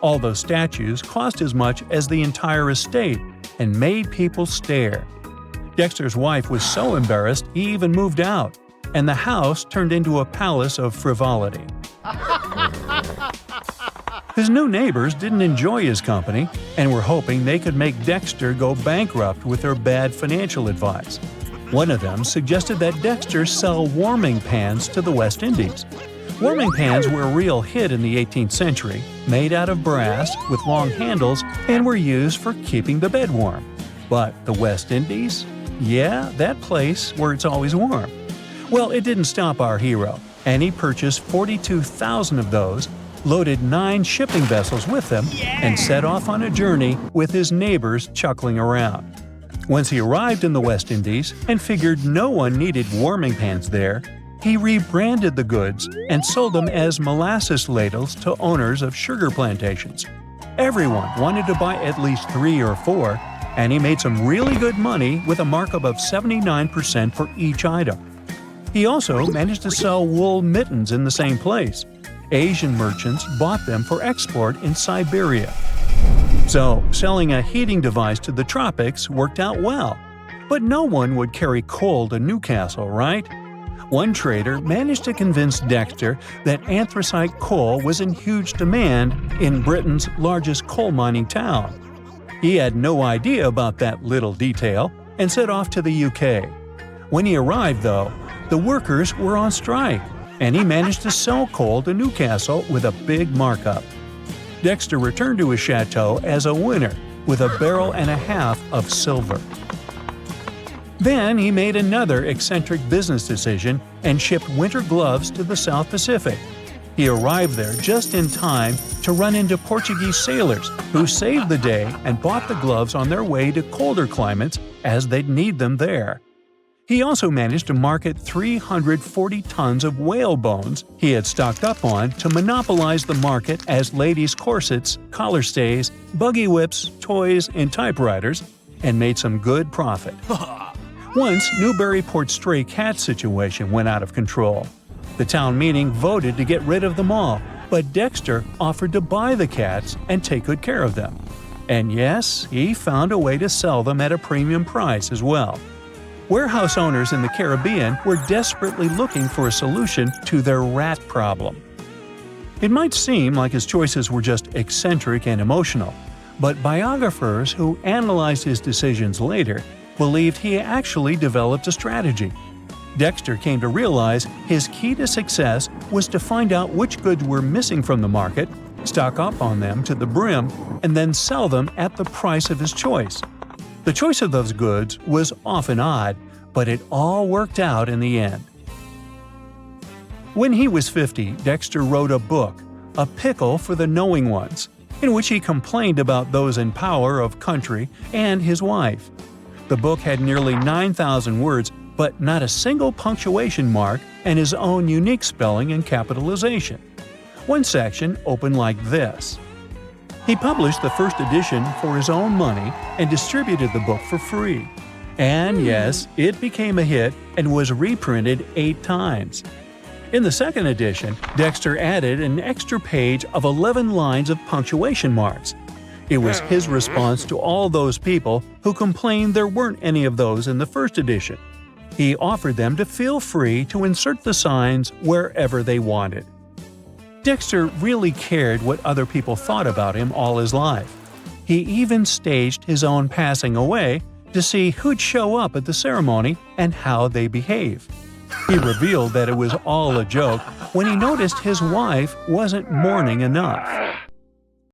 All those statues cost as much as the entire estate and made people stare. Dexter's wife was so embarrassed he even moved out, and the house turned into a palace of frivolity. His new neighbors didn't enjoy his company and were hoping they could make Dexter go bankrupt with their bad financial advice. One of them suggested that Dexter sell warming pans to the West Indies. Warming pans were a real hit in the 18th century, made out of brass with long handles and were used for keeping the bed warm. But the West Indies? Yeah, that place where it's always warm. Well, it didn't stop our hero, and he purchased 42,000 of those, loaded 9 shipping vessels with them, and set off on a journey with his neighbors chuckling around. Once he arrived in the West Indies and figured no one needed warming pans there, he rebranded the goods and sold them as molasses ladles to owners of sugar plantations. Everyone wanted to buy at least 3 or 4, and he made some really good money with a markup of 79% for each item. He also managed to sell wool mittens in the same place. Asian merchants bought them for export in Siberia. So, selling a heating device to the tropics worked out well. But no one would carry coal to Newcastle, right? One trader managed to convince Dexter that anthracite coal was in huge demand in Britain's largest coal mining town. He had no idea about that little detail and set off to the UK. When he arrived, though, the workers were on strike, and he managed to sell coal to Newcastle with a big markup. Dexter returned to his chateau as a winner with a barrel and a half of silver. Then he made another eccentric business decision and shipped winter gloves to the South Pacific. He arrived there just in time to run into Portuguese sailors who saved the day and bought the gloves on their way to colder climates as they'd need them there. He also managed to market 340 tons of whale bones he had stocked up on to monopolize the market as ladies' corsets, collar stays, buggy whips, toys, and typewriters, and made some good profit. Once, Newburyport's stray cat situation went out of control. The town meeting voted to get rid of them all, but Dexter offered to buy the cats and take good care of them. And yes, he found a way to sell them at a premium price as well. Warehouse owners in the Caribbean were desperately looking for a solution to their rat problem. It might seem like his choices were just eccentric and emotional, but biographers who analyzed his decisions later believed he actually developed a strategy. Dexter came to realize his key to success was to find out which goods were missing from the market, stock up on them to the brim, and then sell them at the price of his choice. The choice of those goods was often odd, but it all worked out in the end. When he was 50, Dexter wrote a book, A Pickle for the Knowing Ones, in which he complained about those in power of country and his wife. The book had nearly 9,000 words, but not a single punctuation mark and his own unique spelling and capitalization. One section opened like this. He published the first edition for his own money and distributed the book for free. And yes, it became a hit and was reprinted 8 times. In the second edition, Dexter added an extra page of 11 lines of punctuation marks. It was his response to all those people who complained there weren't any of those in the first edition. He offered them to feel free to insert the signs wherever they wanted. Dexter really cared what other people thought about him all his life. He even staged his own passing away to see who'd show up at the ceremony and how they behave. He revealed that it was all a joke when he noticed his wife wasn't mourning enough.